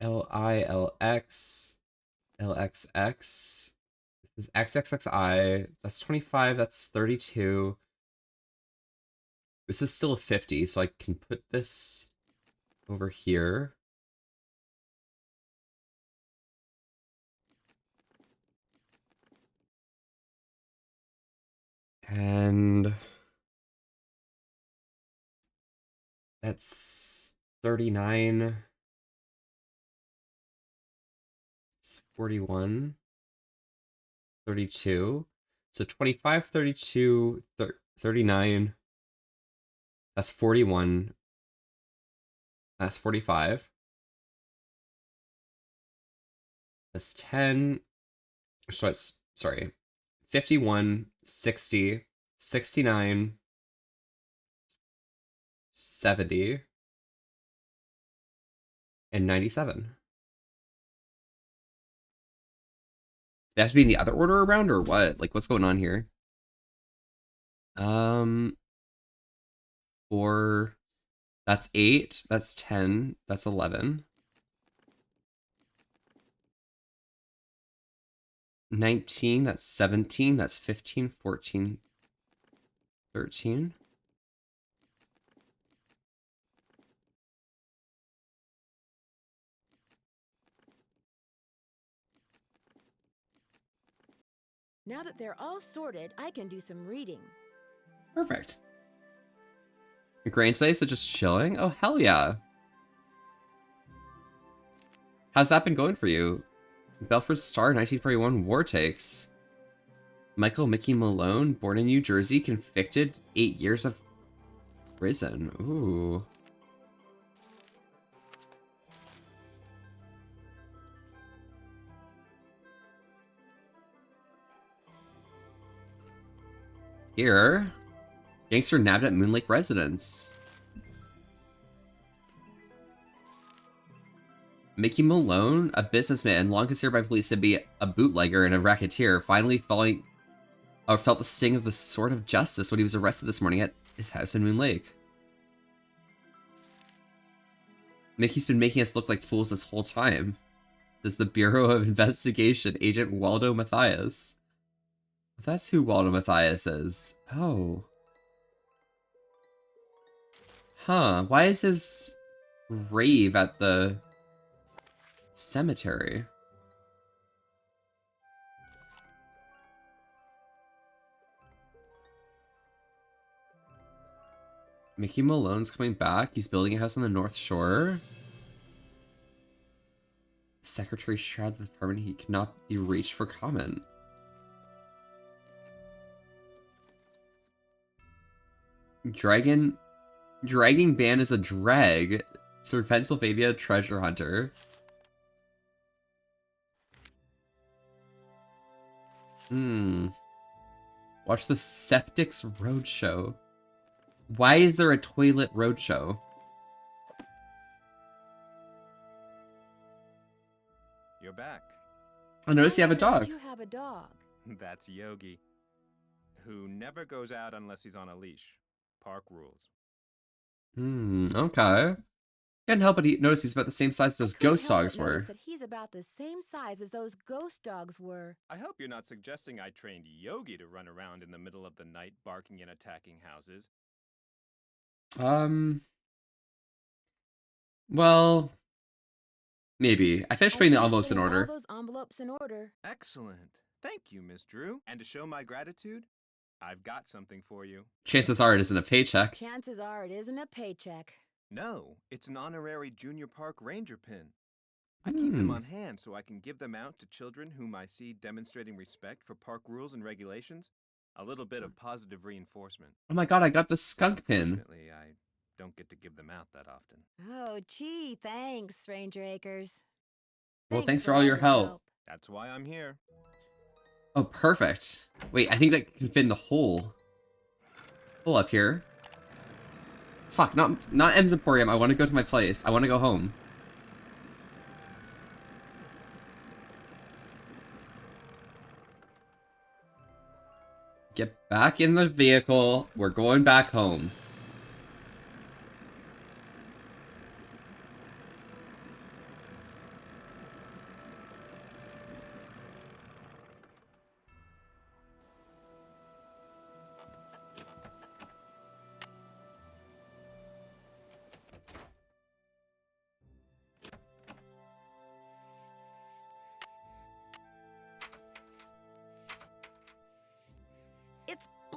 LILX, LXX. This is XXXI. That's 25. That's 32. This is still a 50, so I can put this over here. And that's 39. It's 41. 32. So 25, 32, 39. That's 41. That's 45. That's 10. So it's, sorry, 51, 60, 69, 70, and 97. They have to be in the other order around, or what? Like, what's going on here? Or that's 8, that's 10, that's 11. 19, that's 17, that's 15, 14, 13. Now that they're all sorted, I can do some reading. Perfect. Grain today, so just chilling? Oh, hell yeah. How's that been going for you? Belford Star, 1941, War Takes. Michael Mickey Malone, born in New Jersey, convicted, 8 years of prison. Ooh. Here, gangster nabbed at Moon Lake residence. Mickey Malone, a businessman long considered by police to be a bootlegger and a racketeer, finally felt the sting of the sword of justice when he was arrested this morning at his house in Moon Lake. Mickey's been making us look like fools this whole time, says the Bureau of Investigation agent Waldo Matthias. That's who Waldo Matthias is. Oh. Huh, why is his grave at the cemetery? Mickey Malone's coming back. He's building a house on the North Shore. Secretary shrouded the department. He cannot be reached for comment. Dragging ban is a drag. Sir Pennsylvania treasure hunter. Watch the Septics Roadshow. Why is there a toilet roadshow? You're back. I noticed you have a dog. You have a dog. That's Yogi, who never goes out unless he's on a leash. Park rules. Okay. Can't help but notice he's about the same size as those ghost dogs were. That he's about the same size as those ghost dogs were. I hope you're not suggesting I trained Yogi to run around in the middle of the night barking and attacking houses. Well, maybe. I finished putting the envelopes in order. All those envelopes in order. Excellent. Thank you, Miss Drew. And to show my gratitude, I've got something for you. Chances are it isn't a paycheck. Chances are it isn't a paycheck. No, it's an honorary junior park ranger pin. I keep them on hand so I can give them out to children whom I see demonstrating respect for park rules and regulations. A little bit of positive reinforcement. Oh my god, I got the skunk pin. Fortunately, I don't get to give them out that often. Oh, gee, thanks, Ranger Acres. Well, thanks for all your help. That's why I'm here. Oh, perfect. Wait, I think that can fit in the hole. Hole up here. Fuck, not M's Emporium. I want to go to my place. I want to go home. Get back in the vehicle. We're going back home.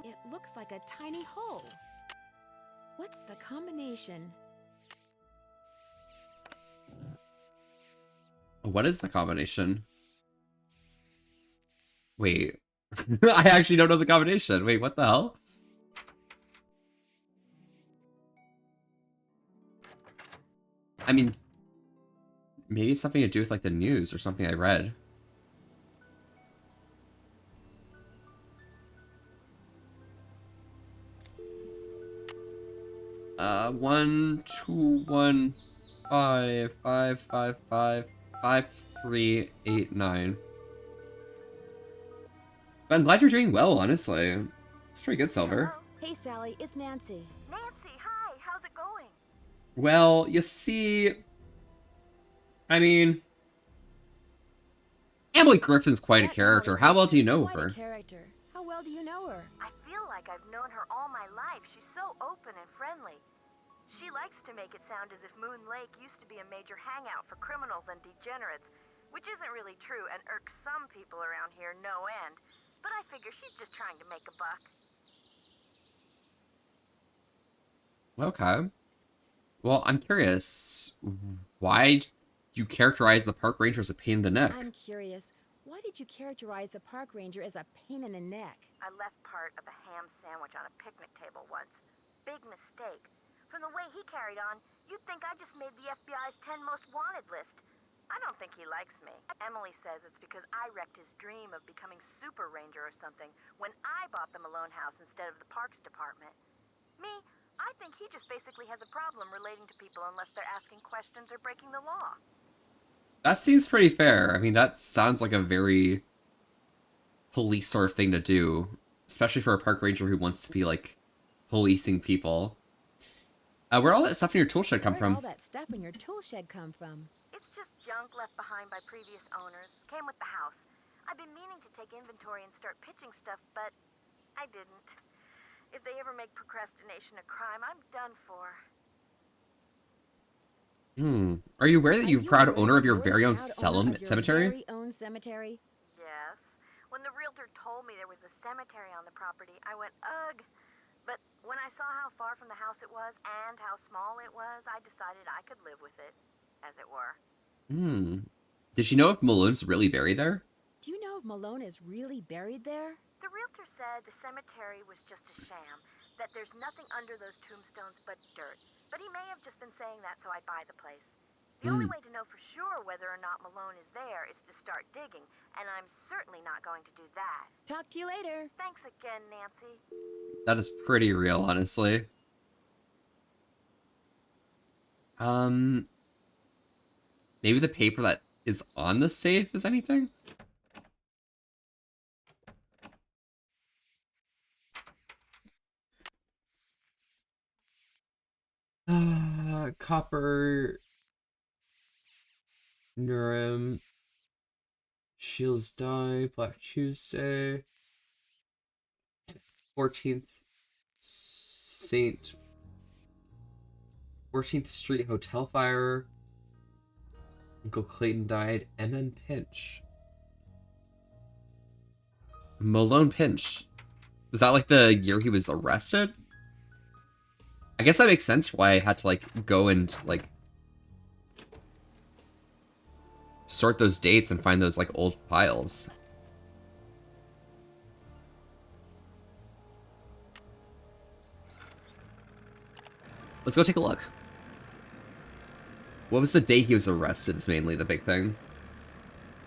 It looks like a tiny hole. What's the combination? What is the combination? Wait. I actually don't know the combination. Wait, what the hell? I mean, maybe it's something to do with like the news or something I read. Uh, 1 2 1 5 5 5 5 5 3 8 9. But I'm glad you're doing well, honestly. It's pretty good, Silver. Hey, Sally, it's Nancy. Nancy, hi. How's it going? Well, you see, I mean, Emily Griffin's quite a That character. Emily's How well do you know quite a her? character. How well do you know her? I feel like I've known her all my life. She's so open and friendly. She likes to make it sound as if Moon Lake used to be a major hangout for criminals and degenerates, which isn't really true and irks some people around here no end. But I figure she's just trying to make a buck. Okay. Well, I'm curious. Why you characterize the park ranger as a pain in the neck? I'm curious. Why did you characterize the park ranger as a pain in the neck? I left part of a ham sandwich on a picnic table once. Big mistake. From the way he carried on, you'd think I just made the FBI's 10 most wanted list. I don't think he likes me. Emily says it's because I wrecked his dream of becoming Super Ranger or something when I bought the Malone house instead of the Parks Department. Me, I think he just basically has a problem relating to people unless they're asking questions or breaking the law. That seems pretty fair. I mean, that sounds like a very police sort of thing to do, especially for a park ranger who wants to be like policing people. Where'd all that stuff in your tool shed come Where'd from? all that stuff in your tool shed come from? It's just junk left behind by previous owners. Came with the house. I've been meaning to take inventory and start pitching stuff, but I didn't. If they ever make procrastination a crime, I'm done for. Are you aware that you're Are you proud aware owner of that your you're very the own proud owner of your cemetery? very own cemetery? Yes. When the realtor told me there was a cemetery on the property, I went, ugh. But when I saw how far from the house it was and how small it was, I decided I could live with it, as it were. Did you know if Malone's really buried there? Do you know if Malone is really buried there? The realtor said the cemetery was just a sham, that there's nothing under those tombstones but dirt. But he may have just been saying that so I'd buy the place. The only way to know for sure whether or not Malone is there is to start digging, and I'm certainly not going to do that. Talk to you later. Thanks again, Nancy. That is pretty real, honestly. Maybe the paper that is on the safe is anything? Copper, Nurum, Shields Die, Black Tuesday, 14th Street Hotel Fire, Uncle Clayton died, MM Pinch. Malone Pinch. Was that like the year he was arrested? I guess that makes sense why I had to like go and like sort those dates and find those like old files. Let's go take a look. What was the day he was arrested is mainly the big thing.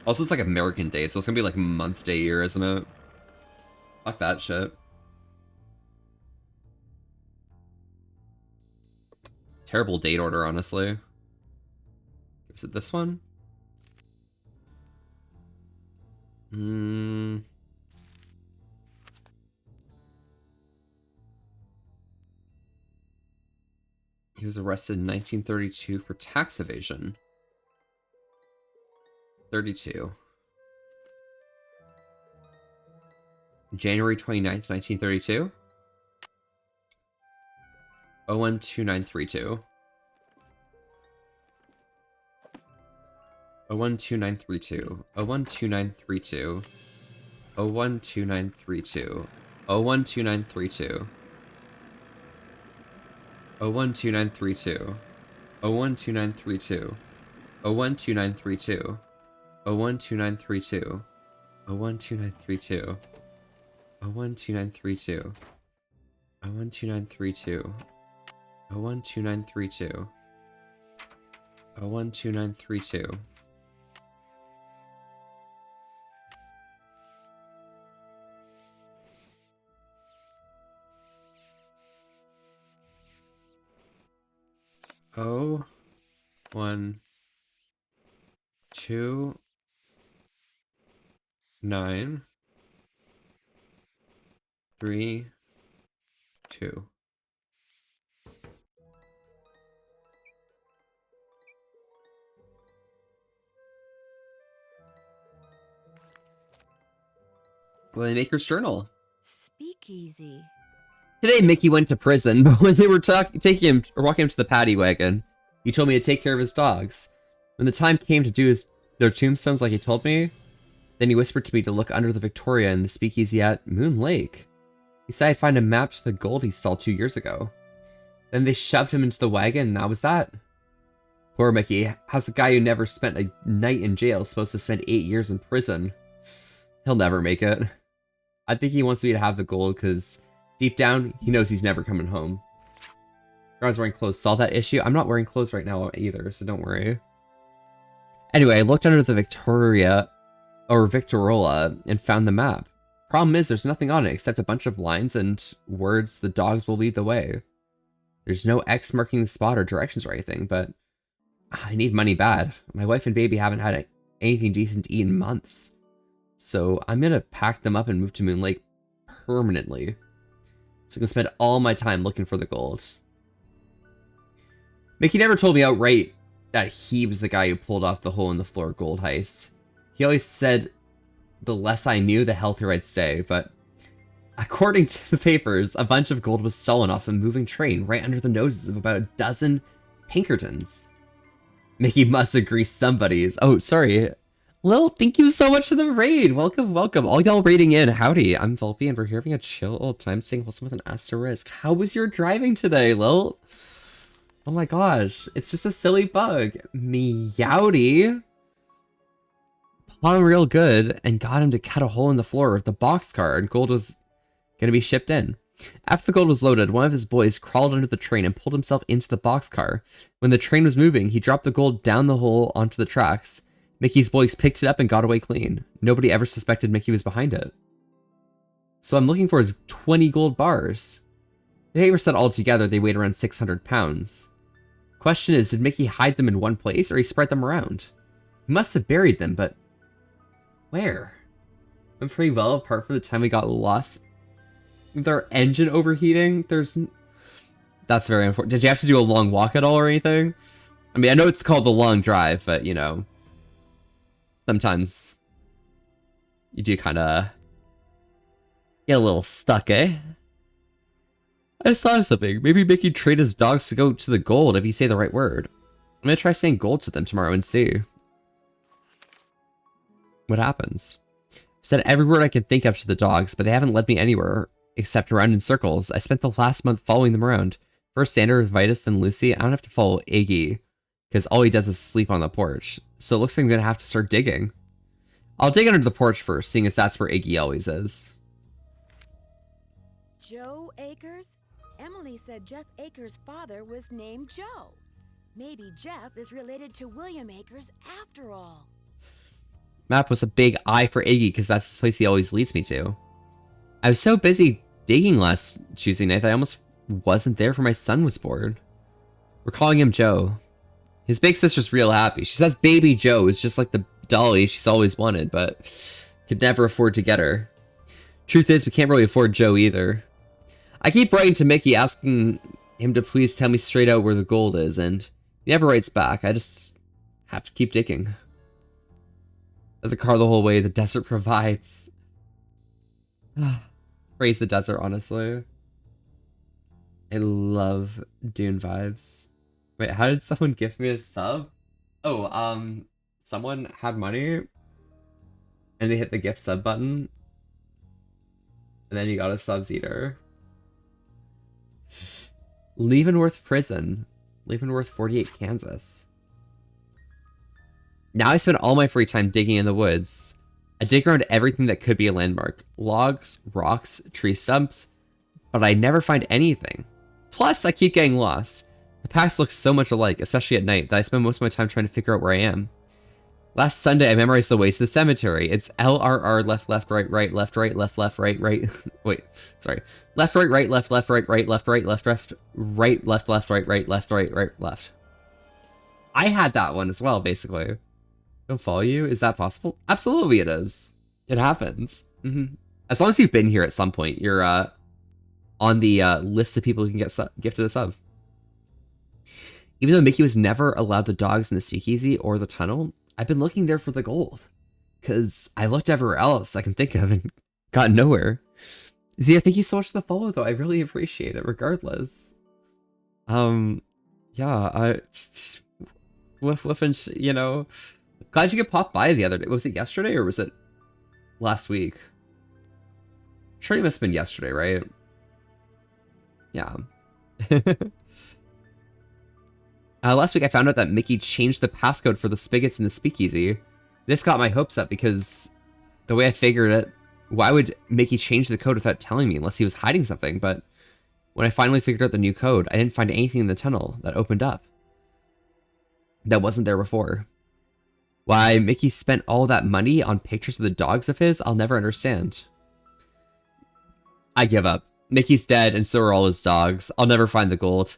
Also, it's like American Day, so it's gonna be like month, day, year, isn't it? Fuck that shit. Terrible date order, honestly. Is it this one? He was arrested in 1932 for tax evasion. 32. January 29th, 1932. 012932. 012932. 012932. 012932. 012932. 012932. 012932. 012932. 012932. 01232. 01232. 01232. 01232. 01232. Oh, 1, 2, 9, 3, 2. Waymaker's Journal. Speakeasy. Today, Mickey went to prison, but when they were taking him or walking him to the paddy wagon, he told me to take care of his dogs. When the time came to do their tombstones like he told me, then he whispered to me to look under the Victoria in the speakeasy at Moon Lake. He said I'd find a map to the gold he stole 2 years ago. Then they shoved him into the wagon, and that was that. Poor Mickey. How's the guy who never spent a night in jail supposed to spend 8 years in prison? He'll never make it. I think he wants me to have the gold because deep down, he knows he's never coming home. I was wearing clothes. Saw that issue? I'm not wearing clothes right now either, so don't worry. Anyway, I looked under the Victoria, or Victorola, and found the map. Problem is, there's nothing on it except a bunch of lines and words the dogs will lead the way. There's no X marking the spot or directions or anything, but I need money bad. My wife and baby haven't had anything decent to eat in months. So I'm gonna pack them up and move to Moon Lake permanently. So I can spend all my time looking for the gold. Mickey never told me outright that he was the guy who pulled off the hole in the floor gold heist. He always said the less I knew, the healthier I'd stay, but according to the papers, a bunch of gold was stolen off a moving train right under the noses of about a dozen Pinkertons. Mickey must agree somebody's. Oh, sorry. Lil, thank you so much for the raid. Welcome, welcome. All y'all raiding in. Howdy, I'm Volpe, and we're here having a chill old time staying wholesome with an asterisk. How was your driving today, Lil? Oh my gosh, it's just a silly bug. Meowdy. Caught him real good and got him to cut a hole in the floor of the boxcar, and gold was gonna be shipped in. After the gold was loaded, one of his boys crawled under the train and pulled himself into the boxcar. When the train was moving, he dropped the gold down the hole onto the tracks. Mickey's boys picked it up and got away clean. Nobody ever suspected Mickey was behind it. So I'm looking for his 20 gold bars. The paper said altogether they weighed around 600 pounds. Question is, did Mickey hide them in one place or he spread them around? He must have buried them, but where? Went pretty well apart from the time we got lost. Their engine overheating? That's very important. Did you have to do a long walk at all or anything? I mean, I know it's called the long drive, but you know, sometimes you do kind of get a little stuck, eh? I saw something. Maybe Mickey trade his dogs to go to the gold if you say the right word. I'm gonna try saying gold to them tomorrow and see what happens. Said every word I could think of to the dogs, but they haven't led me anywhere except around in circles. I spent the last month following them around. First Sander with Vitus, then Lucy. I don't have to follow Iggy, because all he does is sleep on the porch. So it looks like I'm going to have to start digging. I'll dig under the porch first, seeing as that's where Iggy always is. Joe Akers? Emily said Jeff Akers' father was named Joe. Maybe Jeff is related to William Akers after all. Map was a big eye for Iggy, because that's the place he always leads me to. I was so busy digging last Tuesday night that I almost wasn't there for my son was born. We're calling him Joe. His big sister's real happy. She says baby Joe is just like the dolly she's always wanted, but could never afford to get her. Truth is, we can't really afford Joe either. I keep writing to Mickey asking him to please tell me straight out where the gold is, and he never writes back. I just have to keep digging. Let the car the whole way, the desert provides. Praise the desert, honestly. I love Dune vibes. Wait, how did someone give me a sub? Oh, someone had money and they hit the gift sub button and then you got a Sub-Zeder. Leavenworth Prison. Leavenworth 48, Kansas. Now I spend all my free time digging in the woods. I dig around everything that could be a landmark. Logs, rocks, tree stumps, but I never find anything. Plus, I keep getting lost. The packs look so much alike, especially at night, that I spend most of my time trying to figure out where I am. Last Sunday, I memorized the way to the cemetery. It's LRR, left, left, right, right, left, right, left, left, right, right. Wait, sorry. Left, right, right, left, left, right, right, left, right, left, left, right, left, left, right, right, left, right, right, left. I had that one as well, basically. Don't follow you? Is that possible? Absolutely it is. It happens. As long as you've been here at some point, you're on the list of people who can get gifted a sub. Even though Mickey was never allowed the dogs in the speakeasy or the tunnel, I've been looking there for the gold. Because I looked everywhere else I can think of and got nowhere. Zia, thank you so much for the follow, though. I really appreciate it, regardless. Yeah, woof, and you know, glad you could pop by the other day. Was it yesterday or was it last week? Sure, you must have been yesterday, right? Yeah. Last week I found out that Mickey changed the passcode for the spigots in the speakeasy. This got my hopes up because the way I figured it, why would Mickey change the code without telling me unless he was hiding something? But when I finally figured out the new code, I didn't find anything in the tunnel that opened up that wasn't there before. Why Mickey spent all that money on pictures of the dogs of his, I'll never understand. I give up. Mickey's dead and so are all his dogs. I'll never find the gold.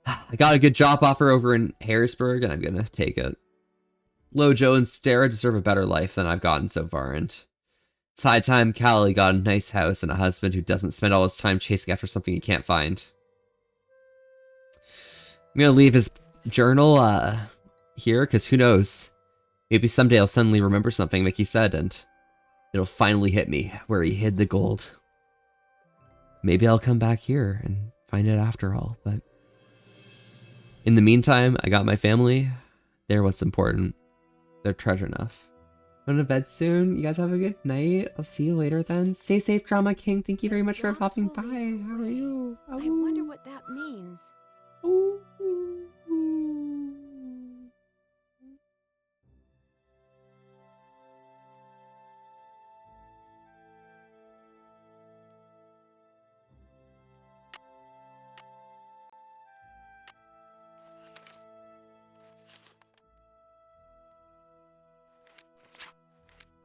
I got a good job offer over in Harrisburg and I'm gonna take it. Lojo and Stara deserve a better life than I've gotten so far, and it's high time Callie got a nice house and a husband who doesn't spend all his time chasing after something he can't find. I'm gonna leave his journal here, because who knows? Maybe someday I'll suddenly remember something Mickey said and it'll finally hit me where he hid the gold. Maybe I'll come back here and find it after all, but in the meantime, I got my family. They're what's important. They're treasure enough. Going to bed soon. You guys have a good night. I'll see you later then. Stay safe, Drama King. Thank you very much for popping by. How are you? I wonder what that means.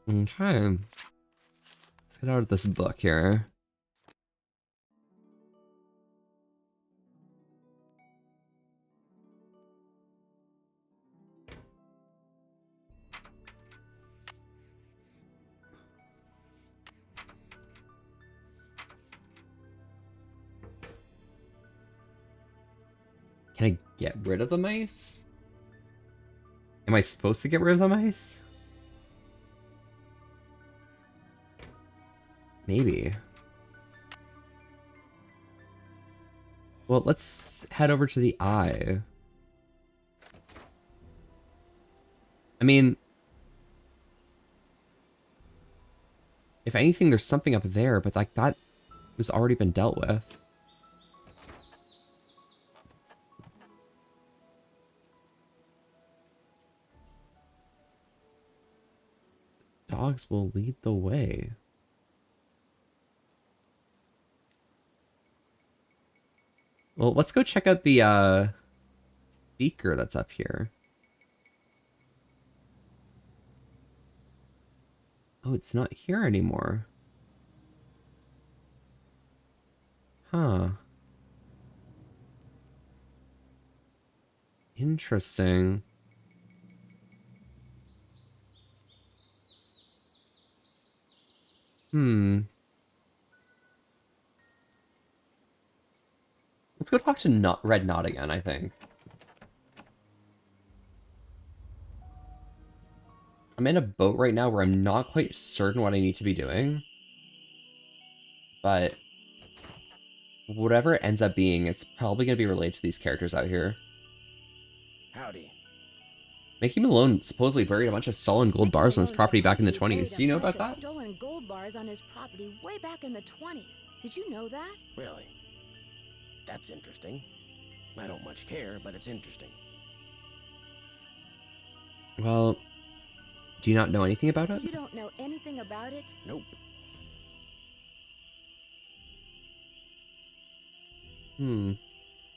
Okay. Let's get out of this book here. Can I get rid of the mice? Am I supposed to get rid of the mice? Maybe. Well, let's head over to the eye. I mean, If anything, there's something up there, but like that has already been dealt with. Dogs will lead the way. Well, let's go check out the speaker that's up here. Oh, it's not here anymore. Huh. Interesting. Let's go talk to Red Knot again, I think. I'm in a boat right now where I'm not quite certain what I need to be doing. But whatever it ends up being, it's probably going to be related to these characters out here. Howdy. Mickey Malone supposedly buried a bunch of stolen gold bars on his property back in the 20s. Do you know about that? Stolen gold bars on his property way back in the 20s. Did you know that? Really? That's interesting. I don't much care, but it's interesting. Well, do you not know anything about So it? you don't know anything about it? Nope.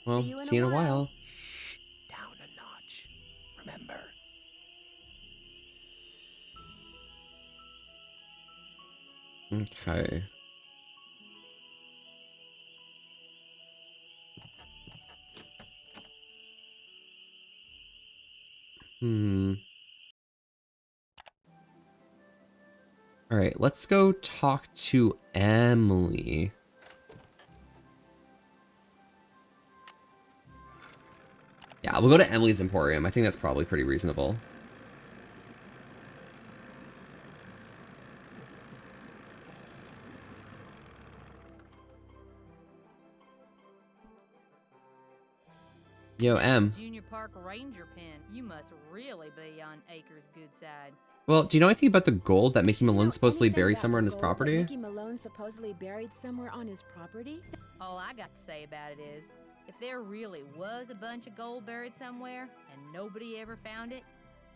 Well, see you in a while. Shh. Down a notch. Remember. Okay. Alright, let's go talk to Emily. Yeah, we'll go to Emily's Emporium. I think that's probably pretty reasonable. Yo, Em. Junior Park Ranger pen. You must really be on Acre's good side. Well, do you know anything about the gold that Mickey Malone supposedly Anything buried about somewhere the on his gold property? that Mickey Malone supposedly buried somewhere on his property? All I got to say about it is, if there really was a bunch of gold buried somewhere and nobody ever found it,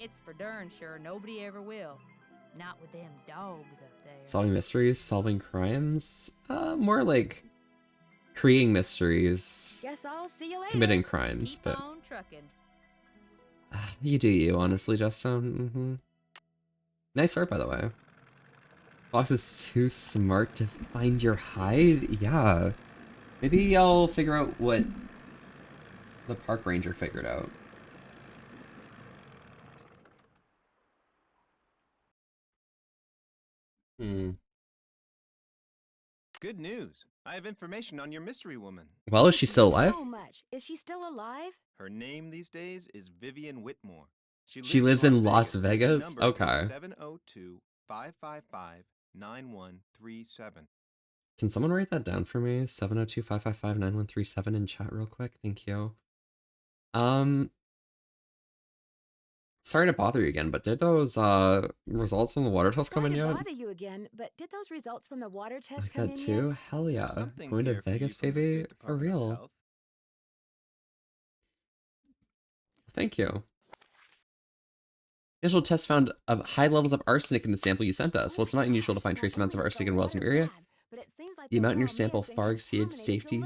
it's for darn sure nobody ever will. Not with them dogs up there. Solving mysteries, solving crimes? More like creating mysteries, Guess I'll see you later. committing crimes, Keep but on trucking. you do you, honestly, Justin. Nice art, by the way. Fox is too smart to find your hide? Yeah. Maybe I'll figure out what the park ranger figured out. Good news. I have information on your mystery woman. Well, is she still alive? So much. Is she still alive? Her name these days is Vivian Whitmore. She lives in Las Her Vegas? number Okay. is 702-555-9137. Can someone write that down for me? 702-555-9137 in chat real quick. Thank you. Sorry to bother you again, but did those results from the water test come in Sorry to yet? bother you again, but did those results from the water test Like come that in too? yet? Hell yeah. Something Going to here for you Vegas, from the State baby? For Department of real. Health. Thank you. Initial tests found high levels of arsenic in the sample you sent us. Well, it's not unusual to find trace amounts of arsenic in wells in your area. The amount in your sample far exceeds safety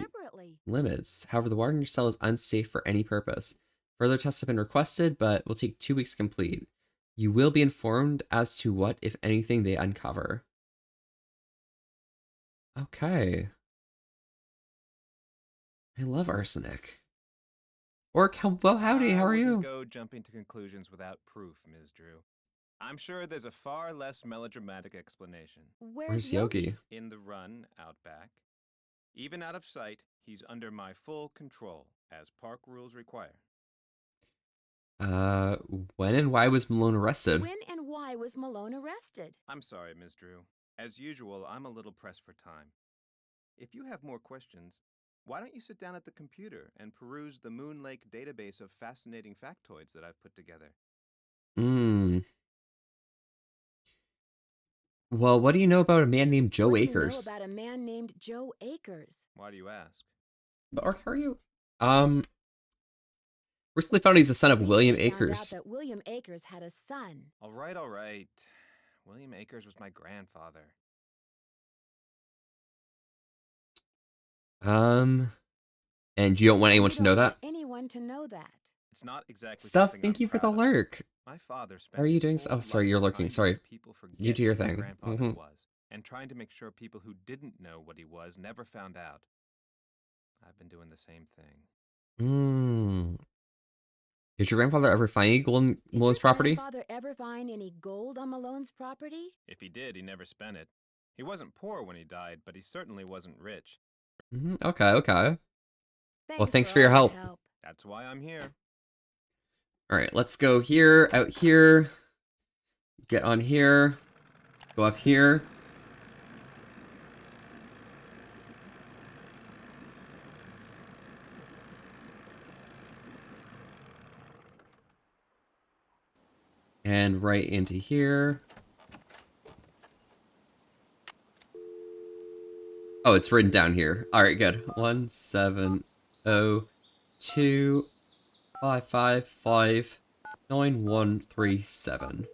limits. However, the water in your cell is unsafe for any purpose. Further tests have been requested, but will take 2 weeks to complete. You will be informed as to what, if anything, they uncover. Okay. I love arsenic. Orc, howdy, how are I you? wouldn't go jumping to conclusions without proof, Ms. Drew. I'm sure there's a far less melodramatic explanation. Where's Yogi? In the run out back. Even out of sight, he's under my full control, as park rules require. When and why was Malone arrested? When and why was Malone arrested? I'm sorry, Ms. Drew. As usual, I'm a little pressed for time. If you have more questions, why don't you sit down at the computer and peruse the Moon Lake database of fascinating factoids that I've put together? Well, what do you know about a man named Joe What do you know Akers? about a man named Joe Akers? Why do you ask? Or are you? Recently found he's the son of William Recently found out Akers. that William Akers had a son. All right, all right. William Akers was my grandfather. And you don't want anyone to know that? Anyone to know that. It's not exactly Stuff, something thank I'm you for the proud of. lurk. My father spent How are you doing? his whole Oh, sorry, life you're trying lurking. to Sorry. make people forget You do your who my thing. grandfather Mhm. was, and trying to make sure people who didn't know what he was never found out. I've been doing the same thing. Did your grandfather ever find any gold in Malone's property? Did your grandfather ever find any gold on Malone's property? If he did, he never spent it. He wasn't poor when he died, but he certainly wasn't rich. Okay. Well, thanks for your all help. That's why I'm here. All right, let's go here, out here, get on here, go up here. And right into here. Oh, it's written down here. All right, good. 17025559137.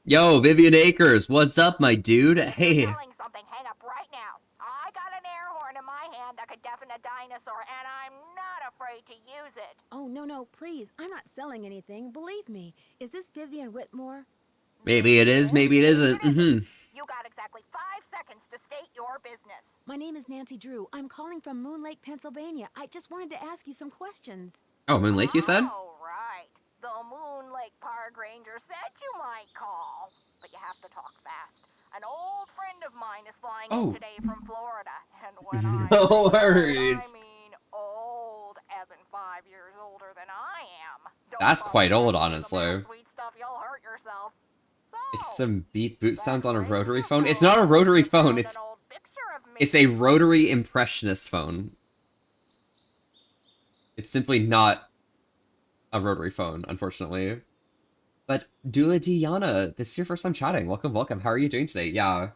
Yo, Vivian Akers, what's up, my dude? Hey. Selling something, hang up right now. I got an air horn in my hand that could deafen a dinosaur, and I'm not afraid to use it. Oh, no, please. I'm not selling anything. Believe me. Is this Vivian Whitmore? Maybe it is, maybe it isn't. You got exactly 5 seconds to state your business. My name is Nancy Drew. I'm calling from Moon Lake, Pennsylvania. I just wanted to ask you some questions. Oh, Moon Lake, you said? Oh, right. The Moon Lake Park Ranger said you might call. But you have to talk fast. An old friend of mine is flying in today from Florida. And when I No say old, worries. I mean old, as in 5 years older than I am. Don't That's call quite me old, that honestly. about sweet stuff, you'll hurt yourself. It's So, some beep boot sounds on a that rotary rings a phone. It's bell. not a rotary You phone. found It's an old picture of me. it's a rotary impressionist phone. It's simply not a rotary phone, unfortunately. But Dula Diana, this is your first time chatting. Welcome, welcome. How are you doing today? Yeah.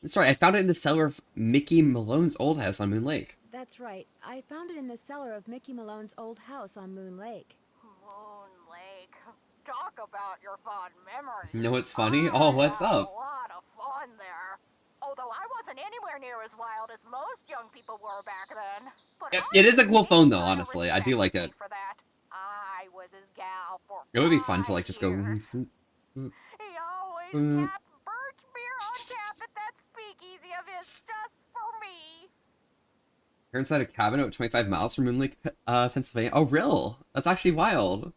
That's right. I found it in the cellar of Mickey Malone's old house on Moon Lake. That's right. I found it in the cellar of Mickey Malone's old house on Moon Lake. Moon Lake. Talk about your fond memories. You know what's funny? Oh, what's I had up? a lot of fun there. Although I wasn't anywhere near as wild as most young people were back then. But It is a I cool think phone, though, you gotta honestly. I do like respect it. me for that. I was his gal for It would be fun to, 5 like, just go... years. He always kept birch beer on tap at that speakeasy of his just for me. You're inside a cabin about 25 miles from Moon Lake, Pennsylvania. Oh, real? That's actually wild.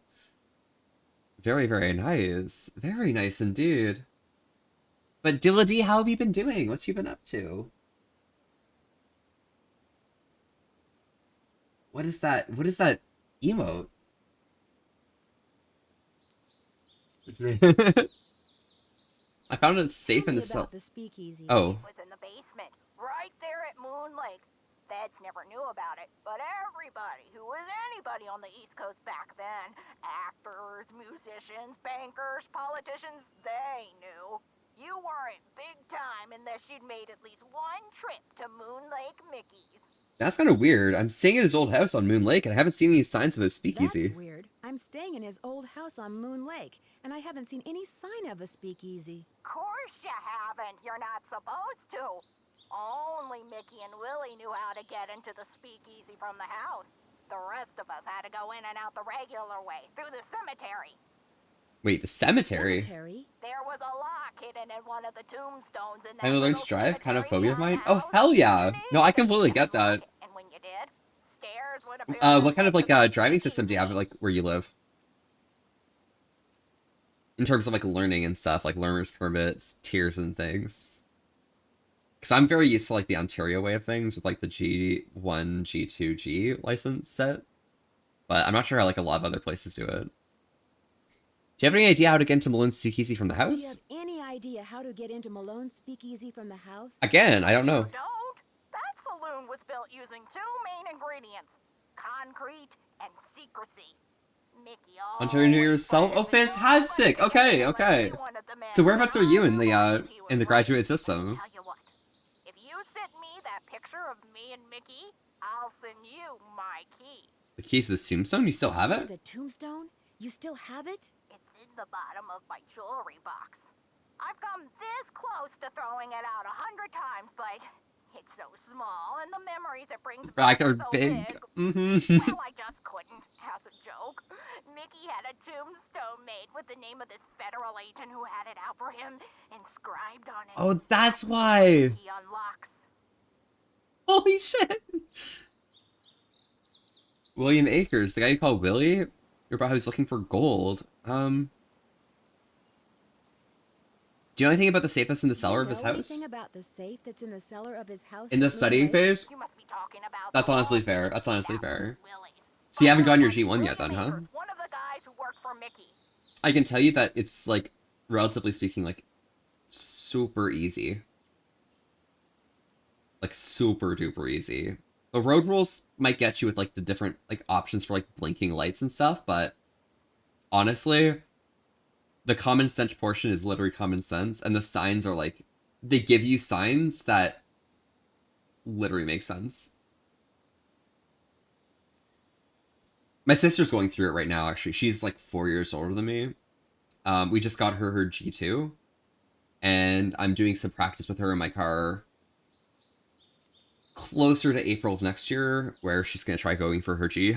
Very, very nice. Very nice indeed. But Dilla D, how have you been doing? What you been up to? What is that? What is that emote? I found it safe in the cell. The speakeasy. Oh. It was in the basement, right there at Moon Lake. Feds never knew about it, but everybody who was anybody on the East Coast back then, actors, musicians, bankers, politicians, they knew. You weren't big time unless you'd made at least one trip to Moon Lake Mickey's. That's kind of weird. I'm staying at his old house on Moon Lake, and I haven't seen any signs of a speakeasy. That's weird. I'm staying in his old house on Moon Lake, and I haven't seen any sign of a speakeasy. Course you haven't. You're not supposed to. Only Mickey and Willie knew how to get into the speakeasy from the house. The rest of us had to go in and out the regular way, through the cemetery. Wait, the cemetery? There was a lock hidden in one of the tombstones in that Have you learned little to drive? Kind of phobia of cemetery mine? in Oh, the house. hell yeah! No, I completely get that. And when you did, stairs would appear. What kind of, like, driving system do you have, like, where you live? In terms of, like, learning and stuff, like learner's permits, tiers and things. Because I'm very used to, like, the Ontario way of things with, like, the G1, G2, G license set. But I'm not sure how, like, a lot of other places do it. Do you have any idea how to get into Malone's speakeasy from the house? Do you have any idea how to get into Malone's speakeasy from the house? Again, I don't know. You don't? That saloon was built using 2 main ingredients: concrete and secrecy. Ontario New Year's yourself? Oh, fantastic! Okay, okay. So whereabouts are you in the graduate system? Tell you what, if you send me that picture of me and Mickey, I'll send you my key. The key to the tombstone? You still have Oh, it? the tombstone? You still have it? It's in the bottom of my jewelry box. I've come this close to throwing it out 100 times, but it's so small, and the memories it brings Back back are are so big. big. Mm-hmm. Well, I just couldn't, as a joke. Mickey had a tombstone made with the name of this federal agent who had it out for him, inscribed on it. Oh, that's That's the why. key unlocks. Holy shit. William Akers, the guy you call Willie? You're about how he's looking for gold. Do you know anything about the safe that's in the cellar of his house? Anything about the safe that's in the cellar of his house? In the at studying Moon Lake? phase? You must be talking about That's the honestly wall fair. that That's honestly was fair. Willie's. So you haven't gotten your That's G1 yet then, William huh? Akers, one of the guys who worked for Mickey. I can tell you that it's, like, relatively speaking, like, super easy. Like, super duper easy. The road rules might get you with, like, the different, like, options for, like, blinking lights and stuff, but honestly, the common sense portion is literally common sense, and the signs are, like, they give you signs that literally make sense. My sister's going through it right now, actually. She's, like, 4 years older than me. We just got her G2, and I'm doing some practice with her in my car closer to April of next year, where she's going to try going for her G.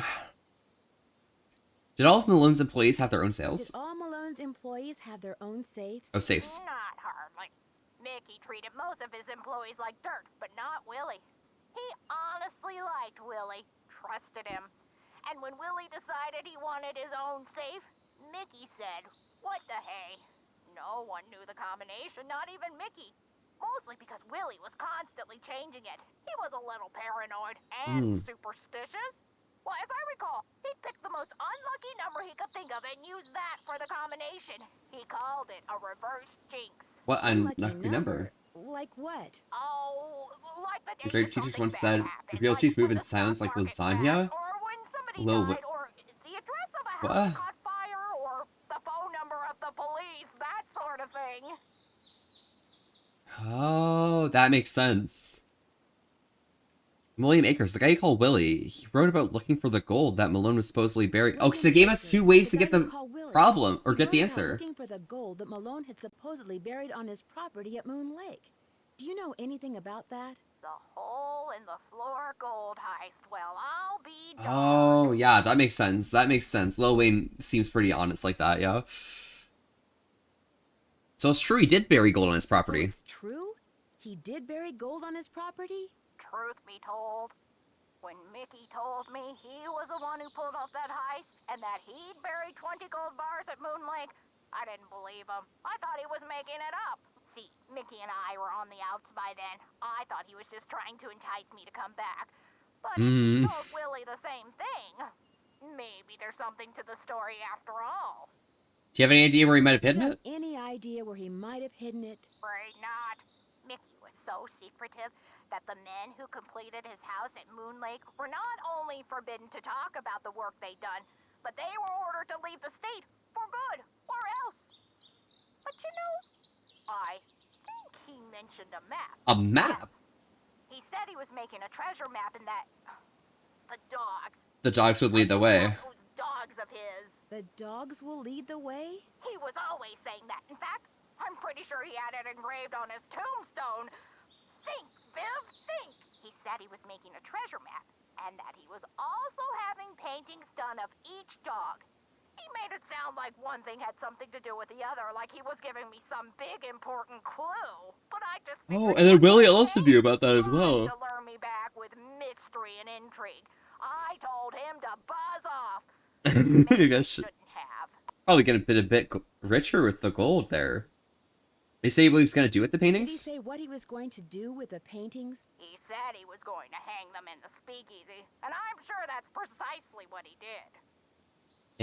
Did all of Malone's employees have their own Did sales? all Malone's employees have their own safes? Oh, safes. Not hardly. Mickey treated most of his employees like dirt, but not Willie. He honestly liked Willie, trusted him. And when Willie decided he wanted his own safe, Mickey said, "What the hey?" No one knew the combination, not even Mickey. Mostly because Willie was constantly changing it. He was a little paranoid and superstitious. Well, as I recall, he picked the most unlucky number he could think of and used that for the combination. He called it a reverse jinx. What Unlucky unlucky number? Like what? Oh, like the The day great that teachers something once bad said, happened, real like cheese when moving the stock sounds like market lasagna. crashed, or when somebody Lil died, or the address of a house What? that caught fire, or the phone number of the police, that sort of thing. Oh, that makes sense. William Akers, the guy you call Willie, he wrote about looking for the gold that Malone was supposedly buried. Oh, because it gave us 2 ways to get the problem, or get the answer. Looking for the gold that Malone had supposedly buried on his property at Moon Lake. Do you know anything about that? The hole in the floor gold heist. Well, I'll be darned. Oh, yeah, that makes sense. That makes sense. Lil Wayne seems pretty honest like that, yeah. So it's true he did bury gold on his property. So it's true? He did bury gold on his property? Truth be told, when Mickey told me he was the one who pulled off that heist and that he'd buried 20 gold bars at Moon Lake, I didn't believe him. I thought he was making it up. See, Mickey and I were on the outs by then. I thought he was just trying to entice me to come back. But if he told Willie the same thing, maybe there's something to the story after all. Do you have any idea where he might have hidden it? Any idea where he might have hidden it? Afraid not. Mickey was so secretive that the men who completed his house at Moon Lake were not only forbidden to talk about the work they'd done, but they were ordered to leave the state for good, or else. But you know, I think he mentioned a map. A map? He said he was making a treasure map and that the dogs. The dogs would lead the way. Those dogs of his. The dogs will lead the way? He was always saying that. In fact, I'm pretty sure he had it engraved on his tombstone. Think, Viv, think. He said he was making a treasure map, and that he was also having paintings done of each dog. He made it sound like one thing had something to do with the other, like he was giving me some big important clue. But I just Oh, and then Willie also knew about that as well. to lure me back with mystery and intrigue. I told him to buzz off. You guys should Shouldn't have. probably get a bit richer with the gold there. They say what he was going to do with the Did he paintings? say what he was going to do with the paintings? He said he was going to hang them in the speakeasy, and I'm sure that's precisely what he did.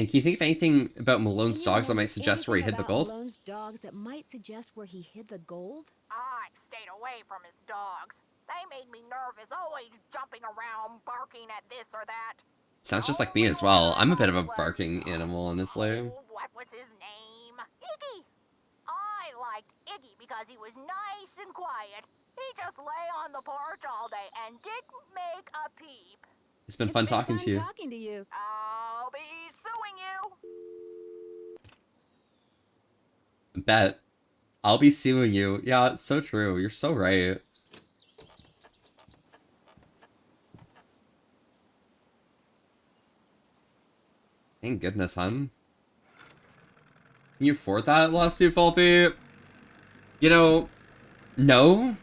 And can you think of anything about Malone's Do you dogs that know might suggest where he hid anything the about gold? Malone's dogs that might suggest where he hid the gold? I stayed away from his dogs. They made me nervous, always jumping around, barking at this or that. Sounds just like me as well. I'm a bit of a barking animal, honestly. What was his name? Iggy. I liked Iggy because he was nice and quiet. He just lay on the porch all day and didn't make a peep. It's been fun talking to you. Talking to you. I'll be suing you. Bet. I'll be suing you. Yeah, it's so true. You're so right. Thank goodness, hun. Can you afford that lawsuit, Volpe? You know, no.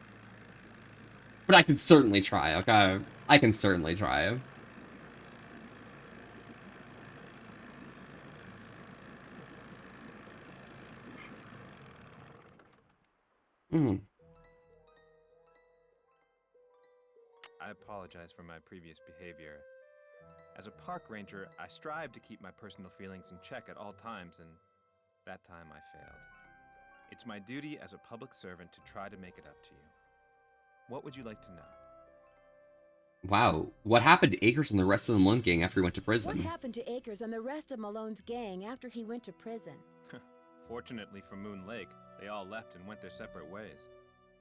But I can certainly try, okay? I can certainly try. Hmm. I apologize for my previous behavior. As a park ranger, I strive to keep my personal feelings in check at all times, and that time I failed. It's my duty as a public servant to try to make it up to you. What would you like to know? Wow. What happened to Akers and the rest of the Malone gang after he went to What prison? happened to Akers and the rest of Malone's gang after he went to prison? Fortunately for Moon Lake, they all left and went their separate ways.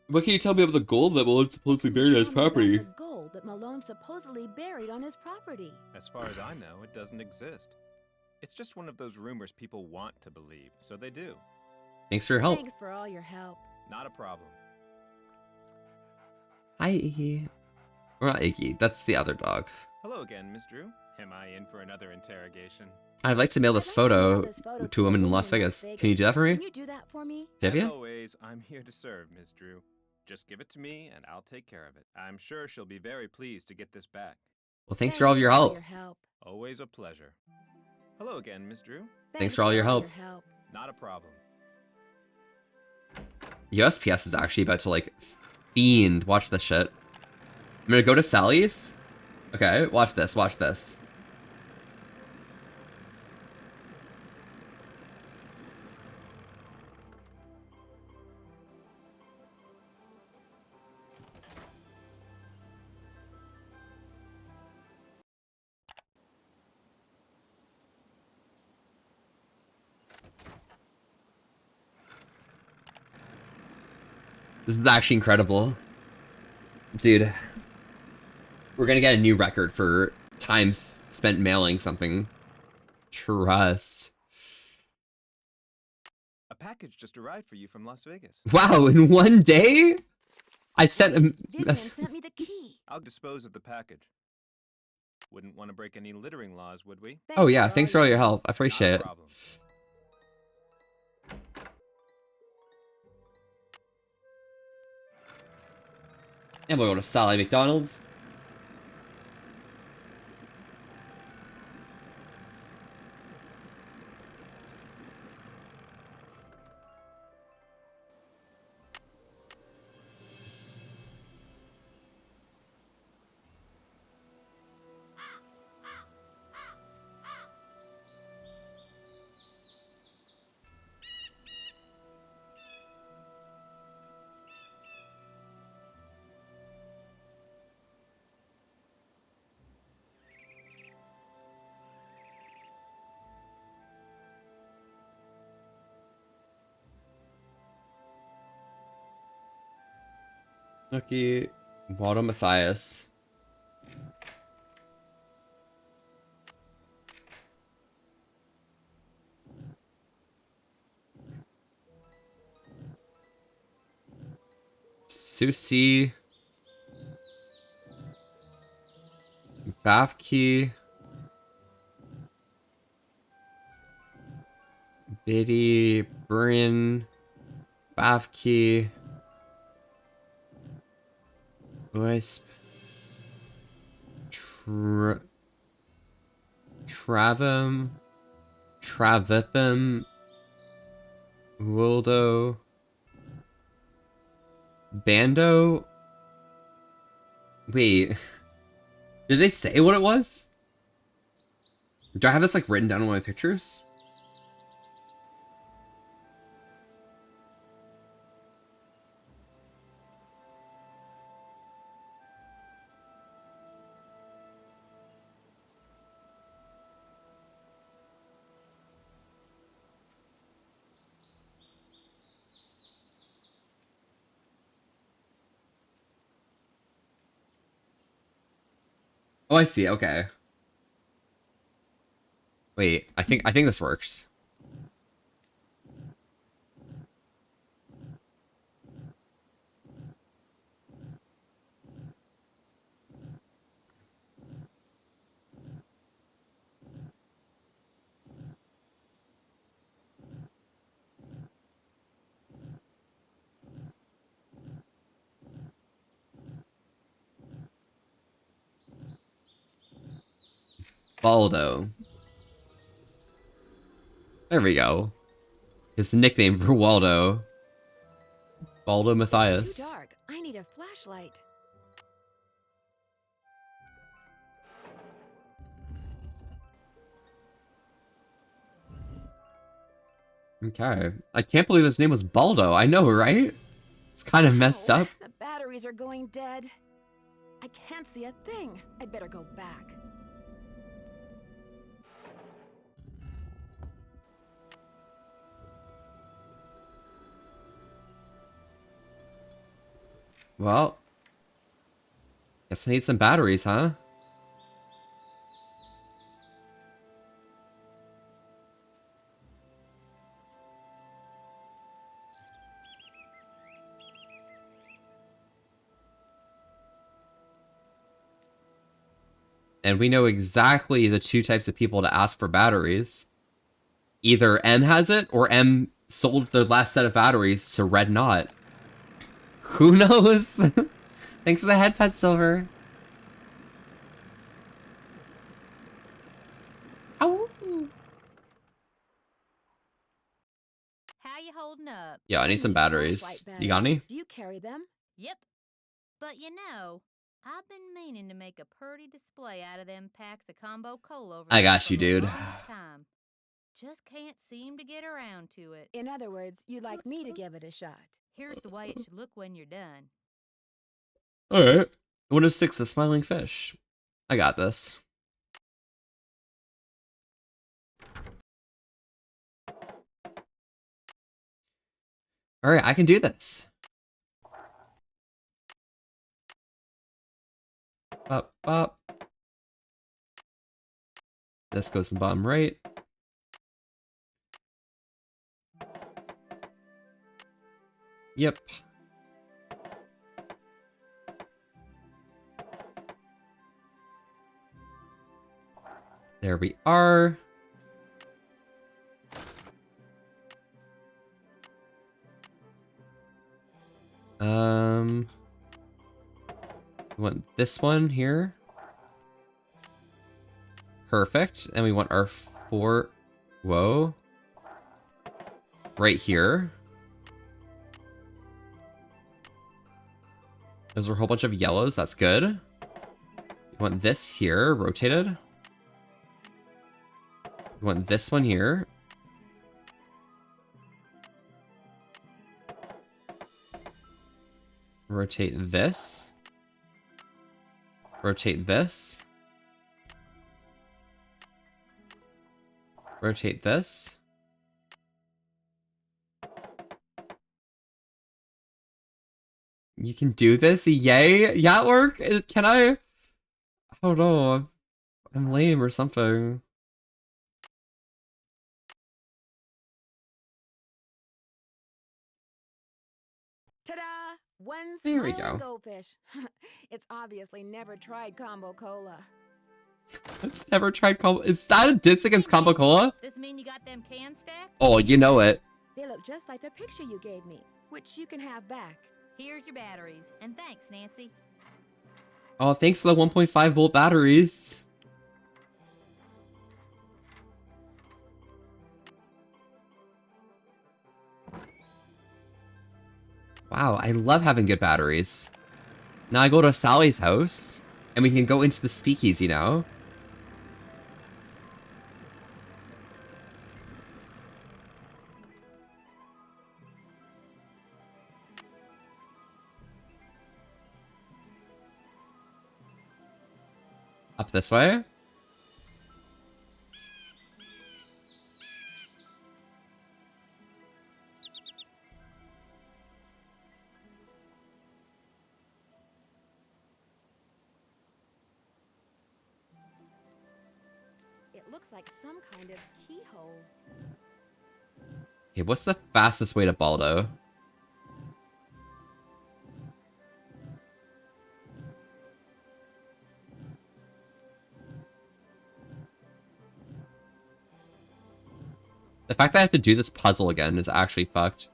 What can you tell me about the gold that Malone supposedly buried on his Tell me about property? The gold that Malone supposedly buried on his property. As far as I know, it doesn't exist. It's just one of those rumors people want to believe, so they do. Thanks for your help. Thanks for all your help. Not a problem. Hi, Iggy. Or not Iggy, that's the other dog. Hello again, Miss Drew. Am I in for another interrogation? I'd like to mail this photo to a woman in Las Vegas. Can you do that for me? Can you do that for me? As Vivian? always, I'm here to serve, Miss Drew. Just give it to me, and I'll take care of it. I'm sure she'll be very pleased to get this back. Well, thanks for all of your help. Always a pleasure. Hello again, Miss Drew. Thanks for all your help. Not a problem. USPS is actually about to, like, fiend. Watch this shit. I'm gonna go to Sally's. Okay, watch this, watch this. This is actually incredible. Dude. We're gonna get a new record for time spent mailing something. Trust. A package just arrived for you from Las Vegas. Wow, in one day? I sent him. Vivian sent me the key. I'll dispose of the package. Wouldn't want to break any littering laws, would we? Oh yeah, thanks for all your help. I appreciate Not a it. problem. And we'll go to Sally McDonald's. Snooky, Waldo Matthias. Susie. Bafki. Biddy, Bryn, Bafki. Wisp. Travim. Travithim. Wildo. Bando. Wait. Did they say what it was? Do I have this like written down on my pictures? Oh, I see. Okay. Wait, I think this works. Baldo. There we go. His nickname for Waldo. Baldo It's Matthias. too dark. I need a flashlight. Okay. I can't believe his name was Baldo. I know, right? It's kind of messed Ow, up. the batteries are going dead. I can't see a thing. I'd better go back. Well, guess I need some batteries, huh? And we know exactly the two types of people to ask for batteries. Either M has it, or M sold their last set of batteries to Red Knot. Who knows? Thanks for the head pet, Silver. Ow. How you holding up? Yeah, I need some batteries. You got any? Do you carry them? Yep. But you know, I've been meaning to make a pretty display out of them packs of combo cola over I there got for you, the dude. longest time. Just can't seem to get around to it. In other words, you'd like me to give it a shot. Here's the way it should look when you're done. Alright. 106, a smiling fish. I got this. Alright, I can do this. Up, up. This goes in bottom right. Yep. There we are. We want this one here. Perfect. And we want our four. Whoa. Right here. Those are a whole bunch of yellows. That's good. We want this here, rotated. We want this one here. Rotate this. Rotate this. Rotate this. You can do this? Yay! Yeah, work? Can I? Oh no, I'm lame or something. Ta-da! One There we smiling go. goldfish. It's obviously never tried combo cola. It's never tried combo. Is that a diss against Combo Cola? This mean you got them cans stacked? Oh, you know it. They look just like the picture you gave me, which you can have back. Here's your batteries, and thanks, Nancy. Oh, thanks for the 1.5 volt batteries. Wow, I love having good batteries. Now I go to Sally's house, and we can go into the speakeasy now. Up this way. looks like some kind of keyhole. Okay, what's the fastest way to Baldo? The fact that I have to do this puzzle again is actually fucked.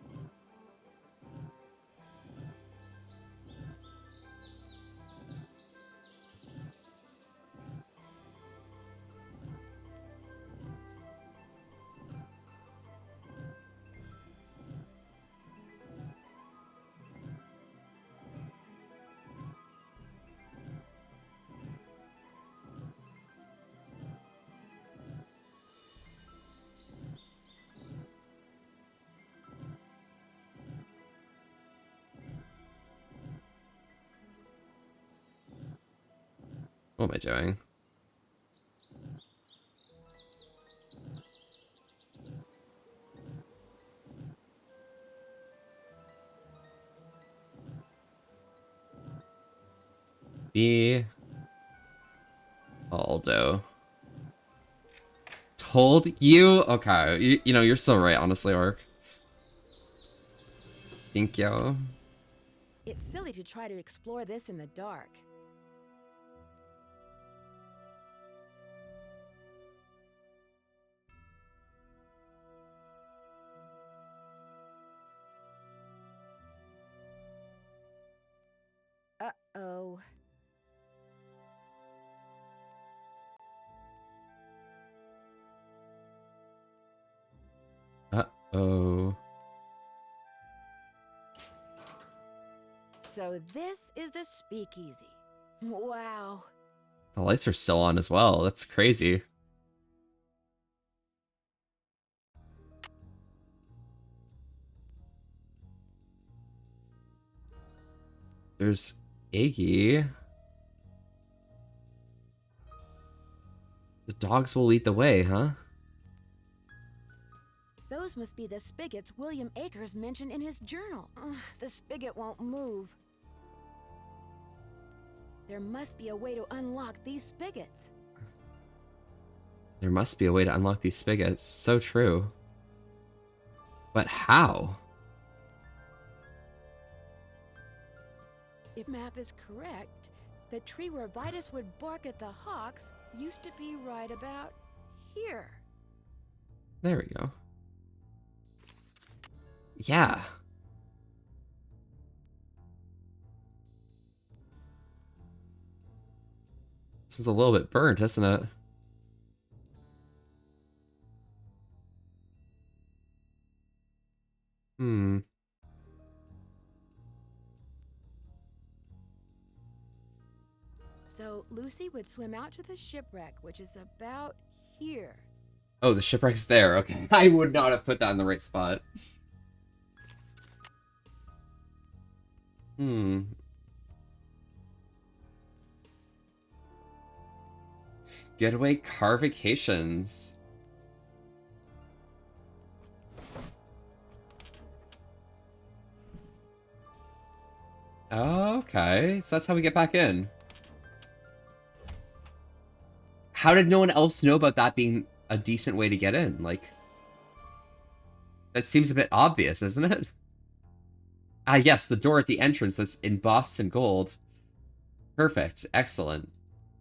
What am I doing? Be Baldo. Told you? Okay, you know, you're so right, honestly, Orc. Thank you. It's silly to try to explore this in the dark. Uh-oh. Uh-oh. So this is the speakeasy. Wow. The lights are still on as well. That's crazy. There's Iggy. The dogs will lead the way, huh? Those must be the spigots William Akers mentioned in his journal. Ugh, the spigot won't move. There must be a way to unlock these spigots. There must be a way to unlock these spigots. So true. But how? If map is correct, the tree where Vitus would bark at the hawks used to be right about here. There we go. Yeah. This is a little bit burnt, isn't it? Hmm. So Lucy would swim out to the shipwreck, which is about here. Oh, the shipwreck's there. Okay. I would not have put that in the right spot. Hmm. Getaway car vacations. Okay, so that's how we get back in. How did no one else know about that being a decent way to get in? Like, that seems a bit obvious, isn't it? Ah, yes, the door at the entrance that's in Boston gold. Perfect. Excellent.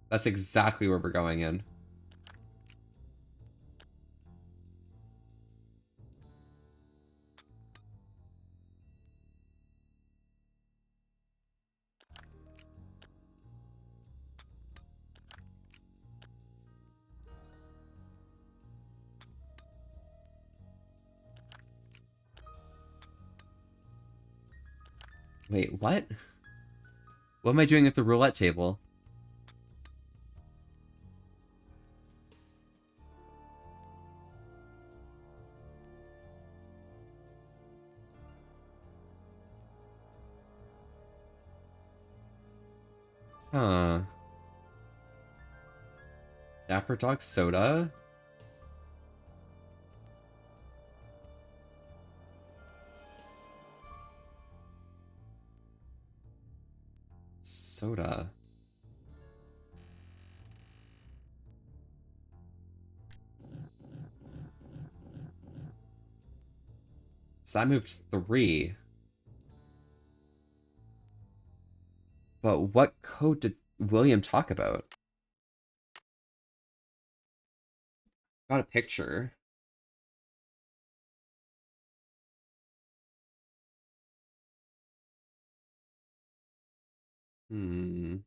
That's exactly where we're going in. Wait, what? What am I doing at the roulette table? Huh. Dapper Dog Soda? Soda. So I moved 3. But what code did William talk about? Got a picture. Hmm.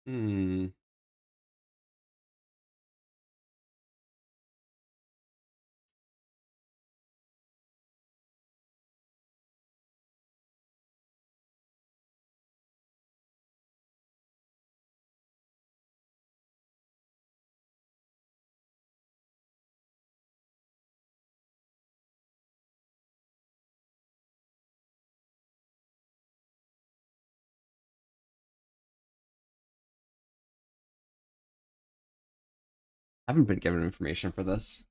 Hmm. I haven't been given information for this.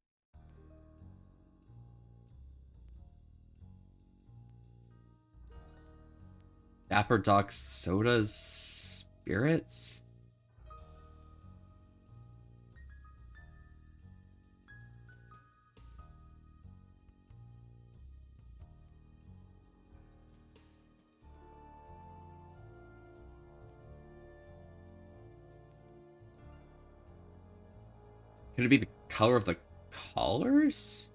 Dapper Dog Soda's spirits? Could it be the color of the collars?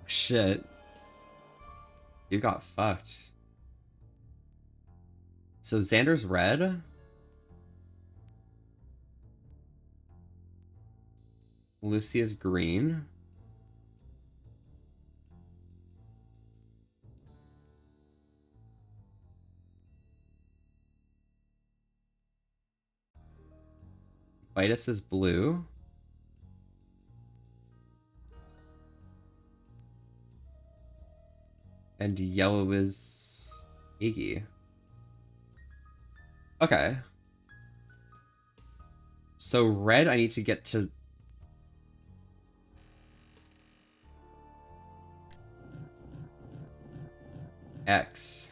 Shit. You got fucked. So Xander's red? Lucia's green? Vitus is blue? And yellow is Iggy. Okay. So red, I need to get to... X.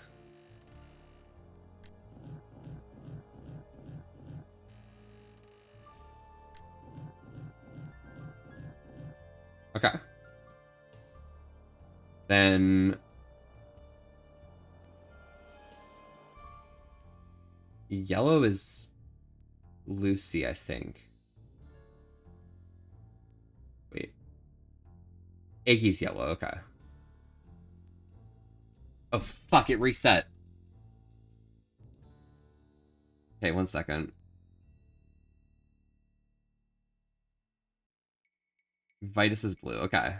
Okay. Then... Yellow is Lucy, I think. Wait. Iggy's yellow, okay. Oh, fuck, it reset. Okay, 1 second. Vitus is blue, okay.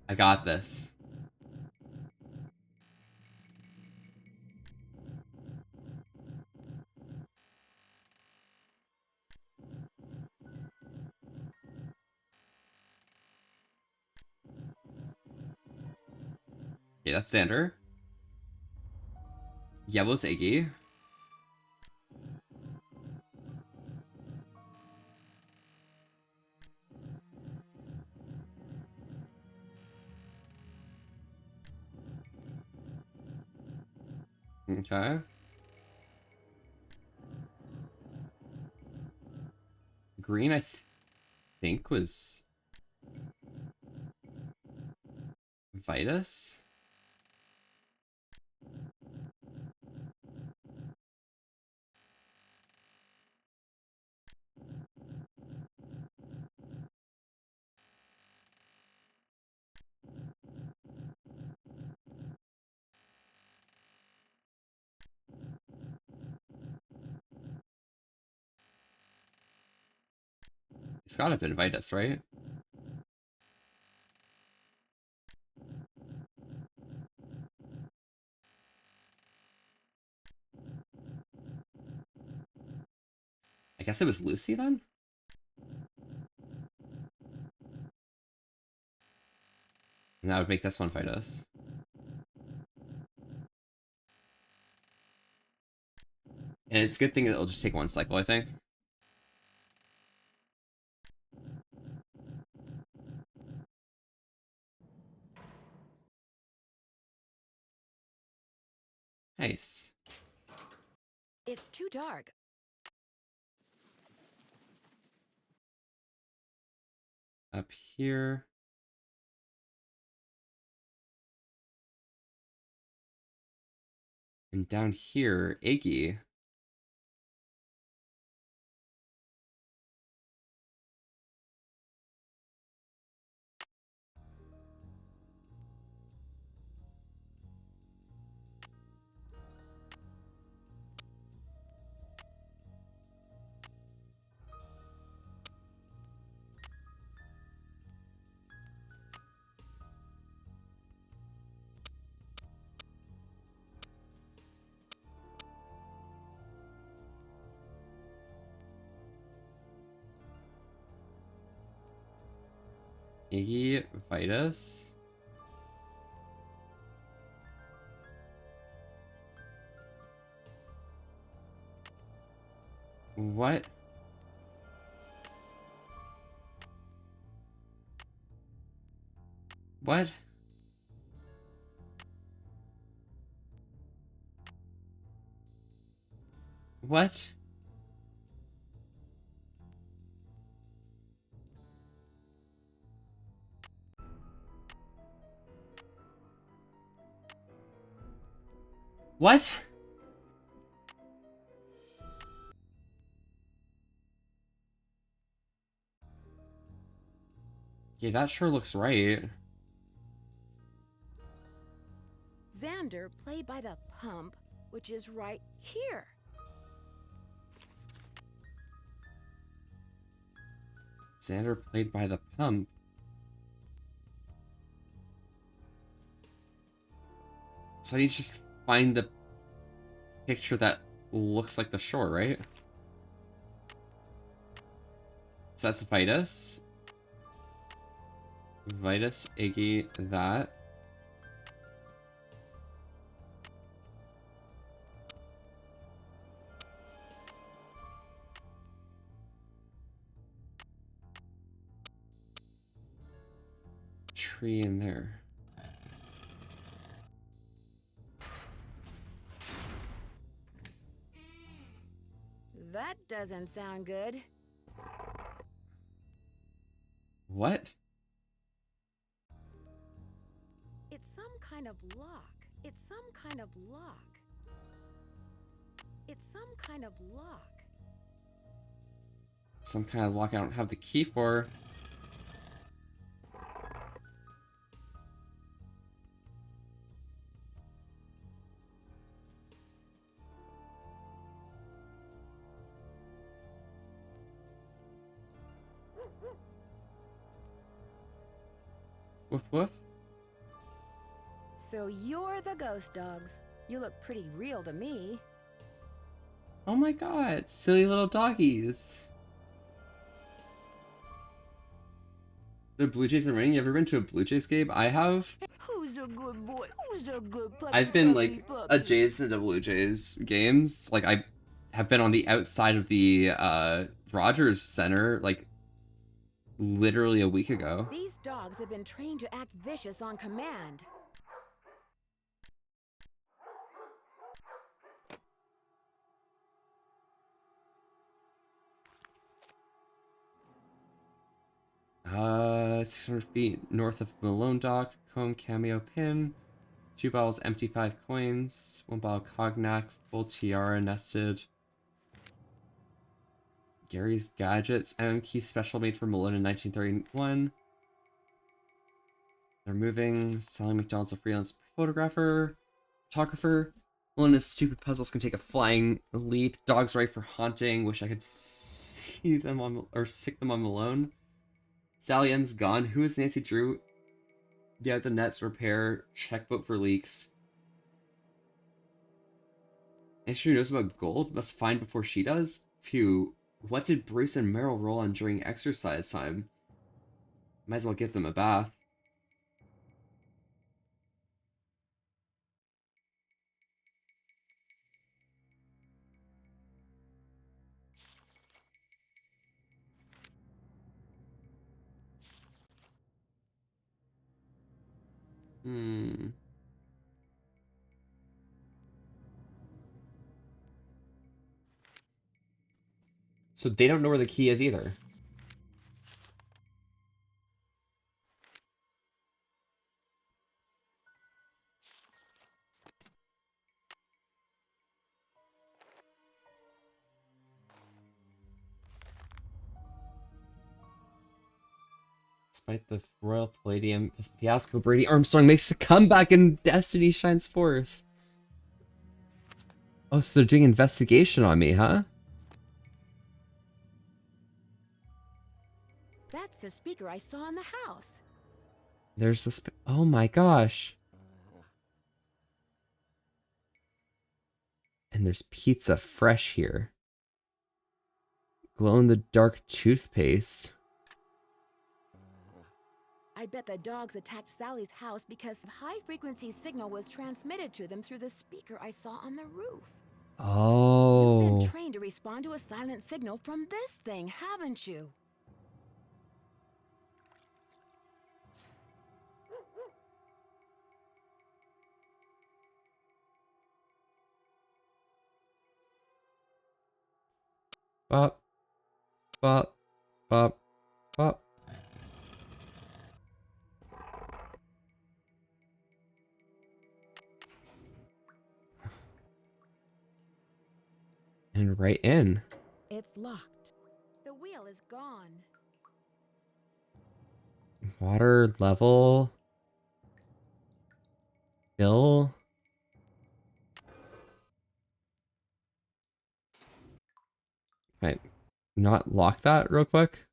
I got this. Okay, that's Xander. Yellow's Iggy. Okay. Green, I think, was Vitus. It's gotta have been Vitus, right? I guess it was Lucy then? And that would make this one fight us. And it's a good thing it'll just take one cycle, I think. Nice. It's too dark. Up here. And down here, Iggy. Iggy, Vitus. What? What? What? What? Yeah, that sure looks right. Xander, played by the pump, which is right here. Xander played by the pump. So I need to just find the picture that looks like the shore, right? So that's Vitus. Vitus, Iggy, that. Tree in there. That doesn't sound good. What? It's some kind of lock. It's some kind of lock. It's some kind of lock. Some kind of lock I don't have the key for. Woof woof. So you're the ghost dogs. You look pretty real to me. Oh my god, silly little doggies. The Blue Jays are winning. You ever been to a Blue Jays game? I have. Who's a good boy? Who's a good puppy? I've been puppy, like puppy? adjacent to Blue Jays games. Like I have been on the outside of the Rogers Center like literally a week ago. These dogs have been trained to act vicious on command. Uh, 600 feet north of Malone Dock, comb cameo pin, 2 bottles empty 5 coins, 1 bottle cognac, full tiara nested. Gary's Gadgets, key special made for Malone in 1931. They're moving, selling McDonald's a freelance photographer, photographer. Malone's stupid puzzles can take a flying leap. Dogs right for haunting. Wish I could see them on or sick them on Malone. Sally M's gone. Who is Nancy Drew? Yeah, the nets repair. Checkbook for leaks. Nancy Drew knows about gold. Must find before she does. Phew. What did Bruce and Meryl roll on during exercise time? Might as well give them a bath. Hmm. So they don't know where the key is either. Despite the Royal Palladium fiasco, Brady Armstrong makes a comeback and Destiny shines forth. Oh, so they're doing investigation on me, huh? That's the speaker I saw in the house. There's this. Oh my gosh. And there's pizza fresh here. Glow in the dark toothpaste. I bet the dogs attacked Sally's house because high-frequency signal was transmitted to them through the speaker I saw on the roof. You've been Oh. trained to respond to a silent signal from this thing, haven't you? Bop. Bop. Bop. Bop. And right in. It's locked. The wheel is gone. Water level. Bill. Right. Not lock that real quick.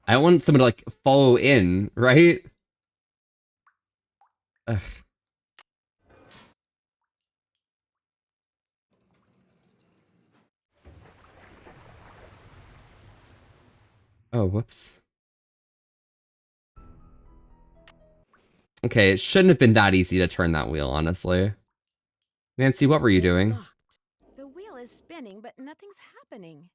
I want someone to like follow in, right? Ugh. Oh, whoops. Okay, it shouldn't have been that easy to turn that wheel, honestly. Nancy, what were you It's doing? locked. The wheel is spinning, but nothing's happening.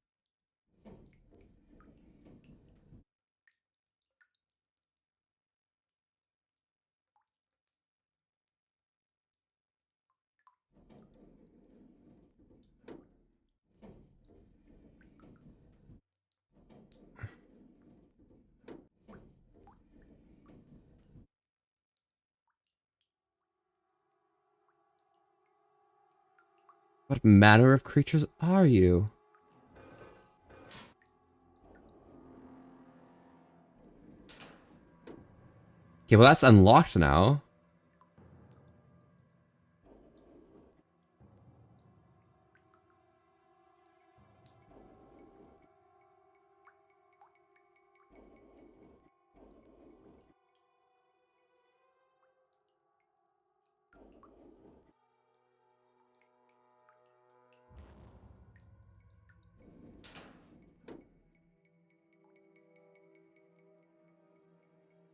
What manner of creatures are you? Okay, well that's unlocked now.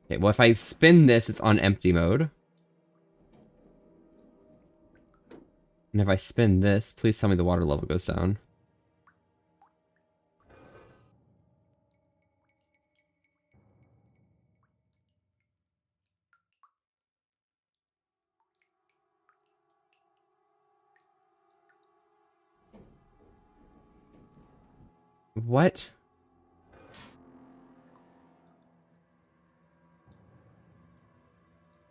Okay, well if I spin this, it's on empty mode. And if I spin this, please tell me the water level goes down. What?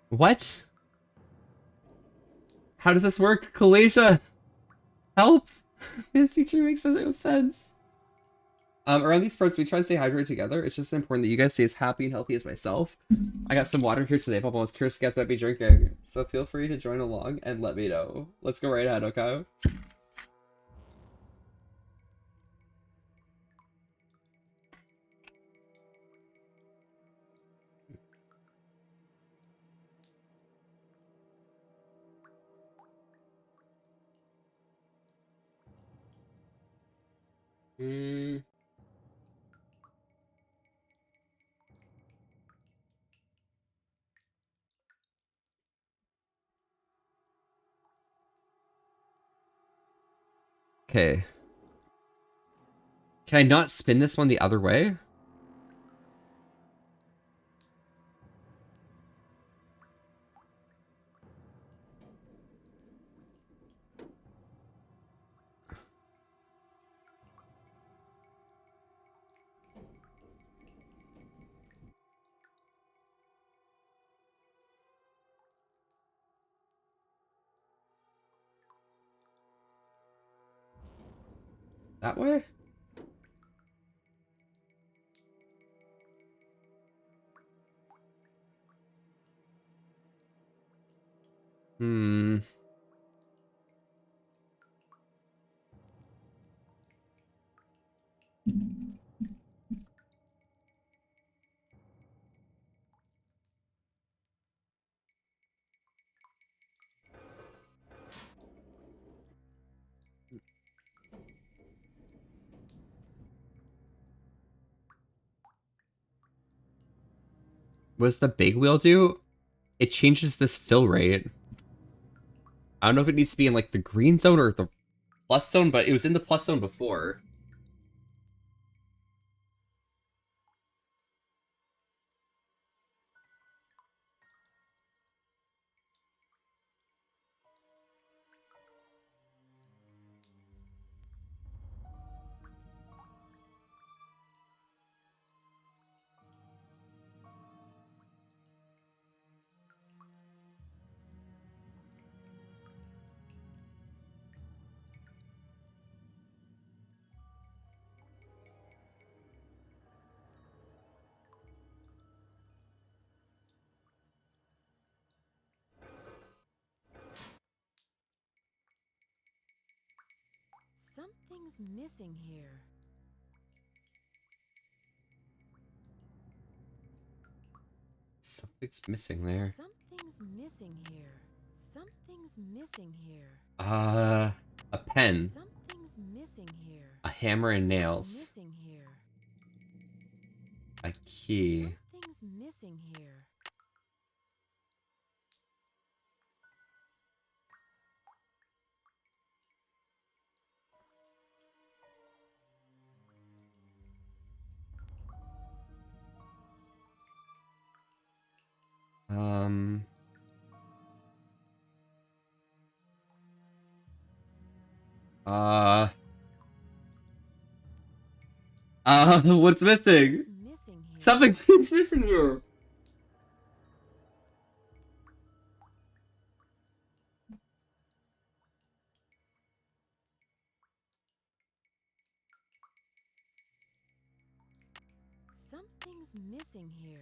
What? How does this work? Kalasia! Help! This teacher makes no sense. Around these parts, we try to stay hydrated together. It's just important that you guys stay as happy and healthy as myself. I got some water here today. Papa was curious you guys might be drinking. So feel free to join along and let me know. Let's go right ahead, okay? Hmm. Okay. Can I not spin this one the other way? That way? Hmm. What does the big wheel do? It changes this fill rate. I don't know if it needs to be in like the green zone or the plus zone, but it was in the plus zone before. Something's missing here. Something's missing there. Something's missing here. Something's missing here. A pen, Something's missing here. a hammer and Something's nails, missing here. a key. Something's missing here. Um, uh, what's missing? Something's missing here. Something's missing here. Something's missing here.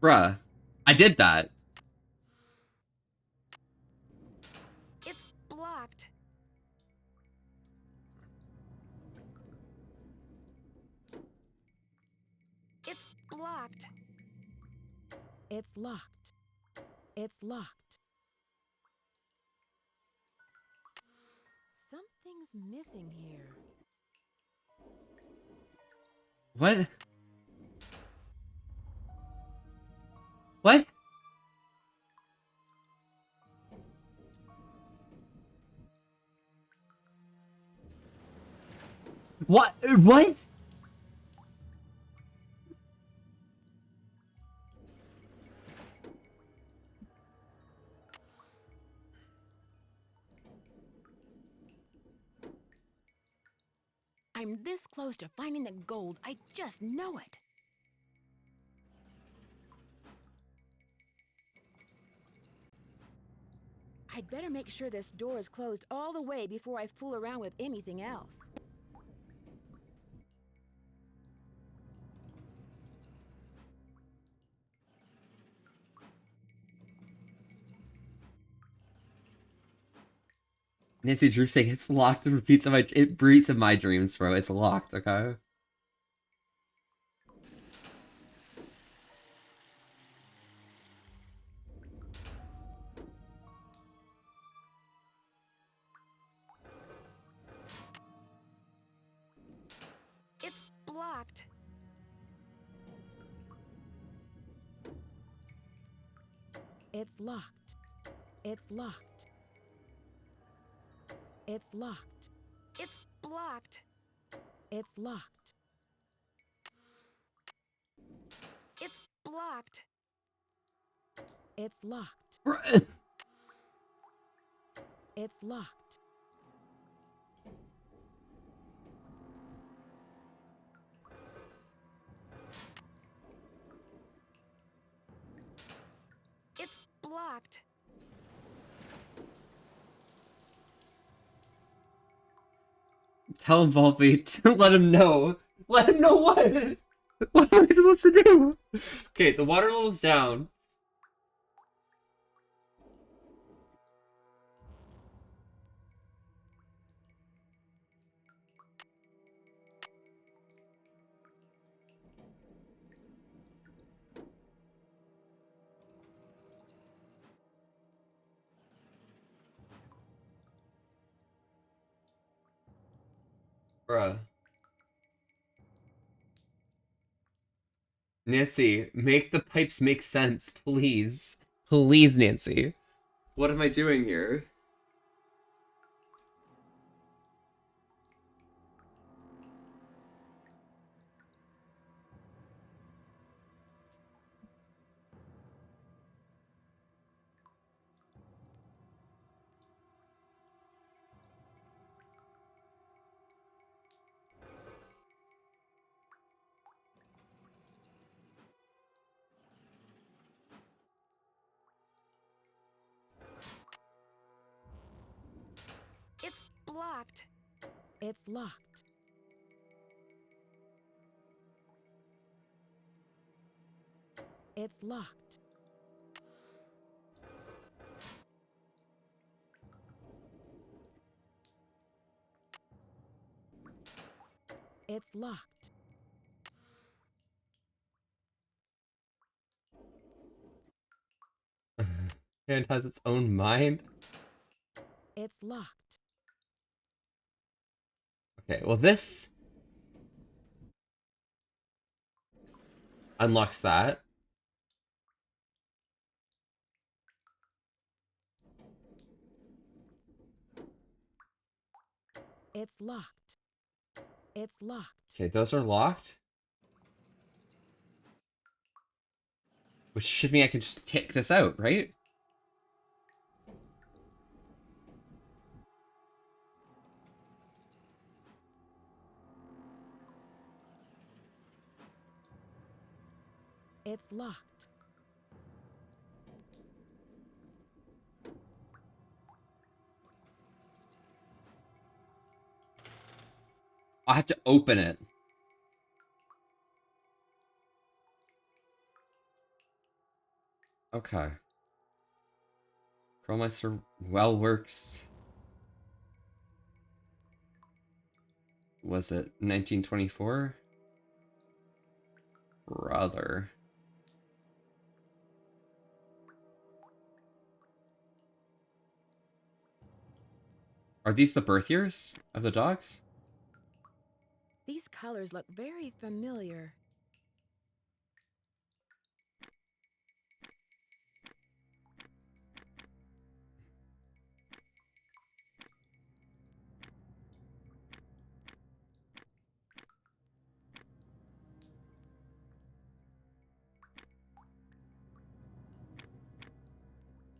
Bruh, I did that. It's blocked. It's blocked. It's locked. It's locked. Something's missing here. What? What? What? What? I'm this close to finding the gold. I just know it. I'd better make sure this door is closed all the way before I fool around with anything else. Nancy Drew saying it's locked and repeats in my it breathes in my dreams, bro. It's locked, okay? blocked. It's locked. It's locked. It's locked. It's blocked. It's locked. It's blocked. It's locked. Bruh. It's locked. It's blocked. Tell him, Volpe. Let him know. Let him know what? What am I supposed to do? Okay, the water level's down. Bruh. Nancy, make the pipes make sense, please. Please, Nancy. What am I doing here? It's blocked. It's locked. It's locked. It's locked. It has its own mind? It's locked. Okay, well this unlocks that. It's locked. It's locked. Okay, those are locked. Which should mean I can just kick this out, right? It's locked. I have to open it. Okay. Chromeister well works. Was it 1924? Brother. Are these the birth years of the dogs? These colors look very familiar.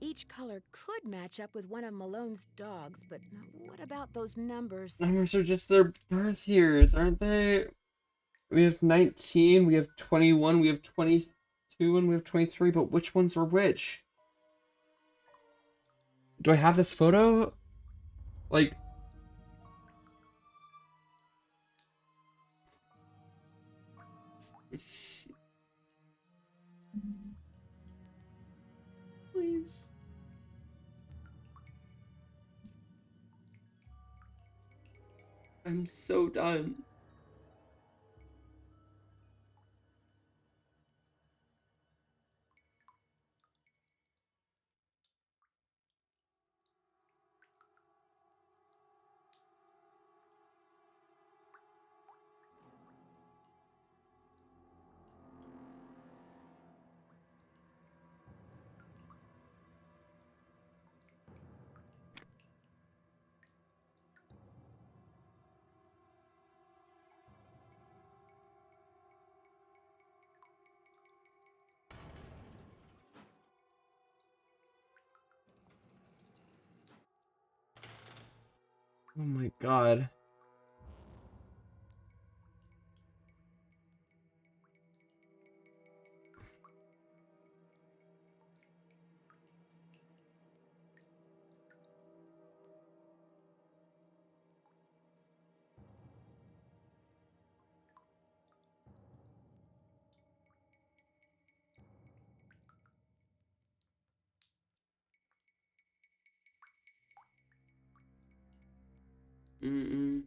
Each color could match up with one of Malone's dogs, but what about those numbers? Numbers are just their birth years, aren't they? We have 19, we have 21, we have 22, and we have 23, but which ones are which? Do I have this photo? Like... Please. I'm so done. Oh my god. Mm-mm.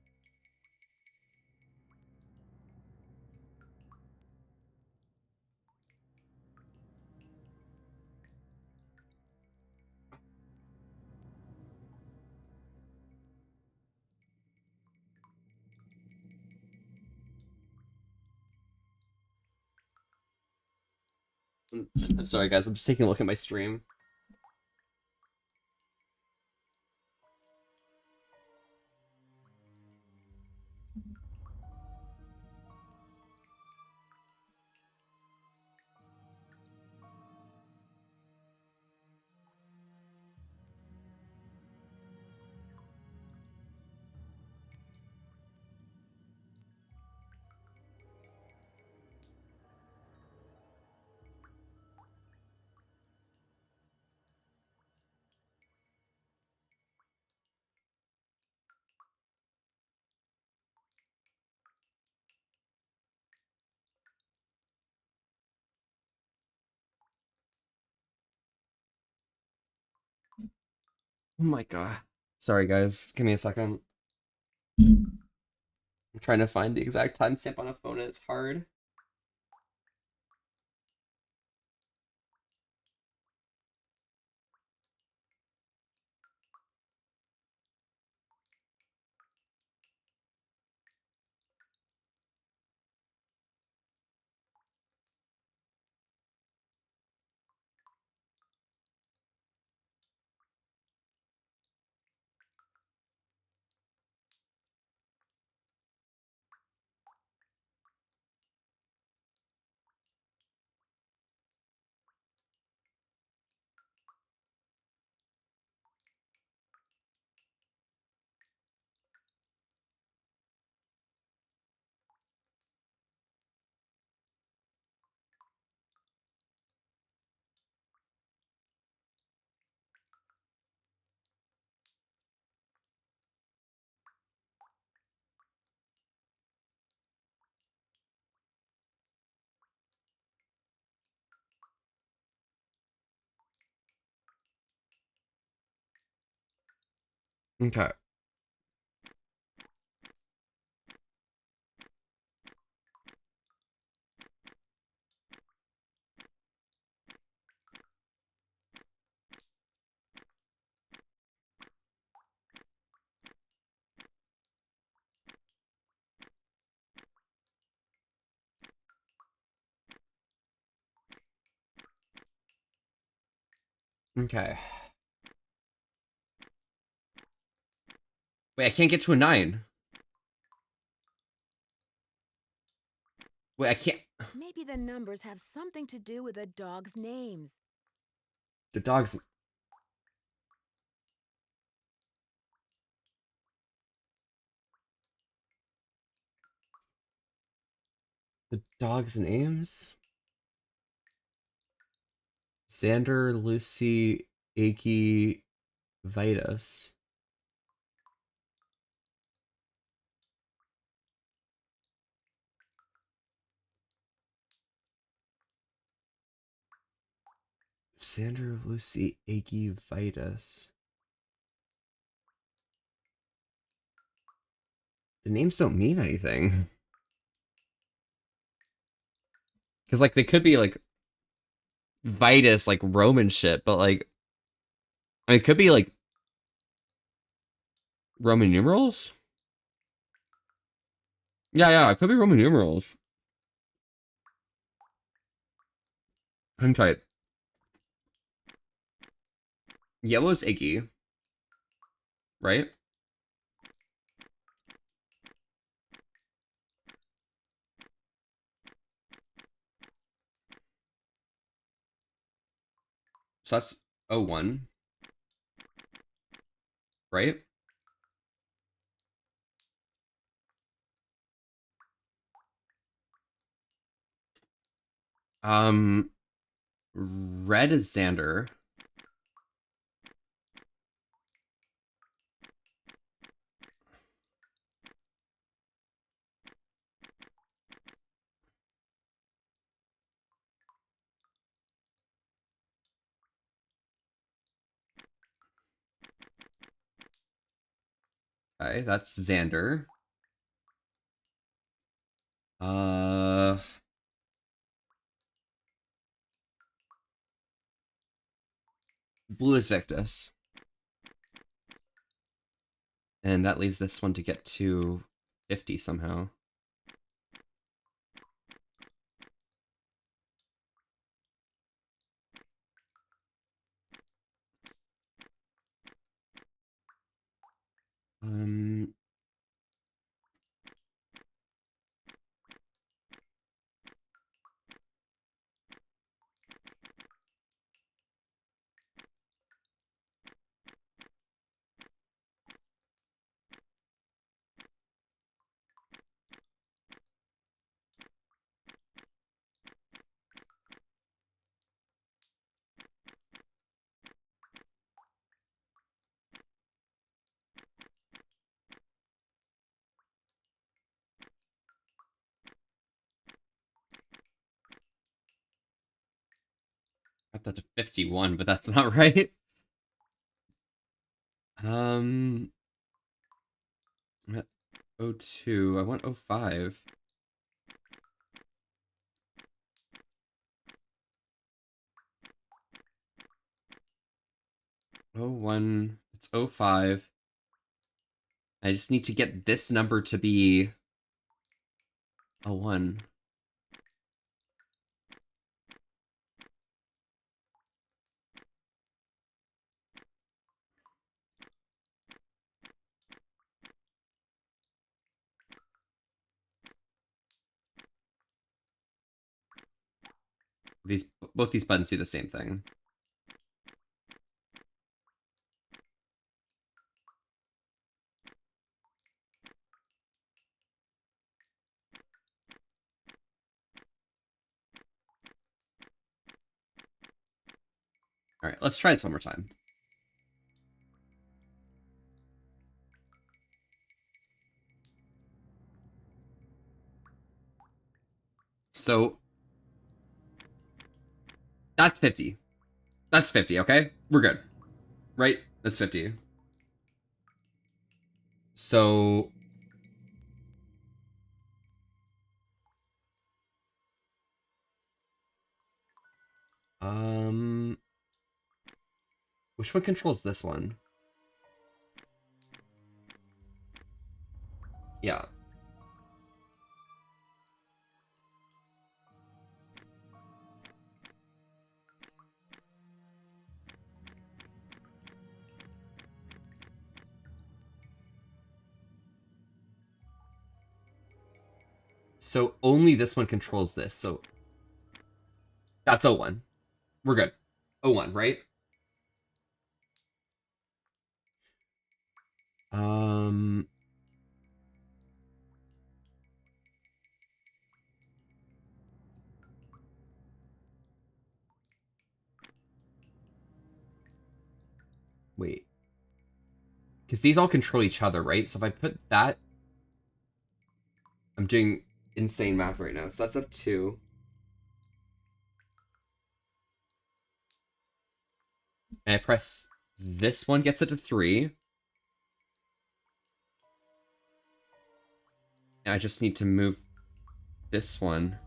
I'm sorry, guys. I'm just taking a look at my stream. Oh my god. Sorry, guys. Give me a second. I'm trying to find the exact timestamp on a phone and it's hard. Okay. Okay. Wait, I can't get to a 9. Wait, I can't. Maybe the numbers have something to do with the dogs' names. The dog's. The dog's names? Xander, Lucy, Aki, Vitus. Xander, Lucy, Aki, Vitus. The names don't mean anything. Because, like, they could be, like, Vitus, like, Roman shit, but, like, I mean, it could be, like, Roman numerals? Yeah, it could be Roman numerals. Hang tight. Yellow's Iggy, right? So that's 01, right? Red is Xander. Okay, that's Xander. Blue is Victus. And that leaves this one to get to 50 somehow. Got that to 51, but that's not right. I'm at 02. I want 05. Oh, 01. It's 05. I just need to get this number to be a 1. Both these buttons do the same thing. All right, let's try this one more time. So that's 50. That's 50, okay? We're good. Right? That's 50. So which one controls this one? Yeah. So only this one controls this. So that's 01. We're good. 01, right? Wait. Because these all control each other, right? So if I put that... I'm doing insane math right now. So that's up 2. And I press this one, gets it to 3. And I just need to move this one.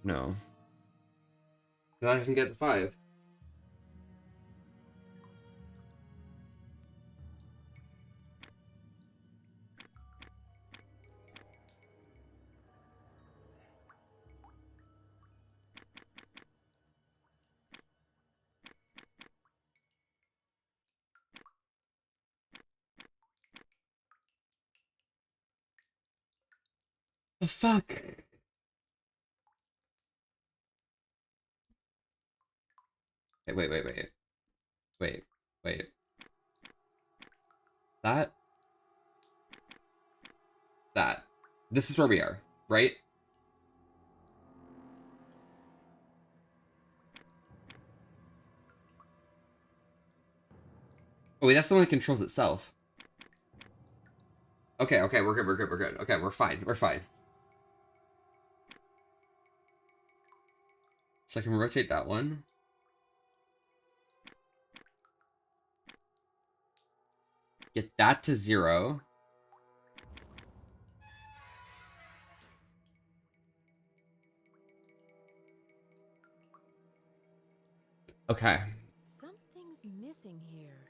No. That doesn't get to 5. The fuck? Wait. Wait. That. This is where we are, right? Oh wait, that's the one that controls itself. Okay, okay, we're good, we're good, we're good. Okay, we're fine, we're fine. So I can rotate that one. Get that to 0. Okay. Something's missing here.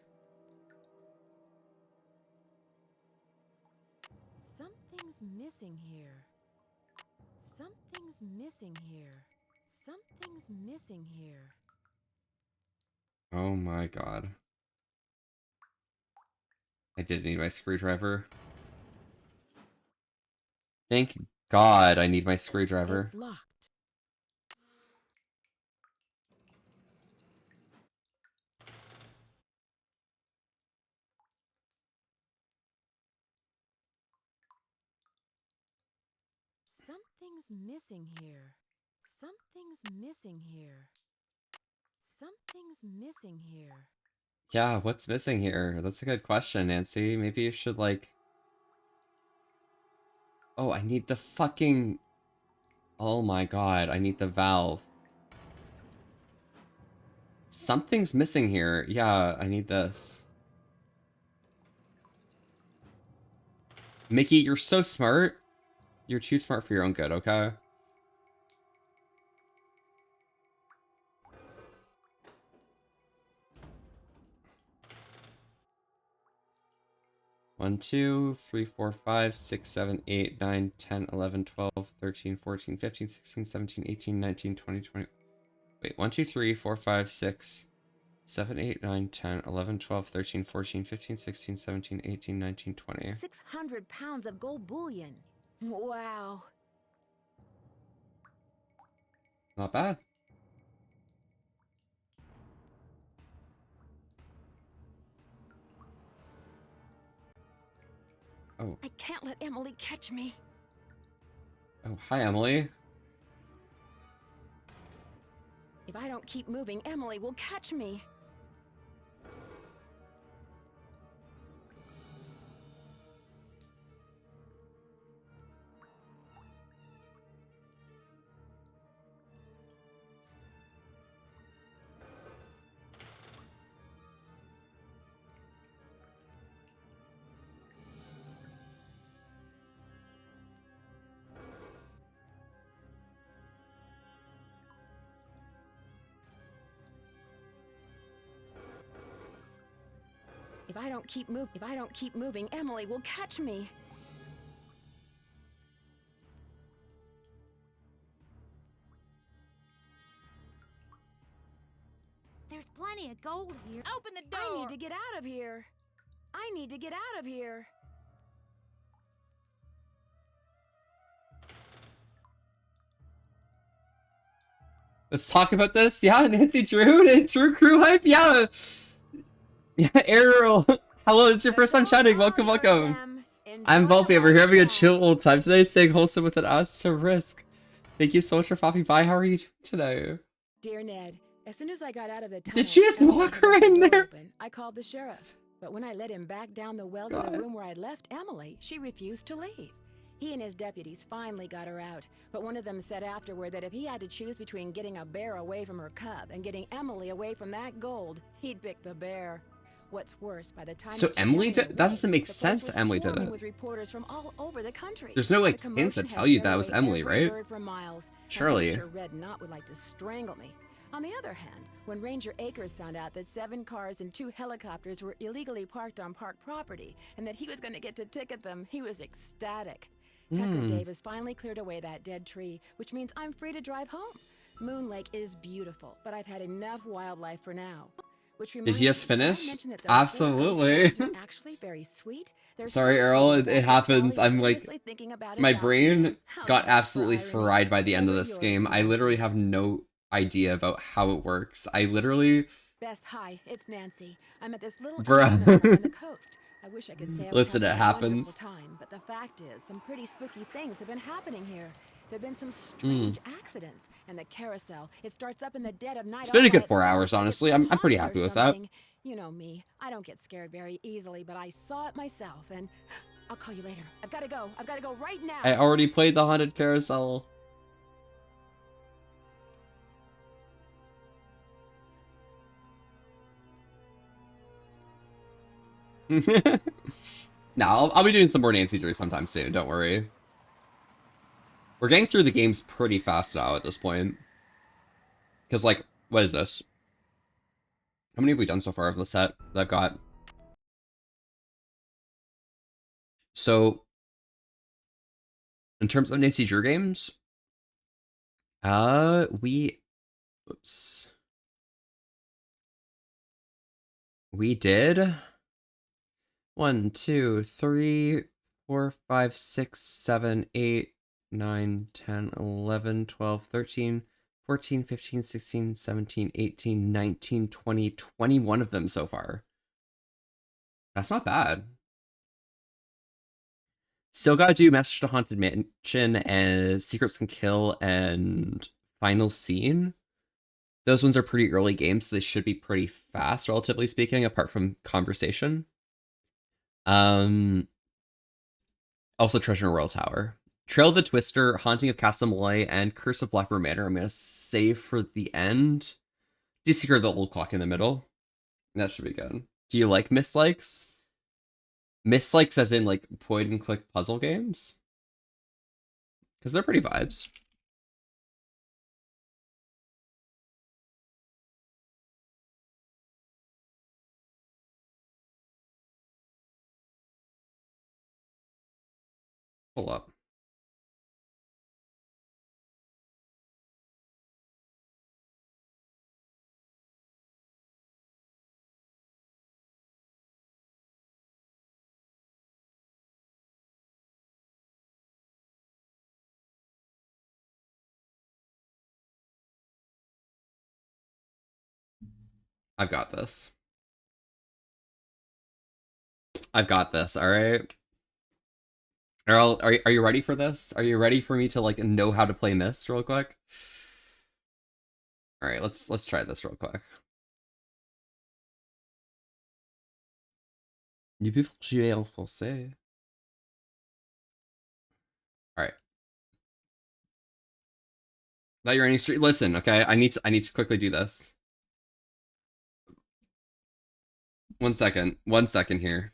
Something's missing here. Something's missing here. Something's missing here. Oh my god. I did need my screwdriver. Thank God I need my screwdriver. It's locked. Something's missing here. Something's missing here. Something's missing here. Yeah, what's missing here? That's a good question, Nancy. Maybe you should, like... Oh, I need the fucking... Oh my god, I need the valve. Something's missing here. Yeah, I need this. Mickey, you're so smart. You're too smart for your own good, okay? One, 2, 3, 4, 5, 6, 7, 8, 9, 10, 11, 12, 13, 14, 15, 16, 17, 18, 19, 20, 20. Wait, 1, 2, 3, 4, 5, 6, 7, 8, 9, 10, 11, 12, 13, 14, 15, 16, 17, 18, 19, 20. 600 pounds of gold bullion. Wow. Not bad. Oh. I can't let Emily catch me. Oh, hi, Emily. If I don't keep moving, Emily will catch me. If I don't keep moving, Emily will catch me. There's plenty of gold here. Open the door! I need to get out of here. I need to get out of here. Let's talk about this. Yeah, Nancy Drew and Drew Crew Hype. Yeah. Yeah, Ariel. Hello, it's your first time chatting. Welcome, welcome. I'm Volpe. We're here having a chill old time today, staying wholesome with an ass to risk. Thank you so much for popping by. How are you doing today? Dear Ned, as soon as I got out of the tunnel, Did she just walk her in there? Open, I called the sheriff. But when I let him back down the well to the room where I'd left Emily, she refused to leave. He and his deputies finally got her out, but one of them said afterward that if he had to choose between getting a bear away from her cub and getting Emily away from that gold, he'd pick the bear. What's worse, by the time So Emily did? That doesn't make sense that Emily did it. With reporters from all over the country. There's no like hints that tell you that was Emily, right? Surely. Sure Red Knot would like to strangle me. On the other hand, when Ranger Akers found out that 7 cars and 2 helicopters were illegally parked on park property and that he was going to get to ticket them, he was ecstatic. Tucker Davis finally cleared away that dead tree, which means I'm free to drive home. Moon Lake is beautiful, but I've had enough wildlife for now. Which Did you just finish? that Absolutely. are actually very sweet. Sorry, Earl. It happens. I'm like, my brain got absolutely fried by the end of this game. I literally have no idea about how it works. I literally Bess, hi, it's Nancy. I'm at this little Bruh. amusement park on the coast. I wish I could say I was Listen, having it a wonderful happens. time, but the fact is, some pretty spooky things have been happening here. There've been some Mm. strange accidents, and the carousel, it starts up in the dead of night. It's all been a by good 4 itself, hours, like it's honestly. I'm pretty haunted or happy with that. something. You know me, I don't get scared very easily, but I saw it myself, and I'll call you later. I've got to go. I've got to go right now. I already played the haunted carousel. No, I'll be doing some more Nancy Drew sometime soon, don't worry. We're getting through the games pretty fast now at this point. Because, like, what is this? How many have we done so far of the set that I've got? So, in terms of Nancy Drew games, oops. We did 1, 2, 3, 4, 5, 6, 7, 8, 9, 10, 11, 12, 13, 14, 15, 16, 17, 18, 19, 20, 21 of them so far. That's not bad. Still gotta do Message to Haunted Mansion and Secrets Can Kill and Final Scene. Those ones are pretty early games, so they should be pretty fast, relatively speaking, apart from Conversation. Also Treasure in Royal Tower. Trail of the Twister, Haunting of Castle Malloy, and Curse of Blackbird Manor I'm gonna save for the end. Do Secret of the Old Clock in the middle. That should be good. Do you like mislikes? Mislikes as in, like, point-and-click puzzle games? Because they're pretty vibes. Hold up. I've got this. I've got this, alright? Earl, are you ready for this? Are you ready for me to, like, know how to play Myst real quick? Alright, let's try this real quick. You peux jouer en français. Alright. Now you're any street. Listen, okay? I need to quickly do this. 1 second. 1 second here.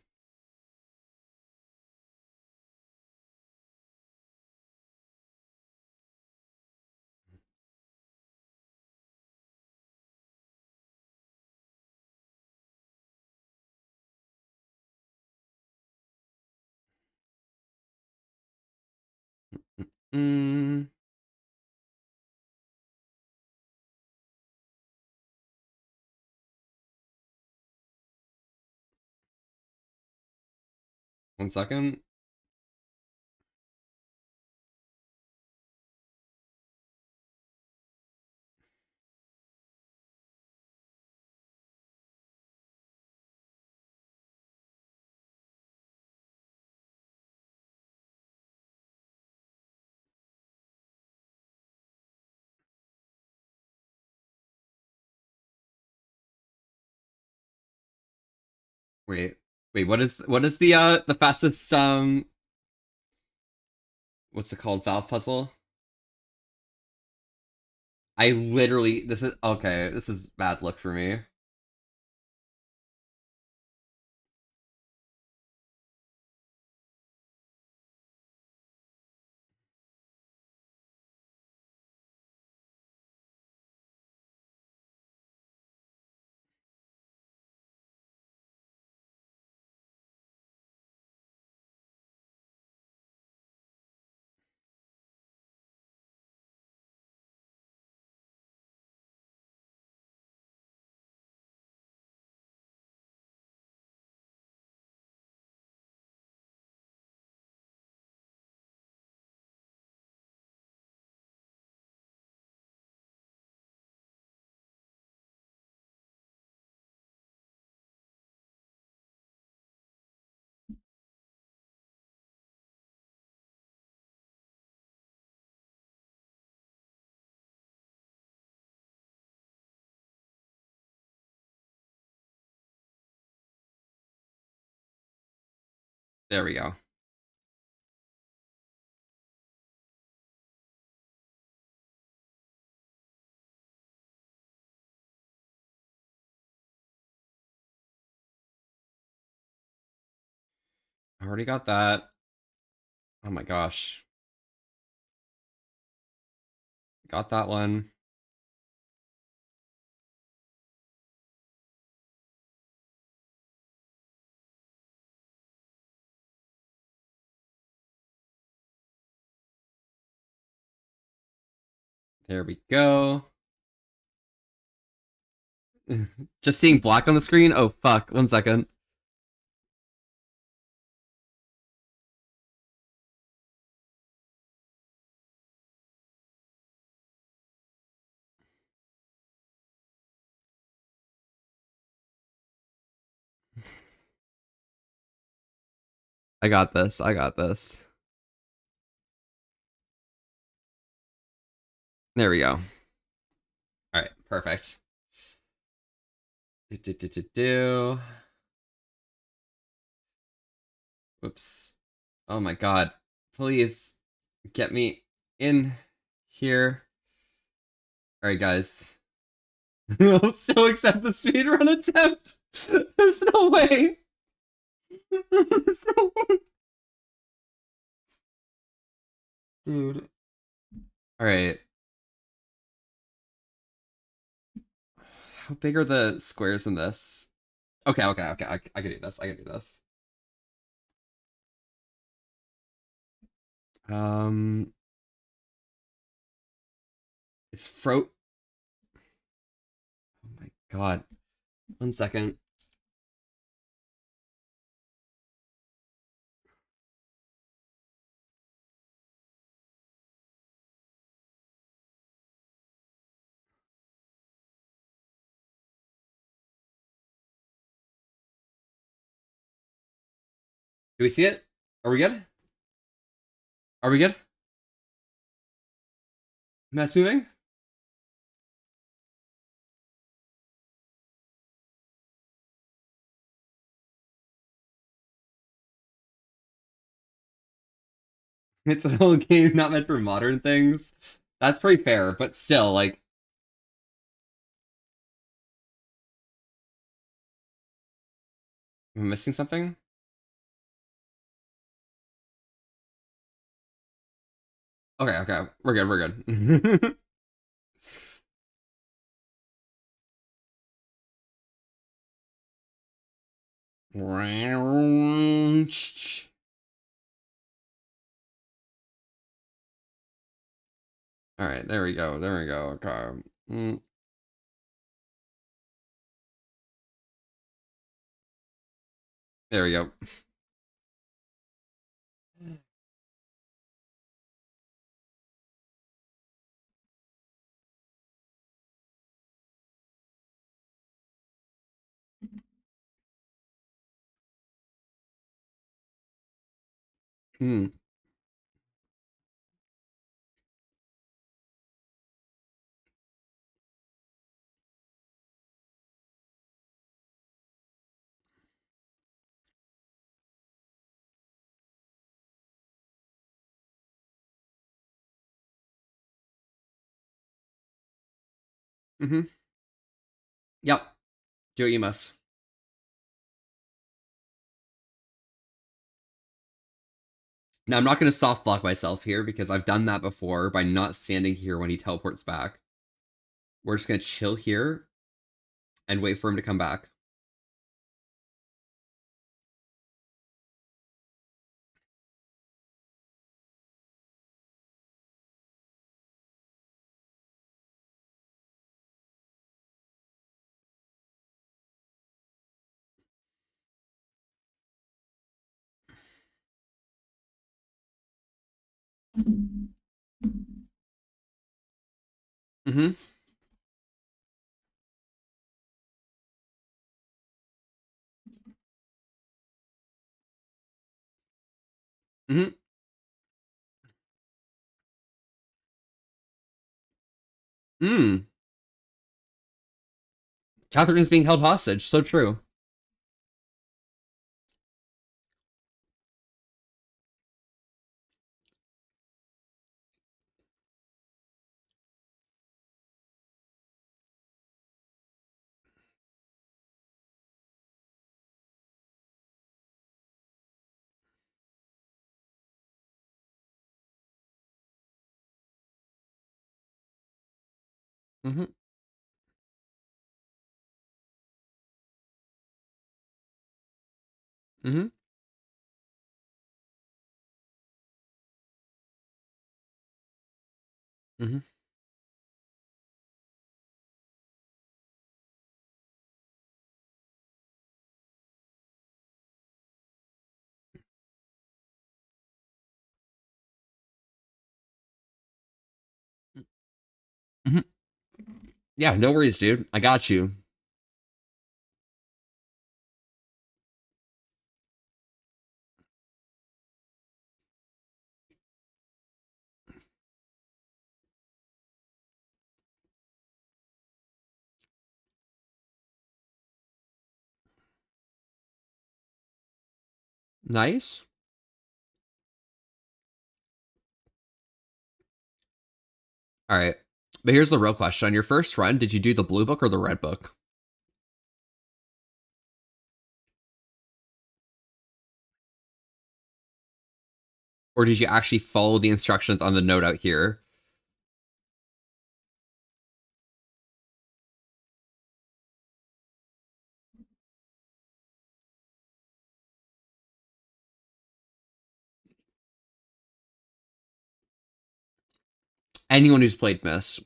Mm. One second. Wait. Wait, what is the fastest what's it called? Valve puzzle? I literally this is okay, this is bad luck for me. There we go. I already got that. Oh my gosh. Got that one. There we go. Just seeing black on the screen? Oh, fuck. 1 second. I got this. I got this. There we go. All right, perfect. Do. Whoops. Oh my god. Please get me in here. All right, guys. I'll still accept the speedrun attempt. There's no way. There's no way. Dude. All right. How big are the squares in this? Okay. I can do this. I can do this. It's fro. Oh my god. 1 second. Do we see it? Are we good? Are we good? Mass moving? It's an old game not meant for modern things. That's pretty fair, but still, like... Am I missing something? Okay. We're good, we're good. Alright, there we go, there we go. Okay. There we go. Hmm. Mm-hmm. Yep. Do what you must. Now, I'm not going to soft block myself here because I've done that before by not standing here when he teleports back. We're just going to chill here and wait for him to come back. Mm-hmm. Mm-hmm. Mm. Catherine is being held hostage. So true. Mm-hmm. Mm-hmm. Mm-hmm. Mm-hmm. Yeah, no worries, dude. I got you. Nice. All right. But here's the real question. On your first run, did you do the blue book or the red book? Or did you actually follow the instructions on the note out here? Anyone who's played Miss.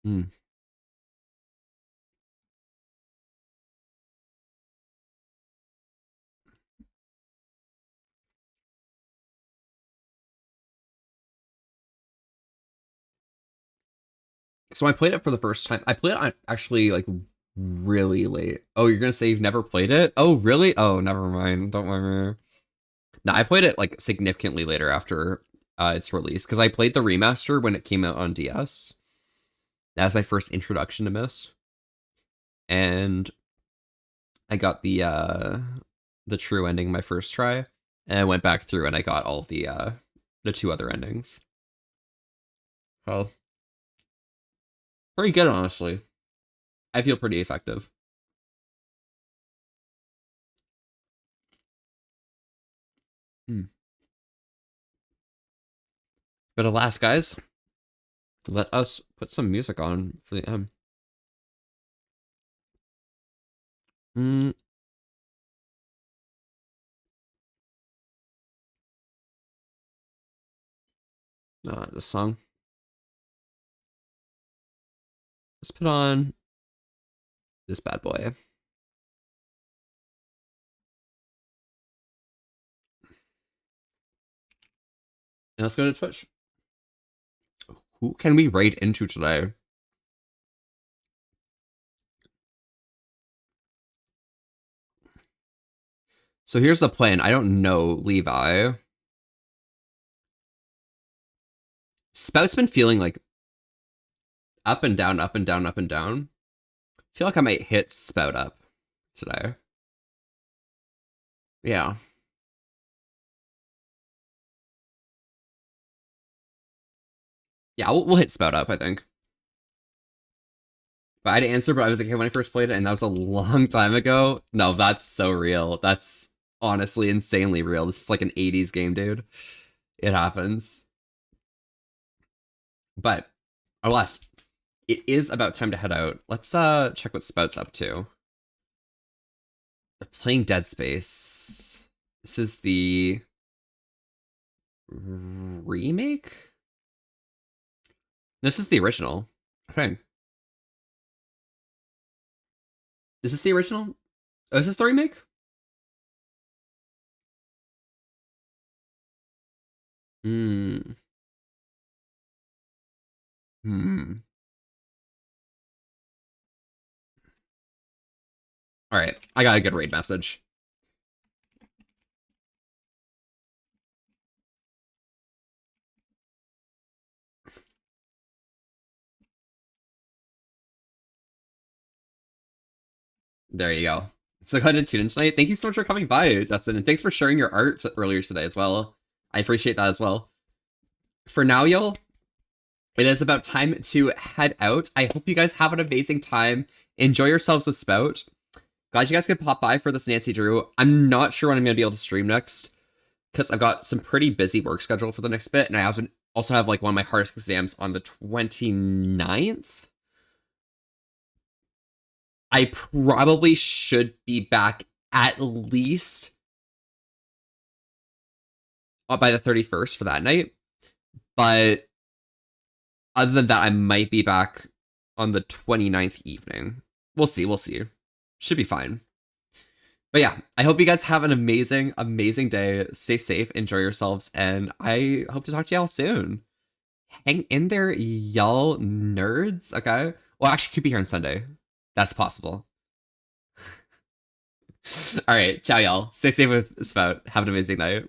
Hmm. So I played it for the first time. I played it on actually like really late. Oh, you're gonna say you've never played it? Oh, really? Oh, never mind. Don't worry. No, I played it like significantly later after its release because I played the remaster when it came out on DS. That was my first introduction to Miss, and I got the true ending my first try, and I went back through and I got all the two other endings. Oh, pretty good, honestly. I feel pretty effective. Hmm. But alas, guys, let us put some music on for the M. Mm, this song. Let's put on this bad boy. And let's go to Twitch. Who can we raid into today? So here's the plan. I don't know Levi. Spout's been feeling like up and down, up and down, up and down. I feel like I might hit Spout up today. Yeah. Yeah, we'll hit Spout up, I think. But I had to answer, but I was like, hey, when I first played it, and that was a long time ago. No, that's so real. That's honestly insanely real. This is like an 80s game, dude. It happens. But alas, it is about time to head out. Let's check what Spout's up to. They're playing Dead Space. This is the remake? This is the original. Okay. Is this the original? Oh, is this the remake? Hmm. Hmm. All right. I got a good raid message. There you go. So glad to tune in tonight. Thank you so much for coming by, Dustin, and thanks for sharing your art earlier today as well. I appreciate that as well. For now, y'all, it is about time to head out. I hope you guys have an amazing time. Enjoy yourselves a spout. glad you guys could pop by for this Nancy Drew. I'm not sure when I'm going to be able to stream next, because I've got some pretty busy work schedule for the next bit, and I also have like one of my hardest exams on the 29th. I probably should be back at least by the 31st for that night, but other than that, I might be back on the 29th evening. We'll see. Should be fine. But yeah, I hope you guys have an amazing, amazing day. Stay safe, enjoy yourselves, and I hope to talk to y'all soon. Hang in there, y'all nerds, okay? Well, actually, could be here on Sunday. That's possible. All right, ciao, y'all. Stay safe with Spout. Have an amazing night.